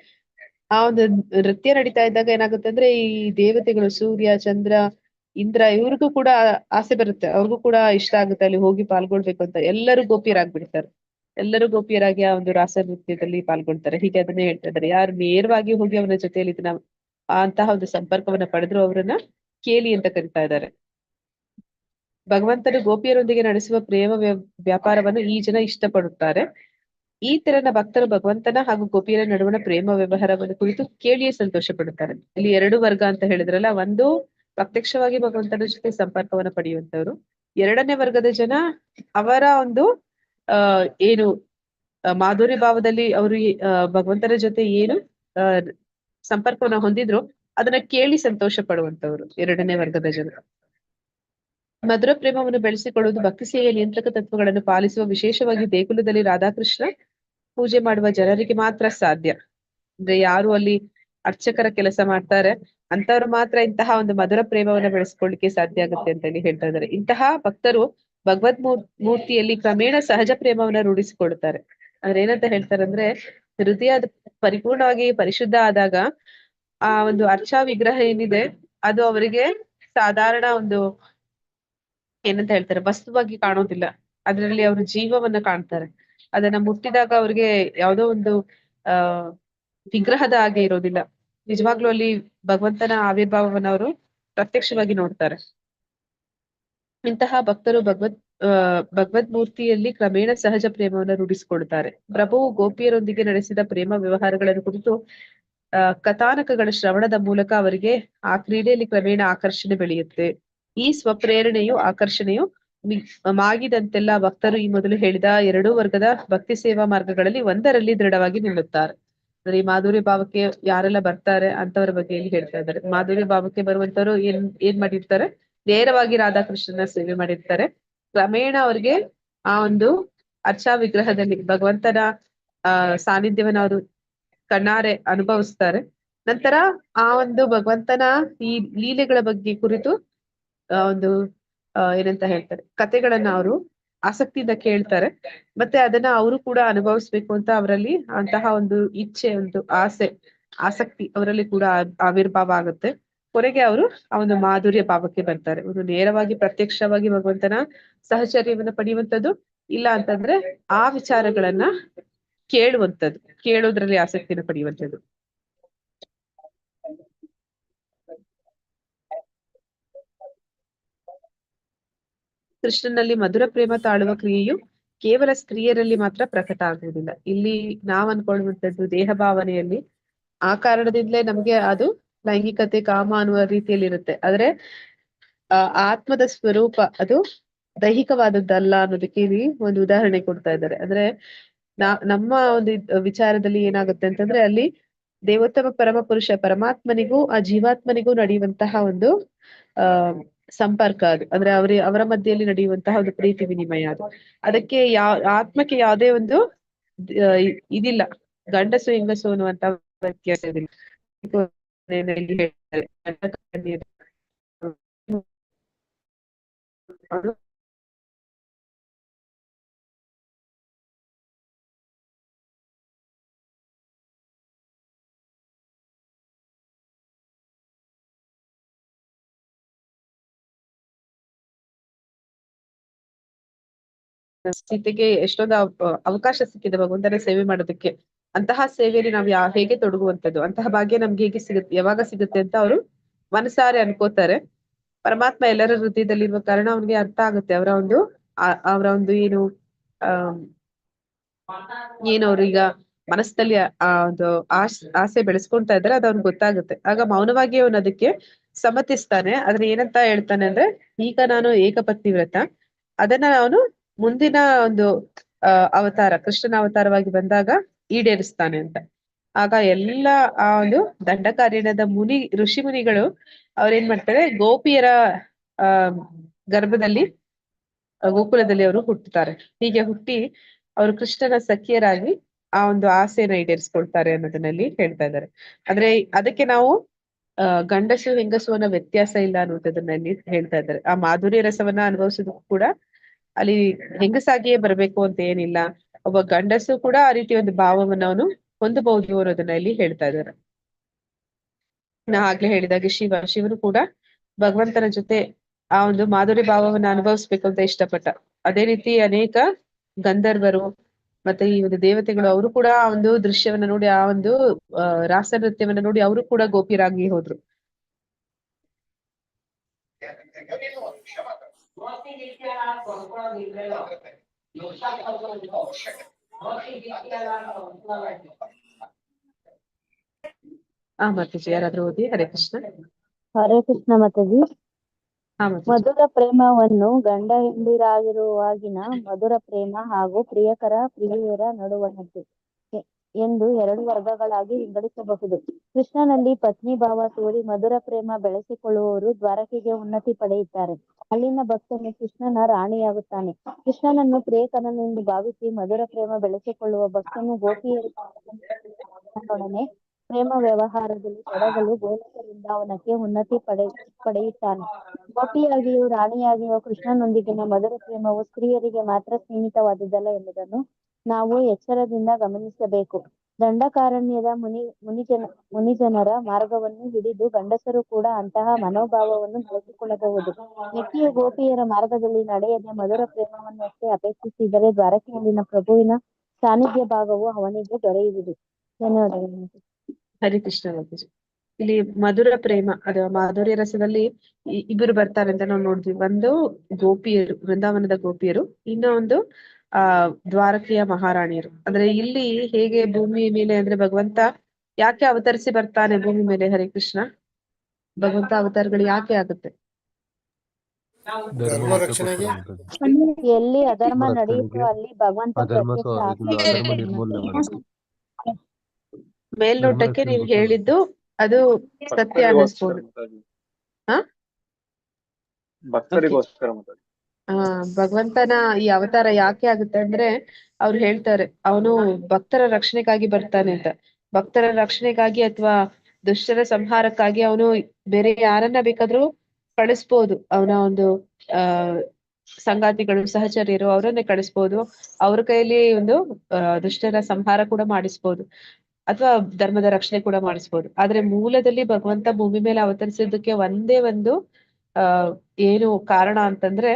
ಆ ಒಂದು ನೃತ್ಯ ನಡೀತಾ ಇದ್ದಾಗ ಏನಾಗುತ್ತೆ ಅಂದ್ರೆ ಈ ದೇವತೆಗಳು ಸೂರ್ಯ ಚಂದ್ರ ಇಂದ್ರ ಇವ್ರಿಗೂ ಕೂಡ ಆಸೆ ಬರುತ್ತೆ, ಅವ್ರಿಗೂ ಕೂಡ ಇಷ್ಟ ಆಗುತ್ತೆ ಅಲ್ಲಿ ಹೋಗಿ ಪಾಲ್ಗೊಳ್ಬೇಕು ಅಂತ. ಎಲ್ಲರೂ ಗೋಪಿಯರಾಗ್ಬಿಡ್ತಾರೆ. ಎಲ್ಲರೂ ಗೋಪಿಯರಾಗಿ ಆ ಒಂದು ರಾಸ ನೃತ್ಯದಲ್ಲಿ ಪಾಲ್ಗೊಳ್ತಾರೆ. ಹೀಗೆ ಅದನ್ನೇ ಹೇಳ್ತಾ ಇದ್ದಾರೆ, ಯಾರು ನೇರವಾಗಿ ಹೋಗಿ ಅವನ ಜೊತೆಯಲ್ಲಿ ಅಂತಹ ಒಂದು ಸಂಪರ್ಕವನ್ನ ಪಡೆದ್ರು ಅವರನ್ನ ಕೇಳಿ ಅಂತ ಕರಿತಾ ಇದ್ದಾರೆ. ಭಗವಂತನು ಗೋಪಿಯರೊಂದಿಗೆ ನಡೆಸುವ ಪ್ರೇಮ ವ್ಯಾಪಾರವನ್ನು ಈ ಜನ ಇಷ್ಟಪಡುತ್ತಾರೆ. ಈ ತೆರನ ಭಕ್ತರು ಭಗವಂತನ ಹಾಗೂ ಗೋಪಿಯರ ನಡುವಣ ಪ್ರೇಮ ವ್ಯವಹಾರವನ್ನು ಕುರಿತು ಕೇಳಿಯೇ ಸಂತೋಷ ಪಡುತ್ತಾರೆ. ಇಲ್ಲಿ ಎರಡು ವರ್ಗ ಅಂತ ಹೇಳಿದ್ರಲ್ಲ, ಒಂದು ಪ್ರತ್ಯಕ್ಷವಾಗಿ ಭಗವಂತನ ಜೊತೆ ಸಂಪರ್ಕವನ್ನು ಪಡೆಯುವಂತವ್ರು, ಎರಡನೇ ವರ್ಗದ ಜನ ಅವರ ಒಂದು ಏನು ಮಾಧುರ್ಯ ಭಾವದಲ್ಲಿ ಅವರು ಭಗವಂತನ ಜೊತೆ ಏನು ಸಂಪರ್ಕವನ್ನ ಹೊಂದಿದ್ರು ಅದನ್ನ ಕೇಳಿ ಸಂತೋಷ ಪಡುವಂತವ್ರು ಎರಡನೇ ವರ್ಗದ ಜನ. ಮಧುರ ಪ್ರೇಮವನ್ನು ಬೆಳೆಸಿಕೊಳ್ಳುವುದು ಭಕ್ತಿ ಸೇವೆಯ ನಿಯಂತ್ರಕ ತತ್ವಗಳನ್ನು ಪಾಲಿಸುವ, ವಿಶೇಷವಾಗಿ ದೇಗುಲದಲ್ಲಿ ರಾಧಾಕೃಷ್ಣ ಪೂಜೆ ಮಾಡುವ ಜನರಿಗೆ ಮಾತ್ರ ಸಾಧ್ಯ. ಅಂದ್ರೆ ಯಾರು ಅಲ್ಲಿ ಅರ್ಚಕರ ಕೆಲಸ ಮಾಡ್ತಾರೆ ಅಂತವ್ರು ಮಾತ್ರ ಇಂತಹ ಒಂದು ಮಧುರ ಪ್ರೇಮವನ್ನ ಬೆಳೆಸ್ಕೊಳ್ಳಿಕ್ಕೆ ಸಾಧ್ಯ ಆಗುತ್ತೆ ಅಂತ ಹೇಳಿ ಹೇಳ್ತಾ ಇದ್ದಾರೆ. ಇಂತಹ ಭಕ್ತರು ಭಗವದ್ ಮೂರ್ತಿಯಲ್ಲಿ ಕ್ರಮೇಣ ಸಹಜ ಪ್ರೇಮವನ್ನ ರೂಢಿಸಿಕೊಳ್ತಾರೆ. ಅಂದ್ರೆ ಏನಂತ ಹೇಳ್ತಾರೆ ಅಂದ್ರೆ, ಹೃದಯ ಪರಿಪೂರ್ಣವಾಗಿ ಪರಿಶುದ್ಧ ಆದಾಗ ಆ ಒಂದು ಅರ್ಚಾ ವಿಗ್ರಹ ಏನಿದೆ ಅದು ಅವರಿಗೆ ಸಾಧಾರಣ ಒಂದು ಏನಂತ ಹೇಳ್ತಾರೆ ವಸ್ತುವಾಗಿ ಕಾಣೋದಿಲ್ಲ, ಅದರಲ್ಲಿ ಅವರು ಜೀವವನ್ನ ಕಾಣ್ತಾರೆ. ಅದನ್ನ ಮುಟ್ಟಿದಾಗ ಅವ್ರಿಗೆ ಯಾವುದೋ ಒಂದು ವಿಗ್ರಹದ ಹಾಗೆ ಇರೋದಿಲ್ಲ, ನಿಜವಾಗ್ಲೂ ಅಲ್ಲಿ ಭಗವಂತನ ಆವಿರ್ಭಾವವನ್ನು ಅವರು ಪ್ರತ್ಯಕ್ಷವಾಗಿ ನೋಡ್ತಾರೆ. ಇಂತಹ ಭಕ್ತರು ಭಗವದ್ ಮೂರ್ತಿಯಲ್ಲಿ ಕ್ರಮೇಣ ಸಹಜ ಪ್ರೇಮವನ್ನು ರೂಢಿಸಿಕೊಳ್ತಾರೆ. ಪ್ರಭುವು ಗೋಪಿಯರೊಂದಿಗೆ ನಡೆಸಿದ ಪ್ರೇಮ ವ್ಯವಹಾರಗಳನ್ನು ಕುರಿತು ಕಥಾನಕಗಳ ಶ್ರವಣದ ಮೂಲಕ ಅವರಿಗೆ ಆ ಕ್ರೀಡೆಯಲ್ಲಿ ಕ್ರಮೇಣ ಆಕರ್ಷಣೆ ಬೆಳೆಯುತ್ತೆ. ಈ ಸ್ವಪ್ರೇರಣೆಯು ಆಕರ್ಷಣೆಯು ಮಾಗಿದಂತೆಲ್ಲ ಭಕ್ತರು ಈ ಮೊದಲು ಹೇಳಿದ ಎರಡೂ ವರ್ಗದ ಭಕ್ತಿ ಸೇವಾ ಮಾರ್ಗಗಳಲ್ಲಿ ಒಂದರಲ್ಲಿ ದೃಢವಾಗಿ ನಿಲ್ಲುತ್ತಾರೆ. ಅಂದ್ರೆ ಈ ಮಾಧುರ್ಯ ಭಾವಕ್ಕೆ ಯಾರೆಲ್ಲ ಬರ್ತಾರೆ ಅಂತವರ ಬಗ್ಗೆ ಇಲ್ಲಿ ಹೇಳ್ತಾ ಇದ್ದಾರೆ. ಮಾಧುರ್ಯ ಭಾವಕ್ಕೆ ಬರುವಂತವ್ರು ಏನ್ ಮಾಡಿರ್ತಾರೆ, ನೇರವಾಗಿ ರಾಧಾಕೃಷ್ಣನ ಸೇವೆ ಮಾಡಿರ್ತಾರೆ. ಕ್ರಮೇಣ ಅವ್ರಿಗೆ ಆ ಒಂದು ಅರ್ಚಾ ವಿಗ್ರಹದಲ್ಲಿ ಭಗವಂತನ ಸಾನ್ನಿಧ್ಯವನ್ನ ಅವರು ಕಣ್ಣಾರೆ ಅನುಭವಿಸ್ತಾರೆ. ನಂತರ ಆ ಒಂದು ಭಗವಂತನ ಈ ಲೀಲೆಗಳ ಬಗ್ಗೆ ಕುರಿತು ಒಂದು ಏನಂತ ಹೇಳ್ತಾರೆ ಕಥೆಗಳನ್ನ ಅವರು ಆಸಕ್ತಿಯಿಂದ ಕೇಳ್ತಾರೆ. ಮತ್ತೆ ಅದನ್ನ ಅವರು ಕೂಡ ಅನುಭವಿಸ್ಬೇಕು ಅಂತ ಅವರಲ್ಲಿ ಅಂತಹ ಒಂದು ಇಚ್ಛೆ, ಒಂದು ಆಸಕ್ತಿ ಅವರಲ್ಲಿ ಕೂಡ ಆವಿರ್ಭಾವ ಆಗುತ್ತೆ. ಕೊನೆಗೆ ಅವರು ಆ ಒಂದು ಮಾಧುರ್ಯ ಭಾವಕ್ಕೆ ಬರ್ತಾರೆ. ಒಂದು ನೇರವಾಗಿ ಪ್ರತ್ಯಕ್ಷವಾಗಿ ಭಗವಂತನ ಸಹಚರ್ಯವನ್ನು ಪಡೆಯುವಂಥದ್ದು, ಇಲ್ಲ ಅಂತಂದ್ರೆ ಆ ವಿಚಾರಗಳನ್ನ ಕೇಳುವಂಥದ್ದು, ಕೇಳೋದ್ರಲ್ಲಿ ಆಸಕ್ತಿಯನ್ನು ಪಡೆಯುವಂಥದ್ದು. ಕೃಷ್ಣನಲ್ಲಿ ಮಧುರ ಪ್ರೇಮ ತಾಳುವ ಕ್ರಿಯೆಯು ಕೇವಲ ಸ್ತ್ರೀಯರಲ್ಲಿ ಮಾತ್ರ ಪ್ರಕಟ ಆಗುವುದಿಲ್ಲ. ಇಲ್ಲಿ ನಾವ್ ಅನ್ಕೊಳ್ಳುವಂಥದ್ದು ದೇಹ ಭಾವನೆಯಲ್ಲಿ ಆ ಕಾರಣದಿಂದಲೇ ನಮ್ಗೆ ಅದು ಲೈಂಗಿಕತೆ ಕಾಮ ಅನ್ನುವ ರೀತಿಯಲ್ಲಿ ಇರುತ್ತೆ. ಆದ್ರೆ ಆತ್ಮದ ಸ್ವರೂಪ ಅದು ದೈಹಿಕವಾದದ್ದಲ್ಲ ಅನ್ನೋದಕ್ಕೆ ಇಲ್ಲಿ ಒಂದು ಉದಾಹರಣೆ ಕೊಡ್ತಾ ಇದ್ದಾರೆ. ಅಂದ್ರೆ ನಮ್ಮ ಒಂದು ವಿಚಾರದಲ್ಲಿ ಏನಾಗುತ್ತೆ ಅಂತಂದ್ರೆ, ಅಲ್ಲಿ ದೇವೋತ್ತಮ ಪರಮ ಪುರುಷ ಪರಮಾತ್ಮನಿಗೂ ಆ ಜೀವಾತ್ಮನಿಗೂ ನಡೆಯುವಂತಹ ಒಂದು ಸಂಪರ್ಕ ಅದು. ಅಂದ್ರೆ ಅವರ ಮಧ್ಯೆಯಲ್ಲಿ ನಡೆಯುವಂತಹ ಒಂದು ಪ್ರೀತಿ ವಿನಿಮಯ ಅದು. ಅದಕ್ಕೆ ಆತ್ಮಕ್ಕೆ ಯಾವುದೇ ಒಂದು ಇದಿಲ್ಲ, ಗಂಡಸು ಹೆಂಗಸು ಅನ್ನುವಂತ ವ್ಯತ್ಯಾಸ ಇದಿಲ್ಲ. ಸೀತೆಗೆ ಎಷ್ಟೊಂದು ಅವಕಾಶ ಸಿಕ್ಕಿದೆ ಭಗವಂತನ ಸೇವೆ ಮಾಡೋದಕ್ಕೆ. ಅಂತಹ ಸೇವೆಯಲ್ಲಿ ನಾವು ಹೇಗೆ ತೊಡಗುವಂತದ್ದು, ಅಂತಹ ಭಾಗ್ಯ ನಮ್ಗೆ ಹೇಗೆ ಸಿಗುತ್ತೆ, ಯಾವಾಗ ಸಿಗುತ್ತೆ ಅಂತ ಅವರು ಮನಸಾರೆ ಅನ್ಕೋತಾರೆ. ಪರಮಾತ್ಮ ಎಲ್ಲರ ಹೃದಯದಲ್ಲಿ ಇರುವ ಕಾರಣ ಅವ್ನಿಗೆ ಅರ್ಥ ಆಗುತ್ತೆ ಅವರ ಒಂದು ಏನು ಏನವ್ರು ಈಗ ಮನಸ್ಸಲ್ಲಿ ಆ ಒಂದು ಆಸೆ ಬೆಳೆಸ್ಕೊಂತಾ ಇದ್ದಾರೆ, ಅದು ಅವ್ನಿಗೆ ಗೊತ್ತಾಗುತ್ತೆ. ಆಗ ಮೌನವಾಗಿ ಅವನು ಅದಕ್ಕೆ ಸಮ್ಮತಿಸ್ತಾನೆ. ಆದ್ರೆ ಏನಂತ ಹೇಳ್ತಾನೆ ಅಂದ್ರೆ, ಈಗ ನಾನು ಏಕಪತ್ನಿ ವ್ರತ, ಅದನ್ನ ಅವನು ಮುಂದಿನ ಒಂದು ಅವತಾರ, ಕೃಷ್ಣನ ಅವತಾರವಾಗಿ ಬಂದಾಗ ಈಡೇರಿಸ್ತಾನೆ ಅಂತ. ಆಗ ಎಲ್ಲ ಆ ಒಂದು ದಂಡಕಾರಣ್ಯದ ಋಷಿ ಮುನಿಗಳು ಅವ್ರೇನ್ ಮಾಡ್ತಾರೆ, ಗೋಪಿಯರ ಗರ್ಭದಲ್ಲಿ ಗೋಕುಲದಲ್ಲಿ ಅವರು ಹುಟ್ಟುತ್ತಾರೆ. ಹೀಗೆ ಹುಟ್ಟಿ ಅವರು ಕೃಷ್ಣನ ಸಖಿಯರಾಗಿ ಆ ಒಂದು ಆಸೆನ ಈಡೇರಿಸ್ಕೊಳ್ತಾರೆ ಅನ್ನೋದನ್ನಲ್ಲಿ ಹೇಳ್ತಾ ಇದ್ದಾರೆ. ಅಂದ್ರೆ ಅದಕ್ಕೆ ನಾವು ಗಂಡಸು ಹೆಂಗಸು ಅನ್ನೋ ವ್ಯತ್ಯಾಸ ಇಲ್ಲ ಅನ್ನೋದನ್ನಲ್ಲಿ ಹೇಳ್ತಾ ಇದ್ದಾರೆ. ಆ ಮಾಧುರ್ಯ ರಸವನ್ನ ಅನುಭವಿಸೋದಕ್ಕೂ ಕೂಡ ಅಲ್ಲಿ ಹೆಂಗಸಾಗಿಯೇ ಬರ್ಬೇಕು ಅಂತ ಏನಿಲ್ಲ, ಒಬ್ಬ ಗಂಡಸು ಕೂಡ ಆ ರೀತಿ ಒಂದು ಭಾವವನ್ನು ಅವನು ಹೊಂದಬಹುದು ಅನ್ನೋದನ್ನ ಇಲ್ಲಿ ಹೇಳ್ತಾ ಇದ್ದಾರೆ. ನಾ ಆಗ್ಲೇ ಹೇಳಿದಾಗೆ ಶಿವನು ಕೂಡ ಭಗವಂತನ ಜೊತೆ ಆ ಒಂದು ಮಾಧುರ್ಯ ಭಾವವನ್ನ ಅನುಭವಿಸ್ಬೇಕು ಅಂತ ಇಷ್ಟಪಟ್ಟ. ಅದೇ ರೀತಿ ಅನೇಕ ಗಂಧರ್ವರು ಮತ್ತೆ ಈ ಒಂದು ದೇವತೆಗಳು ಅವರು ಕೂಡ ಆ ಒಂದು ದೃಶ್ಯವನ್ನ ನೋಡಿ, ಆ ಒಂದು ರಾಸ ನೃತ್ಯವನ್ನ ನೋಡಿ ಅವರು ಕೂಡ ಗೋಪಿಯರಾಗಿ ಹೋದ್ರು. ಮಾತಾಜಿ ಯಾರಾದ್ರೂ ಓದಿ. ಹರೇ ಕೃಷ್ಣ. ಹರೇ ಕೃಷ್ಣ ಮಾತಾಜಿ. ಮಾತಾಜಿ. ಮಧುರ ಪ್ರೇಮವನ್ನು ಗಂಡ ಹೆಂಡಿರಾಗಿರುವಾಗಿನ ಮಧುರ ಪ್ರೇಮ ಹಾಗೂ ಪ್ರಿಯರ ನಡುವಣತೆ ಎಂದು 2 ವರ್ಗಗಳಾಗಿ ವಿಂಗಡಿಸಬಹುದು. ಕೃಷ್ಣನಲ್ಲಿ ಪತ್ನಿ ಭಾವ ತೋರಿ ಮಧುರ ಪ್ರೇಮ ಬೆಳೆಸಿಕೊಳ್ಳುವವರು ದ್ವಾರಕೆಗೆ ಉನ್ನತಿ ಪಡೆಯುತ್ತಾರೆ. ಅಲ್ಲಿನ ಭಕ್ತನು ಕೃಷ್ಣನ ರಾಣಿಯಾಗುತ್ತಾನೆ. ಕೃಷ್ಣನನ್ನು ಪ್ರಿಯಕರನೆಂದು ಭಾವಿಸಿ ಮಧುರ ಪ್ರೇಮ ಬೆಳೆಸಿಕೊಳ್ಳುವ ಭಕ್ತನು ಗೋಪಿಯರೊಡನೆ ಪ್ರೇಮ ವ್ಯವಹಾರದಲ್ಲಿ ತೊಡಗಲು ಗೋಲಕ ವೃಂದಾವನಕ್ಕೆ ಉನ್ನತಿ ಪಡೆಯುತ್ತಾನೆ. ಗೋಪಿಯಾಗಿಯೂ ರಾಣಿಯಾಗಿಯೂ ಕೃಷ್ಣನೊಂದಿಗಿನ ಮಧುರ ಪ್ರೇಮವು ಸ್ತ್ರೀಯರಿಗೆ ಮಾತ್ರ ಸೀಮಿತವಾದುದಲ್ಲ ಎಂಬುದನ್ನು ನಾವು ಎಚ್ಚರದಿಂದ ಗಮನಿಸಬೇಕು. ದಂಡಕಾರಣ್ಯದ ಮುನಿಜನರ ಮಾರ್ಗವನ್ನು ಹಿಡಿದು ಗಂಡಸರು ಕೂಡ ಅಂತಹ ಮನೋಭಾವವನ್ನು ಬೆಳೆಸಿಕೊಳ್ಳಬಹುದು. ವ್ಯಕ್ತಿಯು ಗೋಪಿಯರ ಮಾರ್ಗದಲ್ಲಿ ನಡೆಯದೆ ಮಧುರ ಪ್ರೇಮವನ್ನಷ್ಟೇ ಅಪೇಕ್ಷಿಸಿದರೆ ದ್ವಾರಕೆಯಲ್ಲಿನ ಪ್ರಭುವಿನ ಸಾನ್ನಿಧ್ಯ ಭಾಗವು ಅವನಿಗೆ ದೊರೆಯುವುದು. ಧನ್ಯವಾದಗಳು. ಹರಿ ಕೃಷ್ಣ ಮಾತಾಜಿ. ಇಲ್ಲಿ ಮಧುರ ಪ್ರೇಮ ಅಥವಾ ಮಾಧುರ್ಯ ರಸದಲ್ಲಿ ಇಬ್ಬರು ಬರ್ತಾರೆ ಅಂತ ನಾವು ನೋಡಿದ್ವಿ. ಒಂದು ಗೋಪಿಯರು, ವೃಂದಾವನದ ಗೋಪಿಯರು, ಇನ್ನೊಂದು ದ್ವಾರಕೆಯ ಮಹಾರಾಣಿಯರು. ಅಂದ್ರೆ ಇಲ್ಲಿ ಹೇಗೆ ಭೂಮಿ ಮೇಲೆ ಅಂದ್ರೆ ಭಗವಂತ ಯಾಕೆ ಅವತರಿಸಿ ಬರ್ತಾನೆ ಭೂಮಿ ಮೇಲೆ? ಹರೇ ಕೃಷ್ಣ. ಭಗವಂತ ಅವತಾರಗಳು ಯಾಕೆ ಆಗುತ್ತೆ? ಧರ್ಮ ರಕ್ಷಣೆಗೆ, ಎಲ್ಲಿ ಅಧರ್ಮ ನಡೆಯುತ್ತೋ ಅಲ್ಲಿ ಭಗವಂತ ಅಧರ್ಮ ನಿರ್ಮೂಲನೆ ಮಾಡಕ್ಕೆ. ಮೇಲ್ನೋಟಕ್ಕೆ ನೀವು ಹೇಳಿದ್ದು ಅದು ಸತ್ಯ ಅನ್ನಿಸ್ಬೋದು. ಭಕ್ತರಿಗೋಸ್ಕರ ಭಗವಂತನ ಈ ಅವತಾರ ಯಾಕೆ ಆಗುತ್ತೆ ಅಂದ್ರೆ ಅವ್ರು ಹೇಳ್ತಾರೆ ಅವನು ಭಕ್ತರ ರಕ್ಷಣೆಗಾಗಿ ಬರ್ತಾನೆ ಅಂತ. ಭಕ್ತರ ರಕ್ಷಣೆಗಾಗಿ ಅಥವಾ ದುಷ್ಟರ ಸಂಹಾರಕ್ಕಾಗಿ ಅವನು ಬೇರೆ ಯಾರನ್ನ ಬೇಕಾದ್ರೂ ಕಳಿಸ್ಬೋದು. ಅವನ ಒಂದು ಸಂಗಾತಿಗಳು, ಸಹಚರ್ಯರು ಅವರನ್ನೇ ಕಳಿಸ್ಬೋದು. ಅವ್ರ ಕೈಯಲ್ಲಿ ಒಂದು ದುಷ್ಟರ ಸಂಹಾರ ಕೂಡ ಮಾಡಿಸ್ಬೋದು, ಅಥವಾ ಧರ್ಮದ ರಕ್ಷಣೆ ಕೂಡ ಮಾಡಿಸ್ಬೋದು. ಆದ್ರೆ ಮೂಲದಲ್ಲಿ ಭಗವಂತ ಭೂಮಿ ಮೇಲೆ ಅವತರಿಸಿದ್ದಕ್ಕೆ ಒಂದೇ ಒಂದು ಏನು ಕಾರಣ ಅಂತಂದ್ರೆ,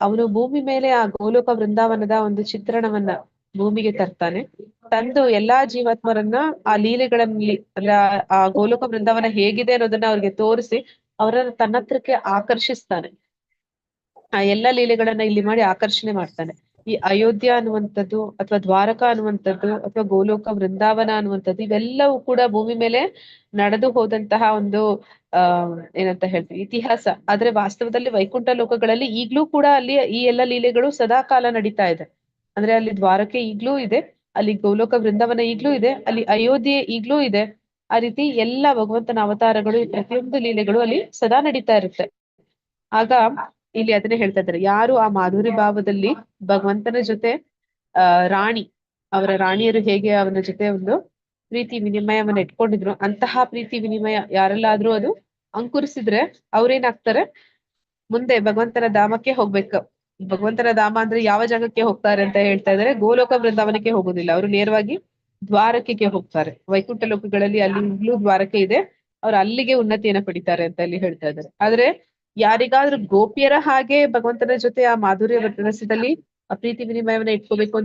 ಅವನು ಭೂಮಿ ಮೇಲೆ ಆ ಗೋಲೋಕ ವೃಂದಾವನದ ಒಂದು ಚಿತ್ರಣವನ್ನ ಭೂಮಿಗೆ ತರ್ತಾನೆ. ತಂದು ಎಲ್ಲಾ ಜೀವಾತ್ಮರನ್ನ ಆ ಲೀಲೆಗಳಲ್ಲಿ ಅಂದ್ರೆ ಆ ಗೋಲೋಕ ವೃಂದಾವನ ಹೇಗಿದೆ ಅನ್ನೋದನ್ನ ಅವ್ರಿಗೆ ತೋರಿಸಿ ಅವರನ್ನ ತನ್ನ ಹತ್ರಕ್ಕೆ ಆಕರ್ಷಿಸ್ತಾನೆ. ಆ ಎಲ್ಲಾ ಲೀಲೆಗಳನ್ನ ಇಲ್ಲಿ ಮಾಡಿ ಆಕರ್ಷಣೆ ಮಾಡ್ತಾನೆ. ಈ ಅಯೋಧ್ಯ ಅನ್ನುವಂಥದ್ದು ಅಥವಾ ದ್ವಾರಕಾ ಅನ್ನುವಂಥದ್ದು ಅಥವಾ ಗೋಲೋಕ ವೃಂದಾವನ ಅನ್ನುವಂಥದ್ದು ಇವೆಲ್ಲವೂ ಕೂಡ ಭೂಮಿ ಮೇಲೆ ನಡೆದು ಹೋದಂತಹ ಒಂದು ಏನಂತ ಹೇಳ್ತೀವಿ ಇತಿಹಾಸ. ಆದ್ರೆ ವಾಸ್ತವದಲ್ಲಿ ವೈಕುಂಠ ಲೋಕಗಳಲ್ಲಿ ಈಗ್ಲೂ ಕೂಡ ಅಲ್ಲಿ ಈ ಎಲ್ಲ ಲೀಲೆಗಳು ಸದಾ ಕಾಲ ನಡೀತಾ ಇದೆ. ಅಂದ್ರೆ ಅಲ್ಲಿ ದ್ವಾರಕೆ ಈಗ್ಲೂ ಇದೆ, ಅಲ್ಲಿ ಗೋಲೋಕ ವೃಂದಾವನ ಈಗ್ಲೂ ಇದೆ, ಅಲ್ಲಿ ಅಯೋಧ್ಯೆ ಈಗ್ಲೂ ಇದೆ. ಆ ರೀತಿ ಎಲ್ಲ ಭಗವಂತನ ಅವತಾರಗಳು, ಪ್ರತಿಯೊಂದು ಲೀಲೆಗಳು ಅಲ್ಲಿ ಸದಾ ನಡೀತಾ ಇರುತ್ತೆ. ಆಗ ಇಲ್ಲಿ ಅದನ್ನೇ ಹೇಳ್ತಾ ಇದ್ದಾರೆ, ಯಾರು ಆ ಮಾಧುರ್ಯ ಭಾವದಲ್ಲಿ ಭಗವಂತನ ಜೊತೆ ರಾಣಿ, ಅವರ ರಾಣಿಯರು ಹೇಗೆ ಅವನ ಜೊತೆ ಒಂದು ಪ್ರೀತಿ ವಿನಿಮಯವನ್ನ ಇಟ್ಕೊಂಡಿದ್ರು, ಅಂತಹ ಪ್ರೀತಿ ವಿನಿಮಯ ಯಾರೆಲ್ಲಾದ್ರೂ ಅದು ಅಂಕುರಿಸಿದ್ರೆ ಅವ್ರೇನಾಗ್ತಾರೆ, ಮುಂದೆ ಭಗವಂತನ ಧಾಮಕ್ಕೆ ಹೋಗ್ಬೇಕು. ಭಗವಂತನ ಧಾಮ ಅಂದ್ರೆ ಯಾವ ಜಾಗಕ್ಕೆ ಹೋಗ್ತಾರೆ ಅಂತ ಹೇಳ್ತಾ ಇದ್ದಾರೆ, ಗೋಲೋಕ ವೃಂದಾವನಕ್ಕೆ ಹೋಗೋದಿಲ್ಲ, ಅವರು ನೇರವಾಗಿ ದ್ವಾರಕೆಗೆ ಹೋಗ್ತಾರೆ. ವೈಕುಂಠ ಲೋಕಗಳಲ್ಲಿ ಅಲ್ಲಿ ಈಗ್ಲೂ ದ್ವಾರಕೆ ಇದೆ, ಅವ್ರು ಅಲ್ಲಿಗೆ ಉನ್ನತಿಯನ್ನ ಪಡಿತಾರೆ ಅಂತ ಇಲ್ಲಿ ಹೇಳ್ತಾ ಇದ್ದಾರೆ. ಆದ್ರೆ ಯಾರಿಗಾದ್ರೂ ಗೋಪಿಯರ ಹಾಗೆ ಭಗವಂತನ ಜೊತೆ ಆ ಮಾಧುರ್ಯ ರಸದಲ್ಲಿ ಆ ಪ್ರೀತಿ ವಿನಿಮಯವನ್ನ ಇಟ್ಕೋಬೇಕು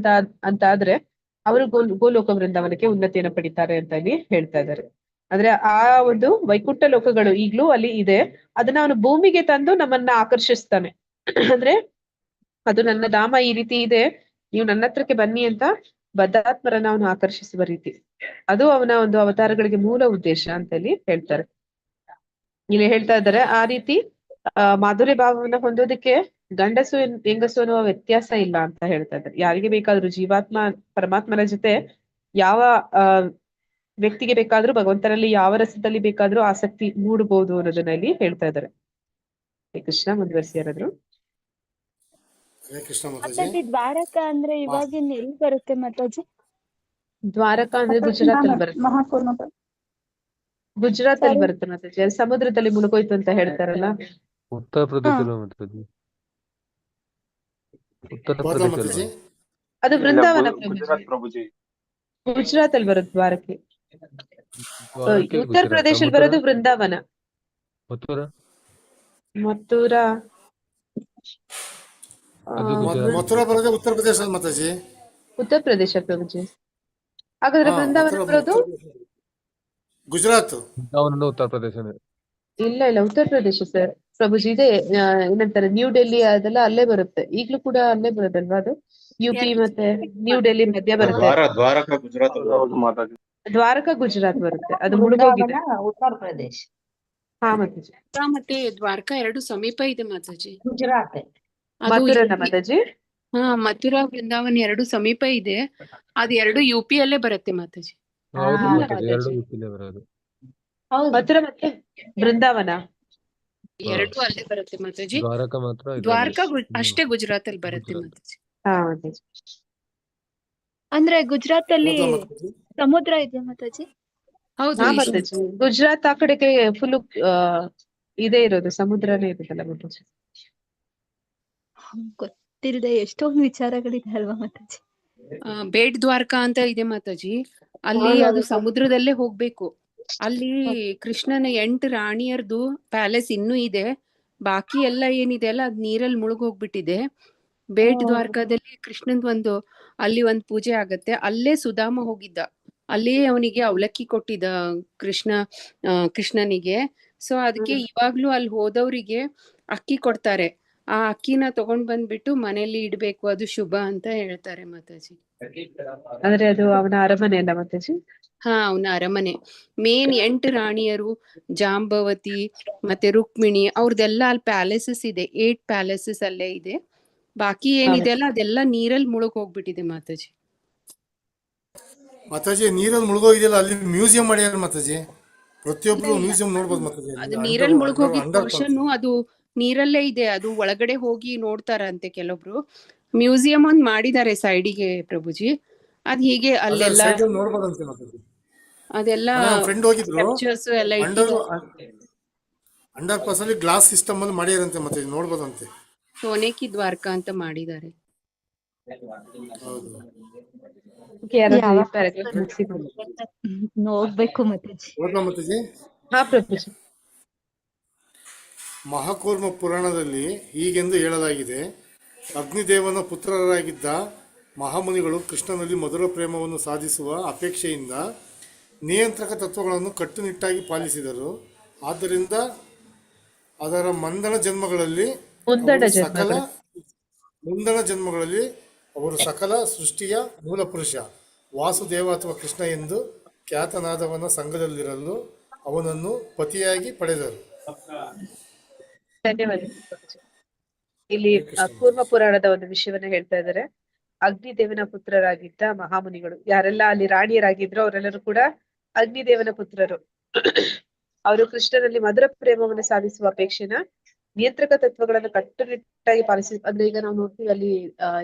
ಅಂತ ಆದ್ರೆ ಅವರು ಗೋಲೋಕ ವೃಂದಾವನಕ್ಕೆ ಉನ್ನತಿಯನ್ನು ಪಡಿತಾರೆ ಅಂತ ಇಲ್ಲಿ ಹೇಳ್ತಾ ಇದ್ದಾರೆ. ಅಂದ್ರೆ ಆ ಒಂದು ವೈಕುಂಠ ಲೋಕಗಳು ಈಗ್ಲೂ ಅಲ್ಲಿ ಇದೆ, ಅದನ್ನ ಅವನು ಭೂಮಿಗೆ ತಂದು ನಮ್ಮನ್ನ ಆಕರ್ಷಿಸ್ತಾನೆ. ಅಂದ್ರೆ ಅದು ನನ್ನ ಧಾಮ ಈ ರೀತಿ ಇದೆ, ನೀವು ನನ್ನ ಹತ್ರಕ್ಕೆ ಬನ್ನಿ ಅಂತ ಬದ್ಧಾತ್ಮರನ್ನ ಅವನು ಆಕರ್ಷಿಸುವ ರೀತಿ. ಅದು ಅವನ ಒಂದು ಅವತಾರಗಳಿಗೆ ಮೂಲ ಉದ್ದೇಶ ಅಂತ ಇಲ್ಲಿ ಹೇಳ್ತಾರೆ. ಇಲ್ಲಿ ಹೇಳ್ತಾ ಇದ್ದಾರೆ ಆ ರೀತಿ ಮಾಧುರ್ಯ ಭಾವವನ್ನ ಹೊಂದೋದಕ್ಕೆ ಗಂಡಸು ಹೆಂಗಸು ಅನ್ನುವ ವ್ಯತ್ಯಾಸ ಇಲ್ಲ ಅಂತ ಹೇಳ್ತಾ ಇದ್ದಾರೆ. ಯಾರಿಗೆ ಬೇಕಾದ್ರೂ ಜೀವಾತ್ಮ ಪರಮಾತ್ಮನ ಜೊತೆ ಯಾವ ವ್ಯಕ್ತಿಗೆ ಬೇಕಾದ್ರೂ ಭಗವಂತನಲ್ಲಿ ಯಾವ ರಸದಲ್ಲಿ ಬೇಕಾದ್ರೂ ಆಸಕ್ತಿ ಮೂಡಬಹುದು ಅನ್ನೋದನ್ನ ಇಲ್ಲಿ ಹೇಳ್ತಾ ಇದ್ದಾರೆ. ಕೃಷ್ಣ ಮುಂದುವರಿಸಿ ಯಾರಾದ್ರು. ಹರೇ ಕೃಷ್ಣ ಮಾತಾಜಿ. ಮಾತಾಜಿ ದ್ವಾರಕಾ ಅಂದ್ರೆ ಇವಾಗಿನ ಎಲ್ಲಿ ಬರುತ್ತೆ ಮಾತಾಜಿ? ದ್ವಾರಕಾ ಅಂದ್ರೆ ಗುಜರಾತ್ ಅಲ್ಲಿ ಬರುತ್ತೆ. ಗುಜರಾತ್ ಅಲ್ಲಿ ಬರುತ್ತೆ ಮಾತಾಜಿ. ಅಲ್ಲಿ ಸಮುದ್ರದಲ್ಲಿ ಮುಳುಗೋಯ್ತು ಅಂತ ಹೇಳ್ತಾರಲ್ಲ. ಉತ್ತರ ಪ್ರದೇಶ ಮಾತಾಜಿ. ಉತ್ತರ ಹೌದಾ ಪ್ರದೇಶ ಮಾತಾಜಿ? ಅದು ವೃಂದಾವನ ಗುಜರಾತ್ ಪ್ರಭುಜಿ. ಗುಜರಾತ್ ಅಲ್ಲಿ ಬರುತ್ತೆ ದ್ವಾರಕೆ. ದ್ವಾರಕೆ ಉತ್ತರ ಗುಜರಾತ್. ಪ್ರದೇಶದಲ್ಲಿ ಬರೋದು ವೃಂದಾವನ. ಮಥುರಾ ಮಥುರಾ ಅದು ಗುಜರಾತ್. ಮಥುರಾ ಬರೋದೇ ಉತ್ತರ ಪ್ರದೇಶ ಮಾತಾಜಿ. ಉತ್ತರ ಪ್ರದೇಶ ಪ್ರಭುಜಿ. ಹಾಗಾದ್ರೆ ವೃಂದಾವನ ಬರೋದು ಗುಜರಾತ್. ವೃಂದಾವನ ಉತ್ತರ ಪ್ರದೇಶನೇ. ಇಲ್ಲ ಉತ್ತರ ಪ್ರದೇಶ ಸರ್ ಪ್ರಭುಜಿ. ಇದೆ ಏನಂತಾರೆ ನ್ಯೂ ಡೆಲ್ಲಿ ಅದೆಲ್ಲ ಅಲ್ಲೇ ಬರುತ್ತೆ. ಈಗ್ಲೂ ಕೂಡ ಅಲ್ಲೇ ಬರೋದಲ್ವಾ ಅದು? ಯುಪಿ ಮತ್ತೆ ನ್ಯೂ ಡೆಲ್ಲಿ ಮಧ್ಯ ಬರುತ್ತೆ. ದ್ವಾರಕಾ ಗುಜರಾತ್. ಹೌದು ಮಾತಾಜಿ. ದ್ವಾರಕಾ ಗುಜರಾತ್ ಬರುತ್ತೆ, ಅದು ಮುಳುಗೋಗಿದೆ. ಉತ್ತರ ಪ್ರದೇಶ್. ಹಾ ಮಾತಾಜಿ. ಮತ್ತೆ ದ್ವಾರಕಾ ಎರಡು ಸಮೀಪ ಇದೆ ಮಾತಾಜಿ. ಗುಜರಾತ್. ಅದು ಮಥುರಾನ ಮಾತಾಜಿ? ಮಥುರಾ ವೃಂದಾವನ್ ಎರಡು ಸಮೀಪ ಇದೆ. ಅದು ಎರಡು ಯುಪಿ ಅಲ್ಲೇ ಬರುತ್ತೆ ಮಾತಾಜಿ. ಹೌದು ಇಲ್ಲ ಮಾತಾಜಿ, ಎರಡು ಮಾತಾಜಿ. ಉಪ್ಪಿಲೇ ಬರೋದು. ಮಥುರಾ ಮತ್ತೆ ಬೃಂದಾವನ ಎರಡು ಅಲ್ಲೇ ಬರುತ್ತೆ ಮಾತಾಜಿ. ದ್ವಾರಕಾ ಮಾತ್ರ ಇದರಲ್ಲಿ. ದ್ವಾರಕಾ ಅಷ್ಟೇ ಗುಜರಾತ್ ಅಲ್ಲಿ ಬರುತ್ತೆ ಗುಜರಾತ್. ಮಾತಾಜಿ. ಹಾ ಮಾತಾಜಿ. ಅಂದ್ರೆ ಗುಜರಾತ್ ಅಲ್ಲಿ ಹೌದಾ ಮಾತಾಜಿ? ಸಮುದ್ರ ಇದೆ ಮಾತಾಜಿ? ಹೌದು ಹಾ ಮಾತಾಜಿ. ಗುಜರಾತ್ ಆ ಕಡೆಗೆ ಫುಲ್ ಇದೇ ಇರೋದು, ಸಮುದ್ರನೇ ಇರುತ್ತಲ್ಲ ಮಾತಾಜಿ. ಗೊತ್ತಿಲ್ಲದೆ ಎಷ್ಟೊಂದು ವಿಚಾರಗಳಿದೆ ಅಲ್ವಾ ಮಾತಾಜಿ? ಬೇಟ್ ದ್ವಾರಕಾ ಅಂತ ಇದೆ ಮಾತಾಜಿ. ಅಲ್ಲಿ ಅದು ಸಮುದ್ರದಲ್ಲೇ ಹೋಗ್ಬೇಕು. ಅಲ್ಲಿ ಕೃಷ್ಣನ 8 ರಾಣಿಯರ್ದು ಪ್ಯಾಲೇಸ್ ಇನ್ನೂ ಇದೆ. ಬಾಕಿ ಎಲ್ಲ ಏನಿದೆ ಅಲ್ಲ ಅದ್ ನೀರಲ್ಲಿ ಮುಳುಗೋಗ್ಬಿಟ್ಟಿದೆ. ಬೇಟ್ ದ್ವಾರಕಾದಲ್ಲಿ ಕೃಷ್ಣನ್ ಅಲ್ಲಿ ಒಂದ್ ಪೂಜೆ ಆಗತ್ತೆ. ಅಲ್ಲೇ ಸುಧಾಮ ಹೋಗಿದ್ದ. ಅಲ್ಲೇ ಅವನಿಗೆ ಅವಲಕ್ಕಿ ಕೊಟ್ಟಿದ್ದ ಕೃಷ್ಣನಿಗೆ. ಸೊ ಅದಕ್ಕೆ ಇವಾಗ್ಲೂ ಅಲ್ಲಿ ಹೋದವರಿಗೆ ಅಕ್ಕಿ ಕೊಡ್ತಾರೆ. ಆ ಅಕ್ಕಿನ ತಗೊಂಡ್ ಬಂದ್ಬಿಟ್ಟು ಮನೇಲಿ ಇಡ್ಬೇಕು, ಅದು ಶುಭ ಅಂತ ಹೇಳ್ತಾರೆ ಮಾತಾಜಿ. ಅಂದ್ರೆ ಅದು ಅವನ ಅರಮನೆ ಅಲ್ಲ ಮಾತಾಜಿ? ಹಾ, ಅವನ ಅರಮನೆ. ಮೇನ್ 8 ರಾಣಿಯರು, ಜಾಂಬವತಿ ಮತ್ತೆ ರುಕ್ಮಿಣಿ ಅವ್ರದೆಲ್ಲ ಅಲ್ಲಿ ಪ್ಯಾಲೇಸಸ್ ಇದೆ. 8 ಪ್ಯಾಲೇಸಸ್ ಅಲ್ಲೇ ಇದೆ. ಬಾಕಿ ಏನಿದೆ ಅಲ್ಲ ಅದೆಲ್ಲ ನೀರಲ್ಲಿ ಮುಳುಗ್ ಹೋಗ್ಬಿಟ್ಟಿದೆ ಮಾತಾಜಿ. ಮಾತಾಜಿ ನೀರಲ್ಲಿ ಮುಳುಗೋಗಿದೆಯಲ್ಲ, ಅಲ್ಲಿ ಮ್ಯೂಸಿಯಂ ಮಾಡ್ಯಾರ ಮಾತಾಜಿ. ಪ್ರತಿಯೊಬ್ರು ಮ್ಯೂಸಿಯಂ ನೋಡ್ಬೋದು ಮಾತಾಜಿ. ಅದು ನೀರಲ್ಲಿ ಮುಳುಗ್ ಹೋಗಿದ್ ಪೋರ್ಷನ್ ಅದು ನೀರಲ್ಲೇ ಇದೆ. ಅದು ಒಳಗಡೆ ಹೋಗಿ ನೋಡ್ತಾರಂತೆ ಕೆಲವೊಬ್ರು. ಮ್ಯೂಸಿಯಂ ಒಂದ್ ಮಾಡಿದ್ದಾರೆ ಸೈಡಿಗೆ ಪ್ರಭುಜಿ. ಅದ್ ಹೀಗೆ ಅಲ್ಲೆಲ್ಲ ನೋಡ್ಬೋದಂತೆ ಮಾತಾಜಿ. ಅದೆಲ್ಲ ಫ್ರೆಂಡ್ ಹೋಗಿದ್ರು, ಪಿಕ್ಚರ್ಸ್ ಎಲ್ಲ ಇಟ್ಟಿದ್ದಾರೆ. ಅಂಡರ್ ಪಾಸ್ ಅಲ್ಲಿ ಗ್ಲಾಸ್ ಸಿಸ್ಟಮ್ ಅಲ್ಲಿ ಮಾಡ್ಯಾರಂತೆ ಮಾತಾಜಿ, ನೋಡ್ಬೋದಂತೆ. ಸೋನೇಕಿ ದ್ವಾರಕಾ ಅಂತ ಮಾಡಿದ್ದಾರೆ. ಹೌದು. ನೋಡ್ಬೇಕು ಮಾತಾಜಿ. ಹೌದಾ ಮಾತಾಜಿ? ಹಾ ಪ್ರಭುಜಿ. ಮಹಾಕೂರ್ಮ ಪುರಾಣದಲ್ಲಿ ಹೀಗೆಂದು ಹೇಳಲಾಗಿದೆ: ಅಗ್ನಿದೇವನ ಪುತ್ರರಾಗಿದ್ದ ಮಹಾಮುನಿಗಳು ಕೃಷ್ಣನಲ್ಲಿ ಮಧುರ ಪ್ರೇಮವನ್ನು ಸಾಧಿಸುವ ಅಪೇಕ್ಷೆಯಿಂದ ನಿಯಂತ್ರಕ ತತ್ವಗಳನ್ನು ಕಟ್ಟುನಿಟ್ಟಾಗಿ ಪಾಲಿಸಿದರು. ಆದ್ದರಿಂದ ಅದರ ಮುಂದಣ ಜನ್ಮಗಳಲ್ಲಿ ಅವರು ಸಕಲ ಸೃಷ್ಟಿಯ ಮೂಲ ಪುರುಷ ವಾಸುದೇವ ಅಥವಾ ಕೃಷ್ಣ ಎಂದು ಖ್ಯಾತನಾದವನ ಸಂಘದಲ್ಲಿರಲು ಅವನನ್ನು ಪತಿಯಾಗಿ ಪಡೆದರು. ಧನ್ಯವಾದ. ಇಲ್ಲಿ ಕೂರ್ಮ ಪುರಾಣದ ಒಂದು ವಿಷಯವನ್ನ ಹೇಳ್ತಾ ಇದ್ದಾರೆ. ಅಗ್ನಿದೇವನ ಪುತ್ರರಾಗಿದ್ದ ಮಹಾಮುನಿಗಳು ಯಾರೆಲ್ಲ ಅಲ್ಲಿ ರಾಣಿಯರಾಗಿದ್ರು ಅವರೆಲ್ಲರೂ ಕೂಡ ಅಗ್ನಿದೇವನ ಪುತ್ರರು. ಅವರು ಕೃಷ್ಣನಲ್ಲಿ ಮಧುರ ಪ್ರೇಮವನ್ನು ಸಾಧಿಸುವ ಅಪೇಕ್ಷೆನ ನಿಯಂತ್ರಕ ತತ್ವಗಳನ್ನು ಕಟ್ಟುನಿಟ್ಟಾಗಿ ಪಾಲಿಸಿ. ಅಂದ್ರೆ ಈಗ ನಾವು ನೋಡ್ತೀವಿ ಅಲ್ಲಿ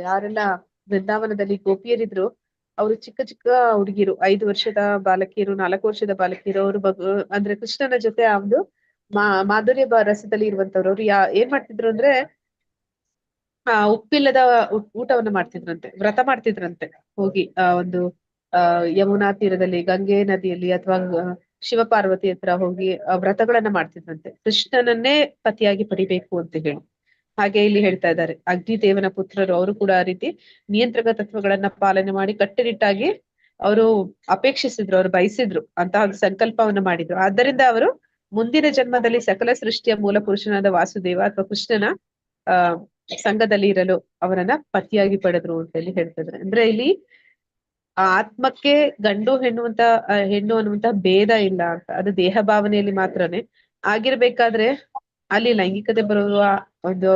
ಯಾರೆಲ್ಲ ವೃಂದಾವನದಲ್ಲಿ ಗೋಪಿಯರಿದ್ರು ಅವರು ಚಿಕ್ಕ ಚಿಕ್ಕ ಹುಡುಗಿರು, 5 ವರ್ಷದ ಬಾಲಕಿಯರು, 4 ವರ್ಷದ ಬಾಲಕಿಯರು. ಅವರು ಅಂದ್ರೆ ಕೃಷ್ಣನ ಜೊತೆ ಆ ಒಂದು ಮಾಧುರ್ಯ ರಸದಲ್ಲಿ ಇರುವಂತವ್ರು. ಅವ್ರು ಏನ್ ಮಾಡ್ತಿದ್ರು ಅಂದ್ರೆ ಉಪ್ಪಿಲ್ಲದ ಊಟವನ್ನ ಮಾಡ್ತಿದ್ರಂತೆ, ವ್ರತ ಮಾಡ್ತಿದ್ರಂತೆ. ಹೋಗಿ ಒಂದು ಯಮುನಾ ತೀರದಲ್ಲಿ, ಗಂಗೆ ನದಿಯಲ್ಲಿ ಅಥವಾ ಶಿವಪಾರ್ವತಿ ಹತ್ರ ಹೋಗಿ ವ್ರತಗಳನ್ನ ಮಾಡ್ತಿದ್ರಂತೆ, ಕೃಷ್ಣನನ್ನೇ ಪತಿಯಾಗಿ ಪಡಿಬೇಕು ಅಂತ ಹೇಳಿ. ಹಾಗೆ ಇಲ್ಲಿ ಹೇಳ್ತಾ ಇದ್ದಾರೆ ಅಗ್ನಿದೇವನ ಪುತ್ರರು ಅವರು ಕೂಡ ಆ ರೀತಿ ನಿಯಂತ್ರಕ ತತ್ವಗಳನ್ನ ಪಾಲನೆ ಮಾಡಿ ಕಟ್ಟುನಿಟ್ಟಾಗಿ ಅವರು ಅಪೇಕ್ಷಿಸಿದ್ರು, ಅವರು ಬಯಸಿದ್ರು, ಅಂತಹ ಒಂದು ಸಂಕಲ್ಪವನ್ನು ಮಾಡಿದ್ರು. ಆದ್ದರಿಂದ ಅವರು ಮುಂದಿನ ಜನ್ಮದಲ್ಲಿ ಸಕಲ ಸೃಷ್ಟಿಯ ಮೂಲ ಪುರುಷನಾದ ವಾಸುದೇವ ಅಥವಾ ಕೃಷ್ಣನ ಸಂಘದಲ್ಲಿ ಇರಲು ಅವರನ್ನ ಪತಿಯಾಗಿ ಪಡೆದ್ರು ಅಂತ ಹೇಳಿ ಹೇಳ್ತಿದ್ರೆ. ಅಂದ್ರೆ ಇಲ್ಲಿ ಆ ಆತ್ಮಕ್ಕೆ ಗಂಡು ಹೆಣ್ಣು ಅನ್ನುವಂತ ಭೇದ ಇಲ್ಲ ಅಂತ, ಅದು ದೇಹ ಭಾವನೆಯಲ್ಲಿ ಮಾತ್ರನೇ ಆಗಿರ್ಬೇಕಾದ್ರೆ ಅಲ್ಲಿ ಲೈಂಗಿಕತೆ ಬರುವ ಒಂದು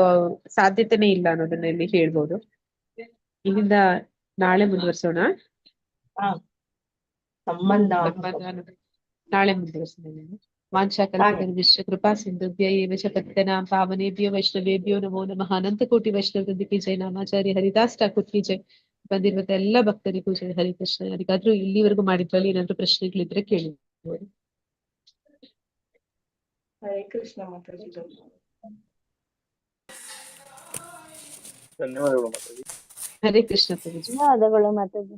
ಸಾಧ್ಯತೆನೇ ಇಲ್ಲ ಅನ್ನೋದನ್ನ ಇಲ್ಲಿ ಹೇಳ್ಬೋದು. ಇಲ್ಲಿಂದ ನಾಳೆ ಮುಂದುವರ್ಸೋಣ. ನಾಳೆ ಮುಂದುವರ್ಸೋಣ. ವಾಂಛಾಕಲ್ಪತರುಶ್ಚ ಕೃಪಾ ಸಿಂಧುಭ್ಯ ಏವ ಚ ಪತಿತಾನಾಂ ಪಾವನೇಭ್ಯೋ ವೈಷ್ಣವೇಭ್ಯೋ ನಮೋ ನಮಃ. ಅನಂತಕೋಟಿ ವೈಷ್ಣವೃಂದಕ್ಕೆ ಜೈ. ನಾಮಾಚಾರ್ಯ ಹರಿದಾಸ್ ಠಾಕೂರ್ ಕಿ ಜೈ. ಬಂದಿರುವಂತ ಎಲ್ಲ ಭಕ್ತರಿಗೂ ಜೈ. ಹರಿಕೃಷ್ಣ. ಯಾರಿಗಾದ್ರೂ ಇಲ್ಲಿವರೆಗೂ ಮಾಡಿದ್ರಲ್ಲಿ ಏನಾದ್ರು ಪ್ರಶ್ನೆಗಳಿದ್ರೆ ಕೇಳಿ. ಹರೇ ಕೃಷ್ಣ ಮಾತಾಜಿ. ಧನ್ಯವಾದಗಳು ಮಾತಾಜಿ. ಹರೇ ಕೃಷ್ಣ ಪ್ರಭುಜಿ. ಧನ್ಯವಾದಗಳು ಮಾತಾಜಿ.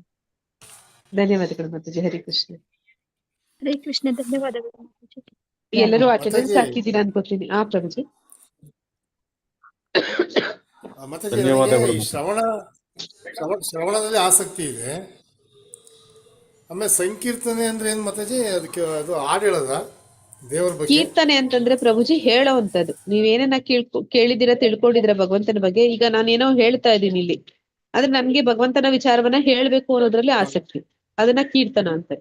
ಧನ್ಯವಾದಗಳು ಮಾತಾಜಿ. ಹರೇ ಕೃಷ್ಣ. ಹರೇ ಕೃಷ್ಣ. ಧನ್ಯವಾದಗಳು ಮಾತಾಜಿ. ಎಲ್ಲರೂ ಅಟೆಂಡೆನ್ಸ್ ಹಾಕಿದ್ದೀರಾ ಅನ್ಕೋತೀನಿ. ಪ್ರಭುಜಿ. ಮಾತಾಜಿ, ನನಗೆ ಈ ಶ್ರವಣದಲ್ಲಿ ಆಸಕ್ತಿ ಇದೆ. ಆಮೇಲೆ ಸಂಕೀರ್ತನೆ ಅಂದ್ರೆ ಏನ್ ಮಾತಾಜಿ? ಅದಕ್ಕೆ ಅದು ಹಾಡು ಹೇಳೋದ ದೇವರ ಬಗ್ಗೆ? ಕೀರ್ತನೆ ಅಂತಂದ್ರೆ ಪ್ರಭುಜಿ ಹೇಳೋವಂಥದ್ದು. ನೀವೇನೇನ ಕೇಳಿದಿರ ತಿಳ್ಕೊಂಡಿದಿರ ಭಗವಂತನ ಬಗ್ಗೆ. ಈಗ ನಾನೇನೋ ಹೇಳ್ತಾ ಇದ್ದೀನಿ ಇಲ್ಲಿ, ಆದ್ರೆ ನನ್ಗೆ ಭಗವಂತನ ವಿಚಾರವನ್ನ ಹೇಳ್ಬೇಕು ಅನ್ನೋದ್ರಲ್ಲಿ ಆಸಕ್ತಿ, ಅದನ್ನ ಕೀರ್ತನ ಅಂತ.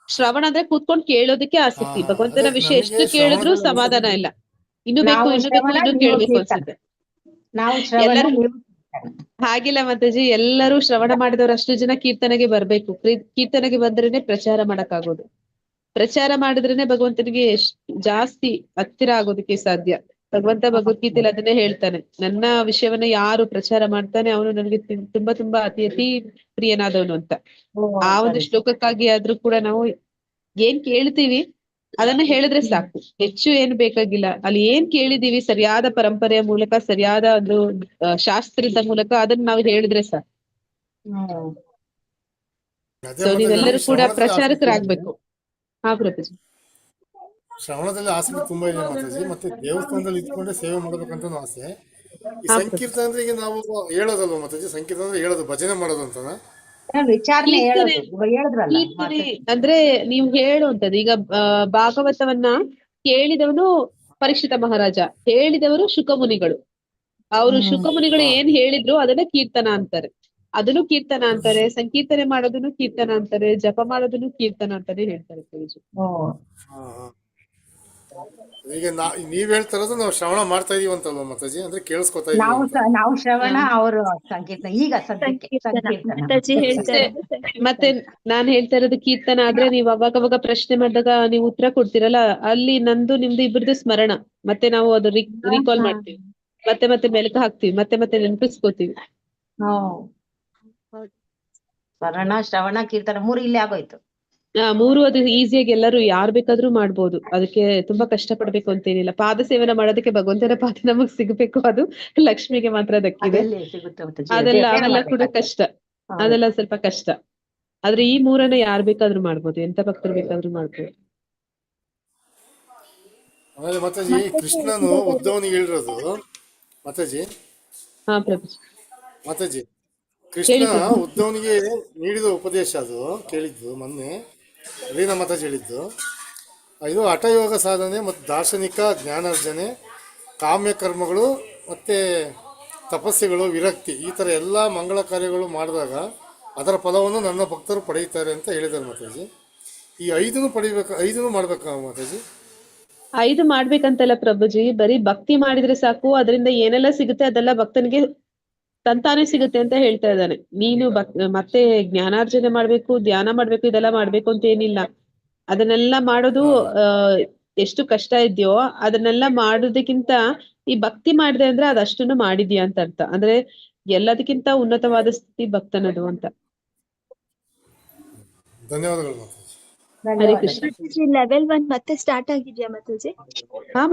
ಶ್ರವಣ ಅಂದ್ರೆ ಕೂತ್ಕೊಂಡು ಕೇಳೋದಕ್ಕೆ ಆಸಕ್ತಿ. ಭಗವಂತನ ವಿಷಯ ಎಷ್ಟು ಕೇಳಿದ್ರು ಸಮಾಧಾನ ಇಲ್ಲ, ಇನ್ನು ಬೇಕು ಇನ್ನು ಕೇಳ್ಬೇಕು ಅನ್ಸುತ್ತೆ. ಹಾಗಿಲ್ಲ ಮಾತಾಜಿ, ಎಲ್ಲರೂ ಶ್ರವಣ ಮಾಡಿದವರು ಅಷ್ಟು ಜನ ಕೀರ್ತನೆಗೆ ಬರ್ಬೇಕು. ಕೀರ್ತನೆಗೆ ಬಂದ್ರೇನೆ ಪ್ರಚಾರ ಮಾಡಕ್ಕಾಗೋದು. ಪ್ರಚಾರ ಮಾಡಿದ್ರೇನೆ ಭಗವಂತನಿಗೆ ಜಾಸ್ತಿ ಹತ್ತಿರ ಆಗೋದಕ್ಕೆ ಸಾಧ್ಯ. ಭಗವಂತ ಭಗವದ್ಗೀತೆಯಲ್ಲಿ ಅದನ್ನೇ ಹೇಳ್ತಾನೆ, ನನ್ನ ವಿಷಯವನ್ನ ಯಾರು ಪ್ರಚಾರ ಮಾಡ್ತಾನೆ ಅವನು ನನಗೆ ತುಂಬಾ ತುಂಬಾ ಅತಿ ಅತಿ ಪ್ರಿಯನಾದವನು ಅಂತ. ಆ ಒಂದು ಶ್ಲೋಕಕ್ಕಾಗಿ ಆದ್ರೂ ಕೂಡ ನಾವು ಏನ್ ಕೇಳ್ತೀವಿ ಅದನ್ನ ಹೇಳಿದ್ರೆ ಸಾಕು, ಹೆಚ್ಚು ಏನು ಬೇಕಾಗಿಲ್ಲ. ಅಲ್ಲಿ ಏನ್ ಕೇಳಿದೀವಿ ಸರಿಯಾದ ಪರಂಪರೆಯ ಮೂಲಕ, ಸರಿಯಾದ ಒಂದು ಶಾಸ್ತ್ರದ ಮೂಲಕ ಅದನ್ನ ನಾವು ಹೇಳಿದ್ರೆ ಸಾಕು. ಸೊ ನೀವೆಲ್ಲರೂ ಕೂಡ ಪ್ರಚಾರಕರಾಗ್ಬೇಕು. ಪ್ರಭುಜಿ. ಶ್ರವಣದಲ್ಲಿ ಆಸಕ್ತಿ ತುಂಬಾ ಇದೆ ಮಾತಾಜಿ. ಮತ್ತೆ ದೇವಸ್ಥಾನದಲ್ಲಿ ಇದ್ಕೊಂಡೆ ಸೇವೆ ಮಾಡ್ಬೇಕಂತ ಆಸೆ. ಈ ಸಂಕೀರ್ತನ ಅಂದ್ರೆ ಈಗ ನಾವು ಹೇಳೋದಲ್ವ ಮಾತಾಜಿ? ಸಂಕೀರ್ತನ ಅಂದ್ರೆ ಹೇಳೋದು, ಭಜನೆ ಮಾಡೋದು ಅಂತನಾ? ಅಂದ್ರೆ ನೀವು ಹೇಳುವಂತದ್ದು. ಈಗ ಭಾಗವತವನ್ನ ಕೇಳಿದವನು ಪರೀಕ್ಷಿತ ಮಹಾರಾಜ, ಹೇಳಿದವರು ಶುಕಮುನಿಗಳು. ಅವರು ಶುಕಮುನಿಗಳು ಏನ್ ಹೇಳಿದ್ರು ಅದನ್ನ ಕೀರ್ತನ ಅಂತಾರೆ. ಅದನ್ನು ಕೀರ್ತನ ಅಂತಾರೆ. ಸಂಕೀರ್ತನೆ ಮಾಡೋದನ್ನು ಕೀರ್ತನ ಅಂತಾರೆ. ಜಪ ಮಾಡೋದನ್ನು ಕೀರ್ತನ ಅಂತಾನೆ ಹೇಳ್ತಾರೆ. ಈಗ ನೀವ್ ಹೇಳ್ತಾ ಇರೋದು ನಾವು ಶ್ರವಣ ಮಾಡ್ತಾ ಇದೀವಿ ಅಂತಲ್ವಾ ಮಾತಾಜಿ? ಅಂದ್ರೆ ಕೇಳಿಸ್ಕೊತಾ ಇದೀವಿ. ನಾವು ಶ್ರವಣ, ಅವರು ಸಂಕೀರ್ತನ. ಈಗ ಮತ್ತೆ ನಾನ್ ಹೇಳ್ತಾ ಇರೋದು ಕೀರ್ತನ ಆದ್ರೆ ನೀವು ಅವಾಗ ಪ್ರಶ್ನೆ ಮಾಡಿದಾಗ ನೀವು ಉತ್ತರ ಕೊಡ್ತೀರಲ್ಲ, ಅಲ್ಲಿ ನಂದು ನಿಮ್ದು ಇಬ್ಬರದು ಸ್ಮರಣ, ಮತ್ತೆ ನಾವು ಅದು ರೀಕಾಲ್ ಮಾಡ್ತೀವಿ, ಮತ್ತೆ ಮೆಲುಕು ಹಾಕ್ತಿವಿ, ಮತ್ತೆ ನೆನಪಿಸ್ಕೋತೀವಿ. ಸ್ಮರಣ, ಶ್ರವಣ, ಕೀರ್ತನ 3 ಇಲ್ಲೇ ಆಗೋಯ್ತು. 3 ಅದು ಈಸಿಯಾಗಿ ಎಲ್ಲರೂ ಯಾರ್ ಬೇಕಾದ್ರೂ ಮಾಡ್ಬೋದು. ಅದಕ್ಕೆ ತುಂಬಾ ಕಷ್ಟ ಪಡ್ಬೇಕು ಅಂತೇನಿಲ್ಲ. ಪಾದ ಸೇವನೆ ಮಾಡೋದಕ್ಕೆ ಭಗವಂತನ ಪಾದ ನಮಗ್ ಸಿಗ್ಬೇಕು, ಅದು ಲಕ್ಷ್ಮಿಗೆ ಮಾತ್ರ ದಕ್ಕಿದೆ. ಅವೆಲ್ಲ ಕೂಡ ಕಷ್ಟ, ಅದೆಲ್ಲ ಸ್ವಲ್ಪ ಕಷ್ಟ. ಆದ್ರೆ ಈ 3 ಯಾರ್ ಬೇಕಾದ್ರೂ ಮಾಡ್ಬೋದು, ಎಂತ ಭಕ್ತರು ಬೇಕಾದ್ರೂ ಮಾಡ್ಬೋದು. ಆಮೇಲೆ ಮಾತಾಜಿ, ಕೃಷ್ಣನು ಉದ್ಧವನಿಗೆ ಹೇಳಿರೋದು ಮಾತಾಜಿ. ಪ್ರಭುಜಿ. ಮಾತಾಜಿ, ಕೃಷ್ಣ ಉದ್ಧವನಿಗೆ ನೀಡಿದ ಉಪದೇಶ ಅದು ಕೇಳಿದ್ದು ಮೊನ್ನೆ ಲೀನಾ ಮಾತಾಜಿ ಹೇಳಿದ್ದು. ಇದು ಹಠಯೋಗ ಸಾಧನೆ ಮತ್ತು ದಾರ್ಶನಿಕ ಜ್ಞಾನಾರ್ಜನೆ, ಕಾಮ್ಯ ಕರ್ಮಗಳು ಮತ್ತೆ ತಪಸ್ಸುಗಳು, ವಿರಕ್ತಿ, ಈ ತರ ಎಲ್ಲಾ ಮಂಗಳ ಕಾರ್ಯಗಳು ಮಾಡಿದಾಗ ಅದರ ಫಲವನ್ನು ನನ್ನ ಭಕ್ತರು ಪಡೆಯುತ್ತಾರೆ ಅಂತ ಹೇಳಿದ್ದಾರೆ ಮಾತಾಜಿ. ಈ 5 ಮಾಡ್ಬೇಕಾ ಮಾತಾಜಿ? 5 ಮಾಡ್ಬೇಕಂತಲ್ಲ ಪ್ರಭುಜಿ, ಬರೀ ಭಕ್ತಿ ಮಾಡಿದ್ರೆ ಸಾಕು, ಅದರಿಂದ ಏನೆಲ್ಲ ಸಿಗುತ್ತೆ ಅದೆಲ್ಲ ಭಕ್ತನಿಗೆ ತಂತಾನೆ ಸಿಗುತ್ತೆ ಅಂತ ಹೇಳ್ತಾ ಇದ್ದಾನೆ. ನೀನು ಮತ್ತೆ ಜ್ಞಾನಾರ್ಜನೆ ಮಾಡ್ಬೇಕು, ಧ್ಯಾನ ಮಾಡ್ಬೇಕು, ಇದೆಲ್ಲ ಮಾಡ್ಬೇಕು ಅಂತ ಏನಿಲ್ಲ. ಅದನ್ನೆಲ್ಲ ಮಾಡೋದು ಎಷ್ಟು ಕಷ್ಟ ಇದೆಯೋ ಅದನ್ನೆಲ್ಲ ಮಾಡೋದಕ್ಕಿಂತ ಈ ಭಕ್ತಿ ಮಾಡಿದೆ ಅಂದ್ರೆ ಅದಷ್ಟನ್ನು ಮಾಡಿದ್ಯಾ ಅಂತ ಅರ್ಥ. ಅಂದ್ರೆ ಎಲ್ಲದಕ್ಕಿಂತ ಉನ್ನತವಾದ ಸ್ಥಿತಿ ಭಕ್ತನದು ಅಂತ. ಧನ್ಯವಾದಗಳು. ಹರೇ ಕೃಷ್ಣ. ಲೆವೆಲ್ 1 ಮತ್ತೆ ಸ್ಟಾರ್ಟ್ ಆಗಿದ್ಯಾ ಮಾತಾಜಿ?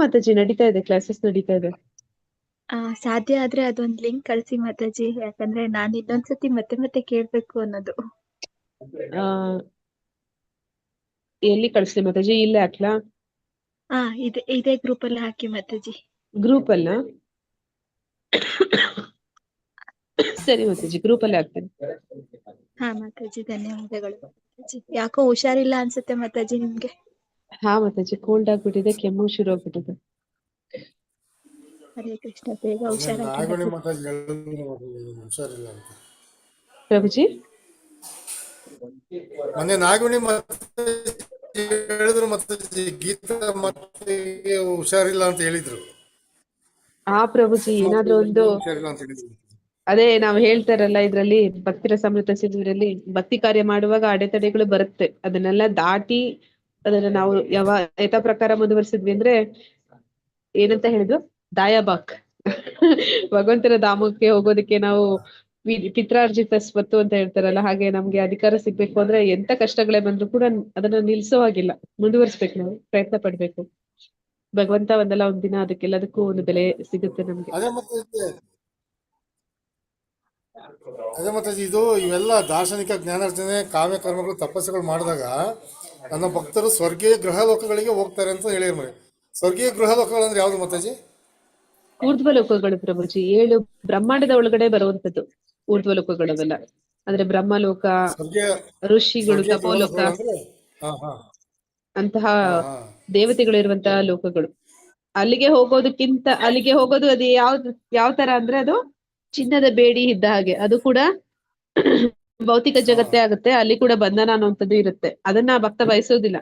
ಮಾತಾಜಿ ನಡೀತಾ ಇದೆ, ಕ್ಲಾಸಸ್ ನಡೀತಾ ಇದೆ. ಸಾಧ್ಯ ಆದ್ರೆ ಅದೊಂದ್ ಲಿಂಕ್ ಕಳ್ಸಿ ಮಾತಾಜಿ, ಯಾಕಂದ್ರೆ ನಾನ್ ಇನ್ನೊಂದ್ಸತಿ ಮತ್ತೆ ಕೇಳ್ಬೇಕು ಅನ್ನೋದು. ಎಲ್ಲಿ ಕಳಿಸ್ಲಿ ಮಾತಾಜಿ? ಇಲ್ಲೇ ಹಾಕ್ಲಾ? ಇದೇ ಗ್ರೂಪ್ ಅಲ್ಲಿ ಹಾಕಿ ಮಾತಾಜಿ. ಗ್ರೂಪ್ ಅಲ್ಲ? ಸರಿ ಮಾತಾಜಿ, ಗ್ರೂಪ್ ಅಲ್ಲಿ ಆಗ್ತೇನೆ. ಹಾ ಮಾತಾಜಿ, ಧನ್ಯವಾದಗಳು ಮಾತಾಜಿ. ಯಾಕೋ ಹುಷಾರಿಲ್ಲ ಅನ್ಸುತ್ತೆ ಮಾತಾಜಿ ನಿಮ್ಗೆ? ಹಾ ಮಾತಾಜಿ, ಕೋಲ್ಡ್ ಆಗ್ಬಿಟ್ಟಿದೆ, ಕೆಮ್ಮು ಶುರು ಆಗ್ಬಿಟ್ಟಿದೆ. ಹರೇ ಕೃಷ್ಣ, ಬೇಗ ಹುಷಾರಾಗಿ ನಾಗಮಣಿ ಮಾತಾಜಿ. ಮಾತಾಜಿ ಹೇಳಿದ್ರು ಹುಷಾರಿಲ್ಲ ಅಂತ. ಪ್ರಭುಜಿ ಮೊನ್ನೆ ನಾಗಮಣಿ ಮಾತಾಜಿ ಹೇಳಿದ್ರು, ಮಾತಾಜಿ ಗೀತಾ ಮಾತೆಗೆ ಹುಷಾರಿಲ್ಲ ಅಂತ ಹೇಳಿದ್ರು. ಹಾ ಪ್ರಭುಜಿ, ಏನಾದ್ರೂ ಒಂದು ಹುಷಾರಿಲ್ಲ ಅಂತ ಹೇಳಿದ್ರು. ಅದೇ ನಾವ್ ಹೇಳ್ತಾರಲ್ಲ, ಇದ್ರಲ್ಲಿ ಭಕ್ತಿರ ಸಮೃದ್ಧ ಸಿದ್ಧರಲ್ಲಿ ಭಕ್ತಿ ಕಾರ್ಯ ಮಾಡುವಾಗ ಅಡೆತಡೆಗಳು ಬರುತ್ತೆ. ಅದನ್ನೆಲ್ಲ ದಾಟಿ ಅದನ್ನ ನಾವು ಯಥಾ ಪ್ರಕಾರ ಮುಂದುವರಿಸಿದ್ವಿ ಅಂದ್ರೆ ಏನಂತ ಹೇಳಿದ್ರು, ದಾಯಾಬಾಕ್ ಭಗವಂತನ ಧಾಮಕ್ಕೆ ಹೋಗೋದಕ್ಕೆ ನಾವು ಪಿತ್ರಾರ್ಜಿತ ಸ್ವತ್ತು ಅಂತ ಹೇಳ್ತಾರಲ್ಲ, ಹಾಗೆ ನಮ್ಗೆ ಅಧಿಕಾರ ಸಿಗ್ಬೇಕು ಅಂದ್ರೆ ಎಂತ ಕಷ್ಟಗಳೇ ಬಂದ್ರು ಕೂಡ ಅದನ್ನ ನಿಲ್ಸೋ ಹಾಗಿಲ್ಲ, ಮುಂದುವರಿಸ್ಬೇಕು, ನಾವು ಪ್ರಯತ್ನ ಪಡ್ಬೇಕು. ಭಗವಂತ ಒಂದಲ್ಲ ಒಂದಿನ ಅದಕ್ಕೆಲ್ಲದಕ್ಕೂ ಒಂದು ಬೆಲೆ ಸಿಗುತ್ತೆ ನಮ್ಗೆ. ಅದೇ ಮಾತಾಜಿ, ಇದು ಇವೆಲ್ಲ ದಾರ್ಶನಿಕ ಜ್ಞಾನಾರ್ಜನೆ, ಕಾವ್ಯ ಕರ್ಮಗಳು, ತಪಸ್ಸುಗಳು ಮಾಡಿದಾಗ ನನ್ನ ಭಕ್ತರು ಸ್ವರ್ಗೀಯ ಗೃಹ ಲೋಕಗಳಿಗೆ ಹೋಗ್ತಾರೆ ಅಂತ ಹೇಳಿದ್ರು. ಮನೆ ಸ್ವರ್ಗೀಯ ಗೃಹ ಲೋಕಗಳು ಅಂದ್ರೆ ಯಾವ್ದು ಮಾತಾಜಿ? ಊರ್ಧ್ವ ಲೋಕಗಳು ಪ್ರಭುಜಿ, 7 ಬ್ರಹ್ಮಾಂಡದ ಒಳಗಡೆ ಬರುವಂತದ್ದು ಊರ್ಧ್ವ ಲೋಕಗಳವೆಲ್ಲ. ಅಂದ್ರೆ ಬ್ರಹ್ಮಲೋಕ, ಋಷಿಗಳು, ತಪೋಲೋಕ ಅಂತಹ ದೇವತೆಗಳು ಇರುವಂತಹ ಲೋಕಗಳು. ಅಲ್ಲಿಗೆ ಹೋಗೋದು ಅದು ಯಾವ ತರ ಅಂದ್ರೆ, ಅದು ಚಿನ್ನದ ಬೇಡಿ ಇದ್ದ ಹಾಗೆ. ಅದು ಕೂಡ ಭೌತಿಕ ಜಗತ್ತೇ ಆಗುತ್ತೆ. ಅಲ್ಲಿ ಕೂಡ ಬಂಧನ ಅನ್ನುವಂಥದ್ದು ಇರುತ್ತೆ. ಅದನ್ನ ಭಕ್ತ ಬಯಸೋದಿಲ್ಲ.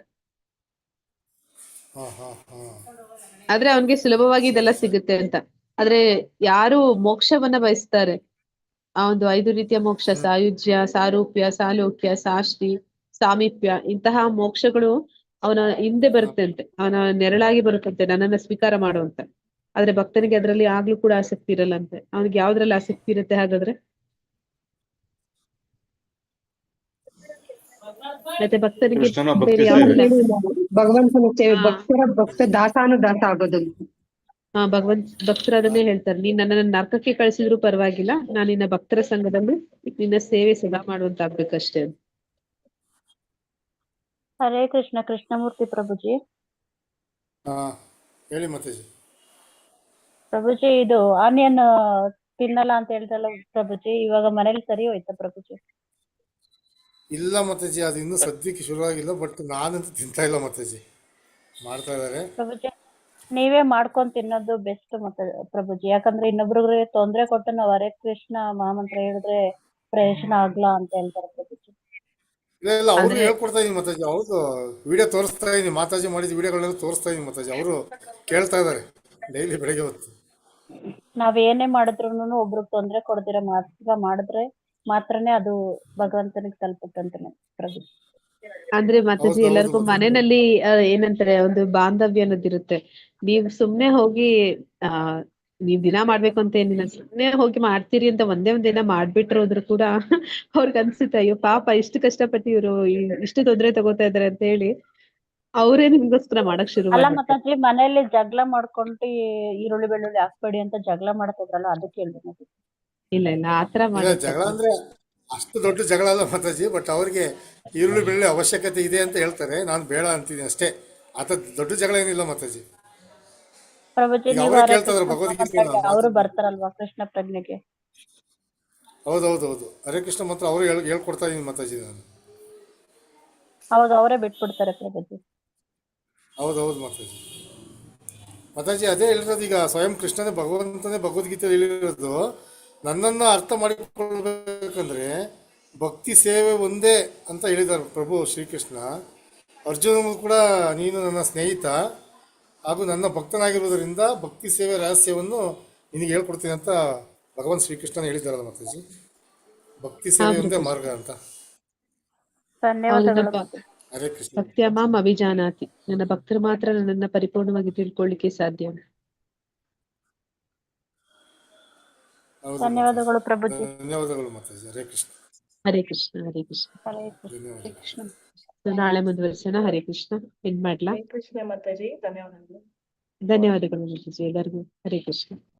ಆದ್ರೆ ಅವನ್ಗೆ ಸುಲಭವಾಗಿ ಇದೆಲ್ಲ ಸಿಗುತ್ತೆ ಅಂತ. ಆದ್ರೆ ಯಾರು ಮೋಕ್ಷವನ್ನ ಬಯಸ್ತಾರೆ, ಆ ಒಂದು 5 ರೀತಿಯ ಮೋಕ್ಷ, ಸಾಯುಜ್ಯ, ಸಾರೂಪ್ಯ, ಸಾಲೋಕ್ಯ, ಸಾಶ್ರಿ, ಸಾಮೀಪ್ಯ, ಇಂತಹ ಮೋಕ್ಷಗಳು ಅವನ ಹಿಂದೆ ಬರುತ್ತಂತೆ, ಅವನ ನೆರಳಾಗಿ ಬರುತ್ತಂತೆ, ನನ್ನನ್ನ ಸ್ವೀಕಾರ ಮಾಡುವಂತ. ಆದ್ರೆ ಭಕ್ತನಿಗೆ ಅದರಲ್ಲಿ ಆಗ್ಲೂ ಕೂಡ ಆಸಕ್ತಿ ಇರಲ್ಲಂತೆ. ಅವನಿಗೆ ಯಾವ್ದ್ರಲ್ಲಿ ಆಸಕ್ತಿ ಇರುತ್ತೆ ಹಾಗಾದ್ರೆ? ಮತ್ತೆ ಭಕ್ತನಿಗೆ ಭಗವಂತನ ಸೇವೆ, ಭಕ್ತ ದಾಸಾನುದಾಸ ಆಗೋದು. ಹಾ, ಭಕ್ತರು ಅದನ್ನೇ ಹೇಳ್ತಾರೆ, ನೀನ್ ನನ್ನನ್ನ ನರಕಕ್ಕೆ ಕಳಿಸಿದ್ರು ಪರವಾಗಿಲ್ಲ, ನಾನು ನಿನ್ನ ಭಕ್ತರ ಸಂಘದಲ್ಲಿ ನಿನ್ನ ಸೇವೆ ಸದಾ ಮಾಡುವಂತಾಗ್ಬೇಕಷ್ಟೇ. ಹರೇ ಕೃಷ್ಣ. ಕೃಷ್ಣಮೂರ್ತಿ ಪ್ರಭುಜಿ. ಹೇಳಿ ಮಾತಾಜಿ. ಪ್ರಭುಜಿ, ಇದು ಆನಿಯನ್ ತಿನ್ನಲ್ಲ ಅಂತ ಹೇಳ್ದಲ್ಲ ಪ್ರಭುಜಿ, ಇವಾಗ ಮನೇಲಿ ಸರಿ ಹೋಯ್ತಾ ಪ್ರಭುಜಿ? ಇಲ್ಲ ಮಾತಾಜಿ, ಅದು ಇನ್ನೂ ಸದ್ಯಕ್ಕೆ ಶುರುವಾಗಿಲ್ಲ. ಬಟ್ ನಾನಂತೂ ತಿಂತಾ ಇಲ್ಲ ಮಾತಾಜಿ, ಮಾಡ್ತಾ ಇದಾರೆ ಪ್ರಭುಜಿ. ನೀವೇ ಮಾಡ್ಕೊಂಡ್ ತಿನ್ನೋದು ಬೆಸ್ಟ್ ಪ್ರಭುಜಿ. ಯಾಕಂದ್ರೆ ಇನ್ನೊಬ್ರಿಗೆ ತೊಂದ್ರೆ ಕೊಟ್ಟು ನಾವ್ ಹರೇ ಕೃಷ್ಣ ಮಹಾಮಂತ್ರ ಹೇಳಿದ್ರೆ ಪ್ರಯೋಜನ ಆಗ್ಲಾ ಅಂತ ಹೇಳ್ತಾರೆ ಪ್ರಭುಜಿ. ಇಲ್ಲ, ಅವ್ರು ಹೇಳ್ಕೊಡ್ತಾ ಇದೀನಿ ಮಾತಾಜಿ. ಹೌದು, ವಿಡಿಯೋ ತೋರಿಸ್ತಾ ಇದೀನಿ, ಮಾತಾಜಿ ಮಾಡಿದ ವಿಡಿಯೋಗಳನ್ನೆಲ್ಲ ತೋರಿಸ್ತಾ ಇದೀನಿ ಮಾತಾಜಿ. ಅವರು ಕೇಳ್ತಾ ಇದಾರೆ ಡೈಲಿ ಬೆಳಗ್ಗೆ ಹೊತ್ತು. ನಾವ್ ಏನೇ ಮಾಡಿದ್ರು ಒಬ್ರಿಗೆ ತೊಂದ್ರೆ ಕೊಡ್ದಿರ ಮಾಡಿದ್ರೆ ಮಾತ್ರನೇ ಅದು ಭಗವಂತನಿಗೆ ತಲುಪುತ್ತಂತೆ ಪ್ರಭುಜಿ. ಅಂದ್ರೆ ಮಾತಾಜಿ, ಎಲ್ಲರಿಗೂ ಮನೆಯಲ್ಲಿ ಏನಂತಾರೆ, ಒಂದು ಬಾಂಧವ್ಯ ಅನ್ನೋದಿರುತ್ತೆ. ನೀವ್ ಸುಮ್ನೆ ಹೋಗಿ ನೀವ್ ದಿನ ಮಾಡ್ಬೇಕು ಅಂತ ಏನಿಲ್ಲ, ಸುಮ್ನೆ ಹೋಗಿ ಮಾಡ್ತೀರಿ ಅಂತ ಒಂದೇ ದಿನ ಮಾಡ್ಬಿಟ್ರೆ ಹೋದ್ರು ಕೂಡ ಅವ್ರಿಗೆ ಅನ್ಸುತ್ತೆ, ಅಯ್ಯೋ ಪಾಪ ಇಷ್ಟು ಕಷ್ಟಪಟ್ಟು ಇವ್ರು ಇಷ್ಟು ತೊಂದ್ರೆ ತಗೋತಾ ಇದಾರೆ ಅಂತ ಹೇಳಿ ಅವರೇ ನಿಮ್ಗೋಸ್ಕರ ಮಾಡಕ್ ಶುರು ಅಲ್ಲ ಮಾಡ್ತಾರೆ. ಮಾತಾಜಿ, ಮನೇಲಿ ಜಗಳ ಮಾಡ್ಕೊಂಡು ಈರುಳ್ಳಿ ಬೆಳ್ಳುಳ್ಳಿ ಹಾಕ್ಬೇಡಿ ಅಂತ ಜಗಳ ಮಾಡ್ತಿದ್ರಲ್ಲ, ಅದಕ್ಕೆ ಹೇಳ್ದೆ. ಇಲ್ಲ ಆತರ ಜಗಳ ಅಂದ್ರೆ ಅಷ್ಟು ದೊಡ್ಡ ಜಗಳ ಅಲ್ಲ ಮಾತಾಜಿ. ಬಟ್ ಅವ್ರಿಗೆ ಈರುಳ್ಳಿ ಬೆಳ್ಳುಳ್ಳಿ ಅವಶ್ಯಕತೆ ಇದೆ ಅಂತ ಹೇಳ್ತಾರೆ, ನಾನು ಬೇಡ ಅಂತೀನಿ ಅಷ್ಟೇ. ಆತ ದೊಡ್ಡ ಜಗಳ ಏನಿಲ್ಲ ಮಾತಾಜಿ. ಪ್ರಭುಜಿ, ಅವರೇ ಕೇಳ್ತಾ ಭಗವದ್ಗೀತೆ, ಅವರು ಬರ್ತಾರಲ್ವಾ ಕೃಷ್ಣ ಪ್ರಜ್ಞೆಗೆ? ಹೌದೌದೌದು, ಹರೇ ಕೃಷ್ಣ ಮಾತ್ರ ಅವರು ಹೇಳ್ಕೊಡ್ತಾ ಇದೀನಿ ಮಾತಾಜಿ ನಾನು. ಹೌದು, ಅವರೇ ಬಿಟ್ಬಿಡ್ತಾರೆ ಪ್ರಭುಜಿ. ಹೌದೌದು ಮಾತಾಜಿ. ಮಾತಾಜಿ ಅದೇ ಹೇಳಿರೋದು, ಈಗ ಸ್ವಯಂ ಕೃಷ್ಣನೇ ಭಗವಂತನೇ ಭಗವದ್ಗೀತೆ ಹೇಳಿರೋದು, ನನ್ನನ್ನು ಅರ್ಥ ಮಾಡಿಕೊಳ್ಬೇಕಂದ್ರೆ ಭಕ್ತಿ ಸೇವೆ ಒಂದೇ ಅಂತ ಹೇಳಿದ್ದಾರೆ ಪ್ರಭು ಶ್ರೀಕೃಷ್ಣ. ಅರ್ಜುನಗೂ ಕೂಡ ನೀನು ನನ್ನ ಸ್ನೇಹಿತ ಹಾಗೂ ನನ್ನ ಭಕ್ತನಾಗಿರುವುದರಿಂದ ಭಕ್ತಿ ಸೇವೆ ರಹಸ್ಯವನ್ನು ನಿನಗೆ ಹೇಳ್ಕೊಡ್ತೀನಿ ಅಂತ ಭಗವಂತ ಶ್ರೀಕೃಷ್ಣನ ಹೇಳಿದ್ದಾರಲ್ಲ ಮಾತಾಜಿ. ಭಕ್ತಿ ಸೇವೆ ಒಂದೇ ಮಾರ್ಗ ಅಂತ. ಹರೇ ಕೃಷ್ಣ. ಭಕ್ತ್ಯಾಮಾಂ ಅಭಿಜಾನಾತಿ, ನನ್ನ ಭಕ್ತರು ಮಾತ್ರ ನನ್ನನ್ನ ಪರಿಪೂರ್ಣವಾಗಿ ತಿಳ್ಕೊಳ್ಳಿಕ್ಕೆ ಸಾಧ್ಯ. ಧನ್ಯವಾದಗಳು ಪ್ರಭುಜಿ. ಧನ್ಯವಾದಗಳು ಮಾತಾಜಿ. ಹರೇ ಕೃಷ್ಣ. ಹರೇ ಕೃಷ್ಣ. ಹರೇ ಕೃಷ್ಣ. ಹರೇ ಕೃಷ್ಣ. ನಾಳೆ ಮುಂದುವರಿಸೋಣ. ಹರೇ ಕೃಷ್ಣ. ಏನ್ ಮಾಡ್ಲಾ? ಕೃಷ್ಣ ಮಾತಾಜಿ, ಧನ್ಯವಾದಗಳು. ಧನ್ಯವಾದಗಳು ಮಾತಾಜಿ ಎಲ್ಲರಿಗೂ. ಹರೇ ಕೃಷ್ಣ.